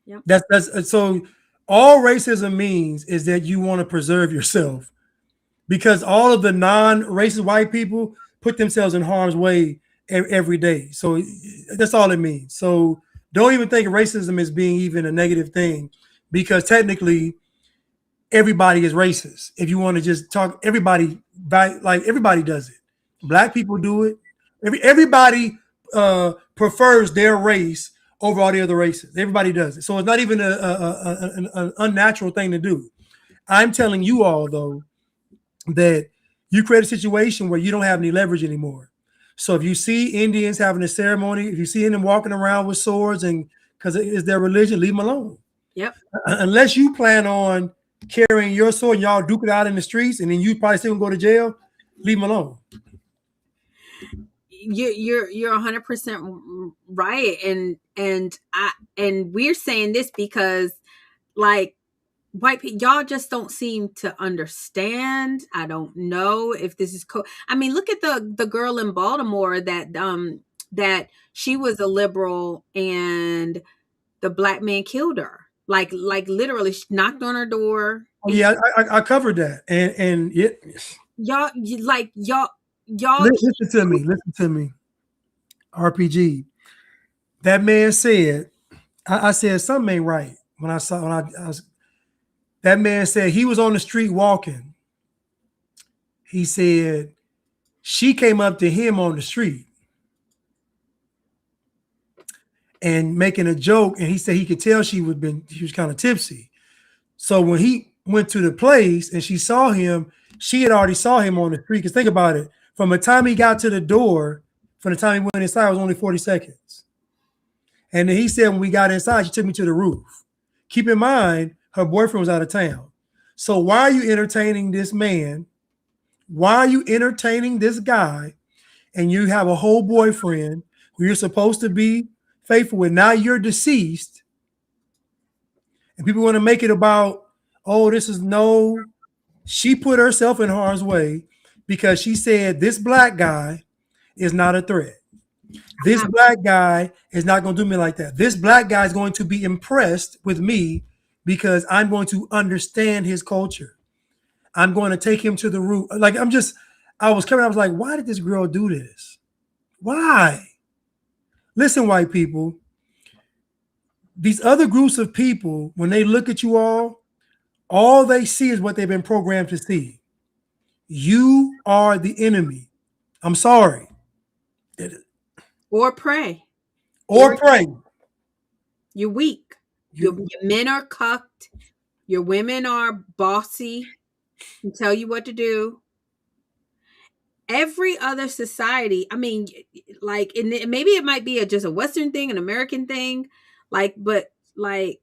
Speaker 3: Yep.
Speaker 4: That's so all racism means is that you want to preserve yourself, because all of the non-racist white people put themselves in harm's way every day. So that's all it means. So don't even think of racism as being even a negative thing, because technically everybody is racist. If you want to just talk, everybody does it. Black people do it. Everybody prefers their race over all the other races. Everybody does it. So it's not even an unnatural thing to do. I'm telling you all, though, that you create a situation where you don't have any leverage anymore. So if you see Indians having a ceremony, if you see them walking around with swords and because it's their religion, leave them alone.
Speaker 3: Yep.
Speaker 4: Unless you plan on carrying your sword and y'all duke it out in the streets and then you probably still go to jail, leave them alone.
Speaker 3: You're 100% right, and we're saying this because like white people, y'all just don't seem to understand. I don't know if this is I mean, look at the girl in Baltimore that she was a liberal and the black man killed her. Like literally knocked on her door.
Speaker 4: Oh, yeah, I covered that, and it.
Speaker 3: Y'all
Speaker 4: Listen to me. Listen to me. RPG. That man said, I said something ain't right when I was. That man said he was on the street walking. He said she came up to him on the street and making a joke, and he said he could tell she was kind of tipsy. So when he went to the place and she saw him, she had already saw him on the street. Because think about it, from the time he got to the door, from the time he went inside, it was only 40 seconds. And then he said when we got inside, she took me to the roof. Keep in mind, her boyfriend was out of town. So why are you entertaining this man? Why are you entertaining this guy? And you have a whole boyfriend who you're supposed to be faithful with. Now you're deceased. And people want to make it about, oh, this is no. She put herself in harm's way because she said this black guy is not a threat. This black guy is not going to do me like that. This black guy is going to be impressed with me because I'm going to understand his culture. I'm going to take him to the root. Like I was like, why did this girl do this? Why? Listen, white people, these other groups of people, when they look at you all they see is what they've been programmed to see. You are the enemy. I'm sorry.
Speaker 3: Or pray.
Speaker 4: Or pray.
Speaker 3: You're weak. Your men are cucked. Your women are bossy and tell you what to do. Every other society, I mean, like, and maybe it might be just a Western thing, an American thing, but they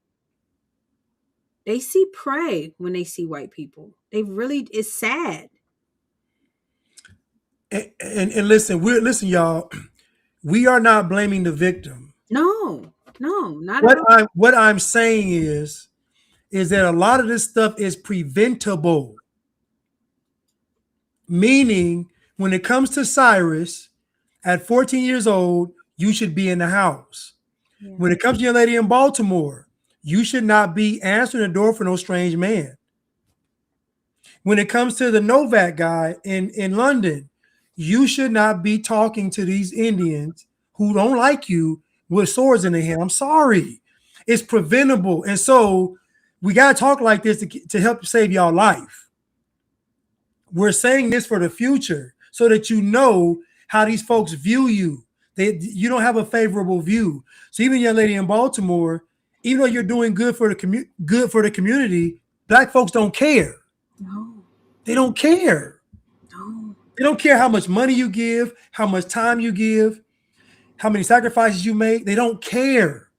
Speaker 3: see prey when they see white people. It's sad.
Speaker 4: And listen, y'all. We are not blaming the victim.
Speaker 3: No, not at all.
Speaker 4: What I'm saying is that a lot of this stuff is preventable. Meaning, when it comes to Cyrus, at 14 years old, you should be in the house. Yeah. When it comes to your lady in Baltimore, you should not be answering the door for no strange man. When it comes to the Nowak guy in London, you should not be talking to these Indians who don't like you with swords in their hand. I'm sorry. It's preventable. And so we got to talk like this to help save y'all life. We're saying this for the future so that you know how these folks view you. You don't have a favorable view. So even your lady in Baltimore, even though you're doing good for the community, black folks don't care.
Speaker 3: No.
Speaker 4: They don't care.
Speaker 3: No.
Speaker 4: They don't care how much money you give, how much time you give, how many sacrifices you make. They don't care.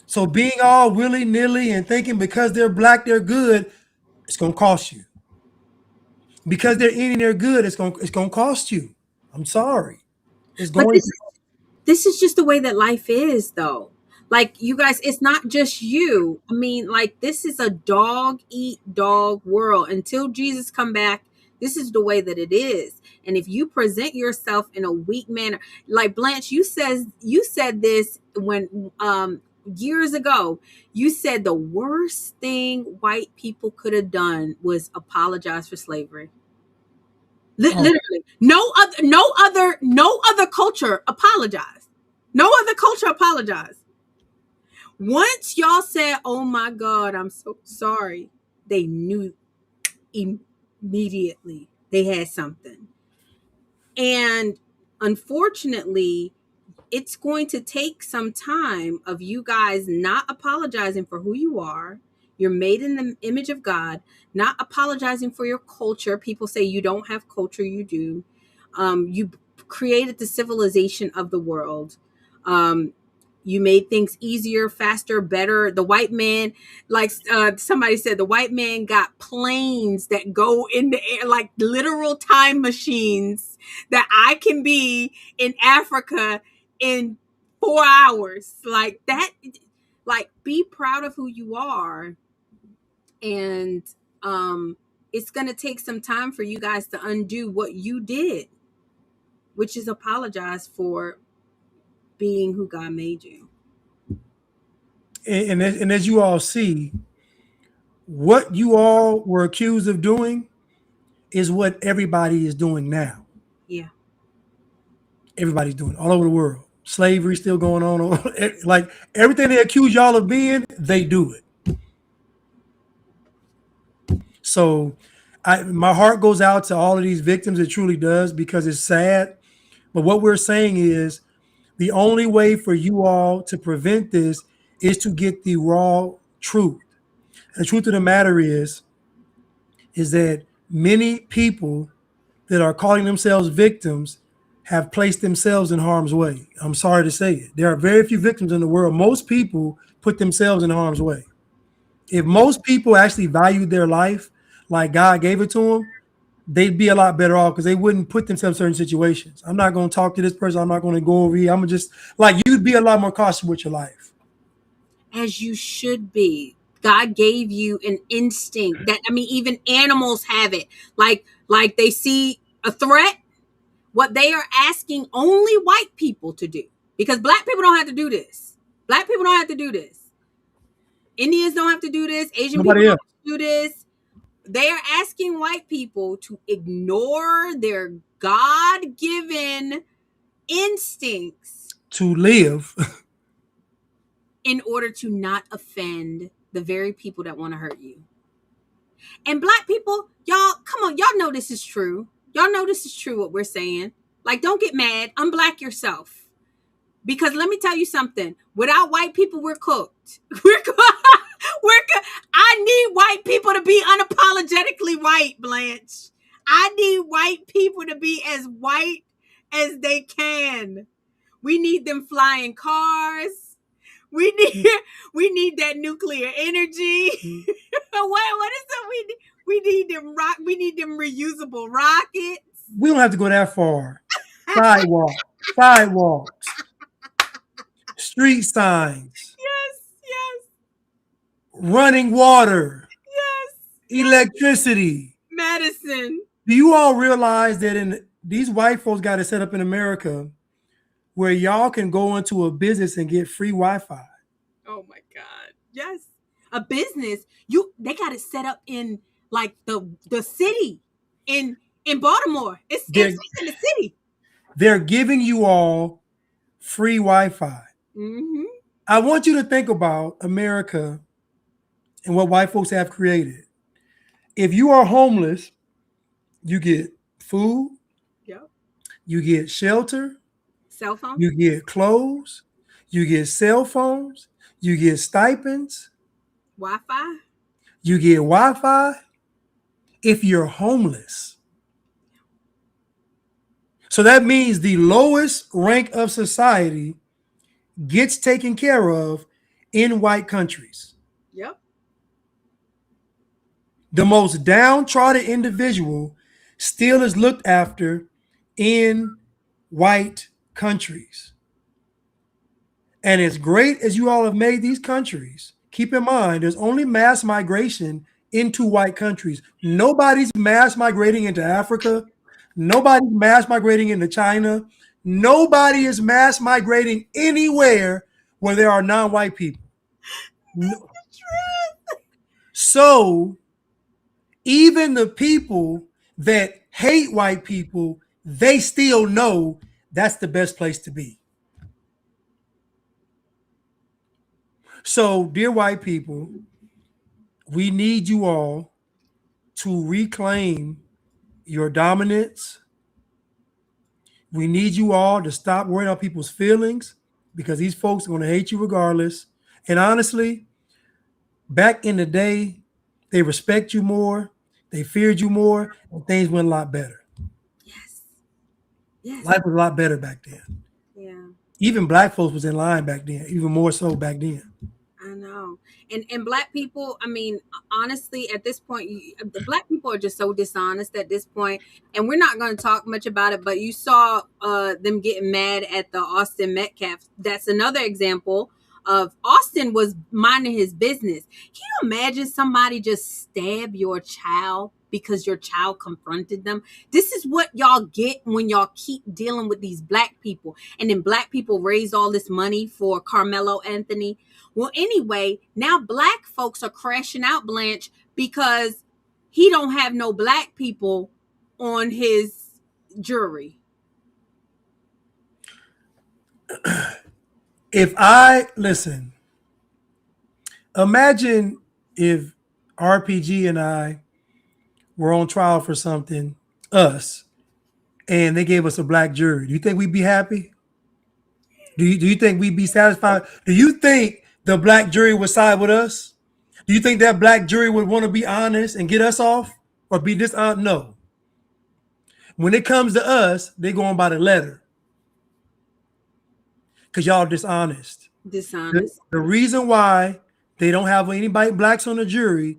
Speaker 4: So being all willy-nilly and thinking because they're black, they're good, it's going to cost you. Because they're Indian, they're good, it's going to cost you. I'm sorry. It's going to.
Speaker 3: This is just the way that life is, though. Like, you guys, it's not just you. I mean, like, this is a dog-eat-dog world. Until Jesus come back, this is the way that it is. And if you present yourself in a weak manner, like Blanche, you said this when years ago. You said the worst thing white people could have done was apologize for slavery. Literally, no other culture apologized. No other culture apologized. Once y'all said, "Oh my God, I'm so sorry," they knew immediately they had something. And unfortunately, it's going to take some time of you guys not apologizing for who you are. You're made in the image of God, not apologizing for your culture. People say you don't have culture. You do. You created the civilization of the world. You made things easier, faster, better. The white man, like somebody said, the white man got planes that go in the air, like literal time machines that I can be in Africa in 4 hours. Like that, like be proud of who you are. And it's going to take some time for you guys to undo what you did, which is apologize for being who God made you.
Speaker 4: And as you all see, what you all were accused of doing is what everybody is doing now.
Speaker 3: Yeah.
Speaker 4: Everybody's doing it all over the world. Slavery still going on. Like everything they accuse y'all of being, they do it. So my heart goes out to all of these victims. It truly does, because it's sad. But what we're saying is the only way for you all to prevent this is to get the raw truth. And the truth of the matter is that many people that are calling themselves victims have placed themselves in harm's way. I'm sorry to say it. There are very few victims in the world. Most people put themselves in harm's way. If most people actually valued their life like God gave it to them, they'd be a lot better off, because they wouldn't put themselves in certain situations. I'm not going to talk to this person. I'm not going to go over here. I'm just like, you'd be a lot more cautious with your life.
Speaker 3: As you should be. God gave you an instinct that, I mean, even animals have it. Like they see a threat, what they are asking only white people to do, because black people don't have to do this. Black people don't have to do this. Indians don't have to do this. Asian
Speaker 4: Nobody
Speaker 3: people
Speaker 4: else.
Speaker 3: don't have to do this. They are asking white people to ignore their God-given instincts
Speaker 4: To live.
Speaker 3: in order to not offend the very people that want to hurt you. And black people, y'all, come on, y'all know this is true. Y'all know this is true, what we're saying. Like, don't get mad. Unblack yourself. Because let me tell you something. Without white people, we're cooked. I need white people to be unapologetically white, Blanche. I need white people to be as white as they can. We need them flying cars. We need that nuclear energy. What is it? We need them we need them reusable rockets.
Speaker 4: We don't have to go that far. Sidewalks, street signs.
Speaker 3: Yes.
Speaker 4: Running water.
Speaker 3: Yes.
Speaker 4: Electricity.
Speaker 3: Medicine.
Speaker 4: Do you all realize that in these white folks got it set up in America where y'all can go into a business and get free Wi-Fi?
Speaker 3: Oh my God. Yes. A business. They got it set up in like the city in Baltimore. It's in the city.
Speaker 4: They're giving you all free Wi-Fi.
Speaker 3: Mm-hmm.
Speaker 4: I want you to think about America and what white folks have created. If you are homeless, you get food.
Speaker 3: Yep.
Speaker 4: You get shelter.
Speaker 3: Cell phone.
Speaker 4: You get clothes. You get cell phones. You get stipends.
Speaker 3: Wi-Fi.
Speaker 4: You get Wi-Fi if you're homeless. So that means the lowest rank of society gets taken care of in white countries.
Speaker 3: Yep.
Speaker 4: The most downtrodden individual still is looked after in white countries. And as great as you all have made these countries, keep in mind, there's only mass migration into white countries. Nobody's mass migrating into Africa. Nobody's mass migrating into China. Nobody is mass migrating anywhere where there are non-white people. No. So even the people that hate white people, they still know that's the best place to be. So, dear white people, we need you all to reclaim your dominance. We need you all to stop worrying about people's feelings, because these folks are going to hate you regardless. And honestly, back in the day, they respect you more, they feared you more, and things went a lot better.
Speaker 3: Yes.
Speaker 4: Life was a lot better back then.
Speaker 3: Yeah.
Speaker 4: Even black folks was in line back then, even more so back then.
Speaker 3: I know. And black people, I mean, honestly, at this point, the black people are just so dishonest at this point. And we're not going to talk much about it, but you saw them getting mad at the Austin Metcalf. That's another example of Austin was minding his business. Can you imagine somebody just stab your child because your child confronted them. This is what y'all get when y'all keep dealing with these black people. And then black people raise all this money for Carmelo Anthony. Well, anyway, now black folks are crashing out, Blanche, because he don't have no black people on his jury.
Speaker 4: Listen, imagine if RPG and I were on trial for something, us, and they gave us a black jury. Do you think we'd be happy? Do you think we'd be satisfied? Do you think the black jury would side with us? Do you think that black jury would want to be honest and get us off or be dishonest? No. When it comes to us, they're going by the letter because y'all dishonest. The reason why they don't have anybody blacks on the jury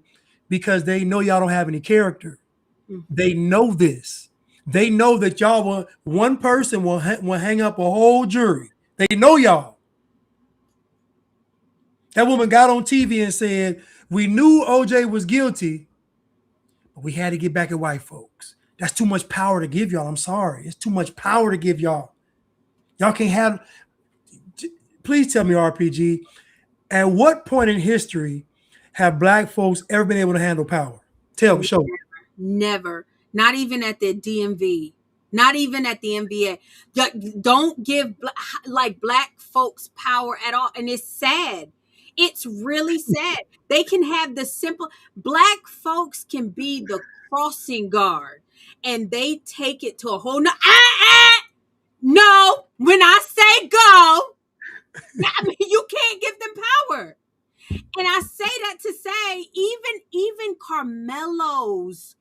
Speaker 4: because they know y'all don't have any character. Mm-hmm. They know this. They know that one person will hang up a whole jury. They know y'all. That woman got on TV and said, we knew OJ was guilty, but we had to get back at white folks. That's too much power to give y'all. I'm sorry. It's too much power to give y'all. Y'all can't have. Please tell me, RPG, at what point in history have black folks ever been able to handle power? Tell me, show me.
Speaker 3: Never. Not even at the DMV. Not even at the NBA. Don't give black folks power at all. And it's sad. It's really sad. They can have the simple. Black folks can be the crossing guard. And they take it to a whole no. When I say go, I mean, you can't give them power. And I say that to say even Carmelo's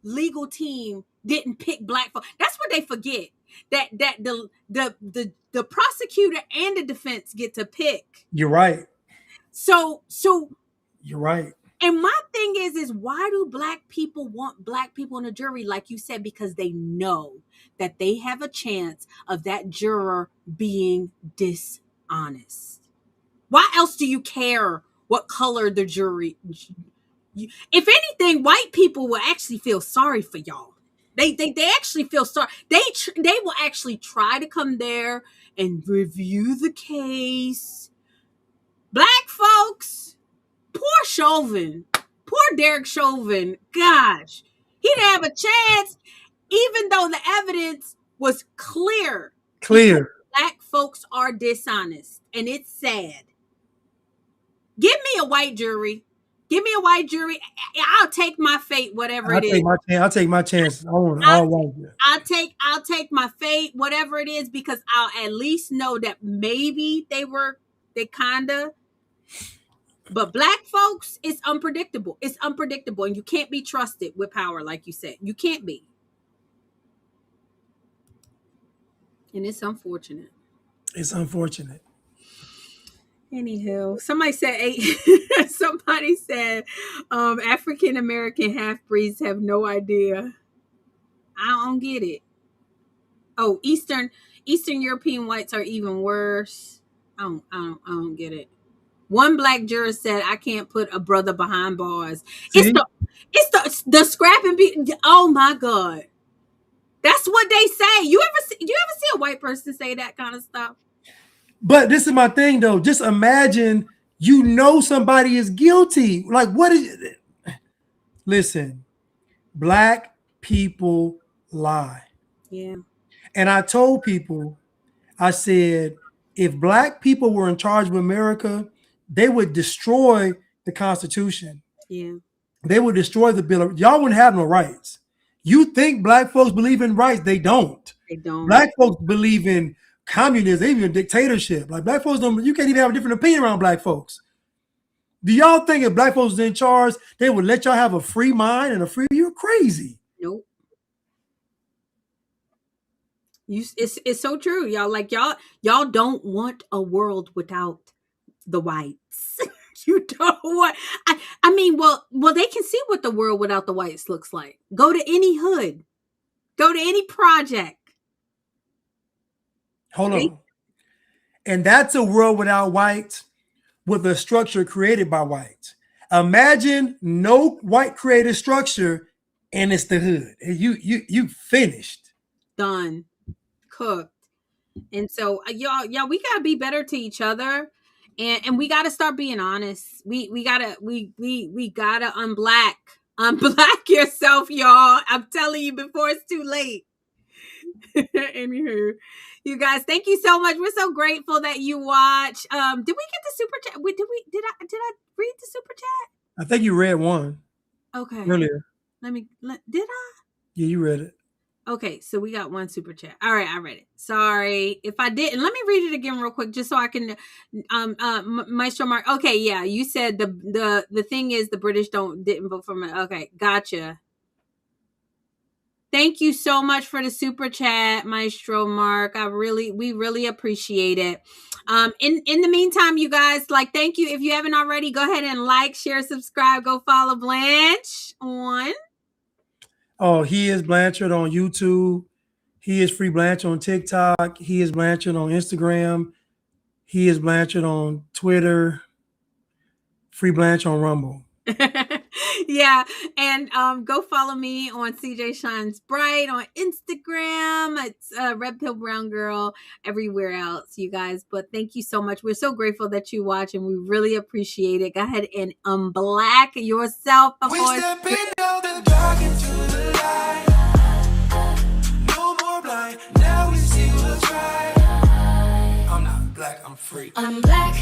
Speaker 3: legal team didn't pick black folks. That's what they forget. That the prosecutor and the defense get to pick.
Speaker 4: You're right.
Speaker 3: So
Speaker 4: you're right.
Speaker 3: And my thing is why do black people want black people in a jury? Like you said, because they know that they have a chance of that juror being dishonest. Why else do you care what color the jury? If anything, white people will actually feel sorry for y'all. They actually feel sorry. They will actually try to come there and review the case. Black folks, poor Chauvin, poor Derek Chauvin. Gosh, he didn't have a chance, even though the evidence was clear. Black folks are dishonest, and it's sad. Give me a white jury. Give me a white jury. I'll take my fate, whatever it is.
Speaker 4: I'll take my chance.
Speaker 3: I'll take my fate, whatever it is, because I'll at least know that maybe they kinda. But black folks, it's unpredictable. It's unpredictable, and you can't be trusted with power, like you said. You can't be. And it's unfortunate.
Speaker 4: It's unfortunate.
Speaker 3: Anywho, somebody said African American half-breeds have no idea. I don't get it. Oh, Eastern European whites are even worse. I don't get it. One black juror said, "I can't put a brother behind bars." See? It's the scrapping. Oh my God, that's what they say. You ever see a white person say that kind of stuff?
Speaker 4: But this is my thing, though. Just imagine somebody is guilty. Like, what is it? Listen, black people lie.
Speaker 3: Yeah.
Speaker 4: And I told people, I said, if black people were in charge of America, they would destroy the Constitution.
Speaker 3: Yeah.
Speaker 4: They would destroy the Bill of Rights. Y'all wouldn't have no rights. You think black folks believe in rights? They don't.
Speaker 3: They don't.
Speaker 4: Black folks believe in communism, even dictatorship. Like black folks don't. You can't even have a different opinion around black folks. Do y'all think if black folks was in charge, they would let y'all have a free mind and a free? You're crazy.
Speaker 3: Nope. It's so true, y'all. Like y'all don't want a world without the whites. You don't want. I mean, well, they can see what the world without the whites looks like. Go to any hood. Go to any project.
Speaker 4: Hold on. And that's a world without whites with a structure created by whites. Imagine no white creative structure, and it's the hood. And you finished.
Speaker 3: Done. Cooked. And so y'all, we gotta be better to each other, and we gotta start being honest. We gotta unblack yourself, y'all. I'm telling you before it's too late. Anywho, you guys, thank you so much. We're so grateful that you watch. Did we get the super chat? Did I read the super chat?
Speaker 4: I think you read one.
Speaker 3: Okay.
Speaker 4: Earlier.
Speaker 3: Did I?
Speaker 4: Yeah, you read it.
Speaker 3: Okay, so we got one super chat. All right, I read it. Sorry if I didn't. Let me read it again real quick, just so I can. Maestro Mark. Okay, yeah, you said the thing is the British didn't vote for me. Okay, gotcha. Thank you so much for the super chat, Maestro Mark. We really appreciate it. In the meantime, you guys, thank you. If you haven't already, go ahead and like, share, subscribe, go follow Blanche on.
Speaker 4: Oh, he is Blanchard on YouTube. He is Free Blanchard on TikTok. He is Blanchard on Instagram. He is Blanchard on Twitter. Free Blanchard on Rumble.
Speaker 3: Yeah, and go follow me on CJ Shines Bright on Instagram. It's Red Pill Brown Girl everywhere else, you guys. But thank you so much. We're so grateful that you watch, and we really appreciate it. Go ahead and unblack yourself before
Speaker 2: We stepping out the dark into the light. No more blind. Now we see what's right. I'm not black, I'm free. I'm black.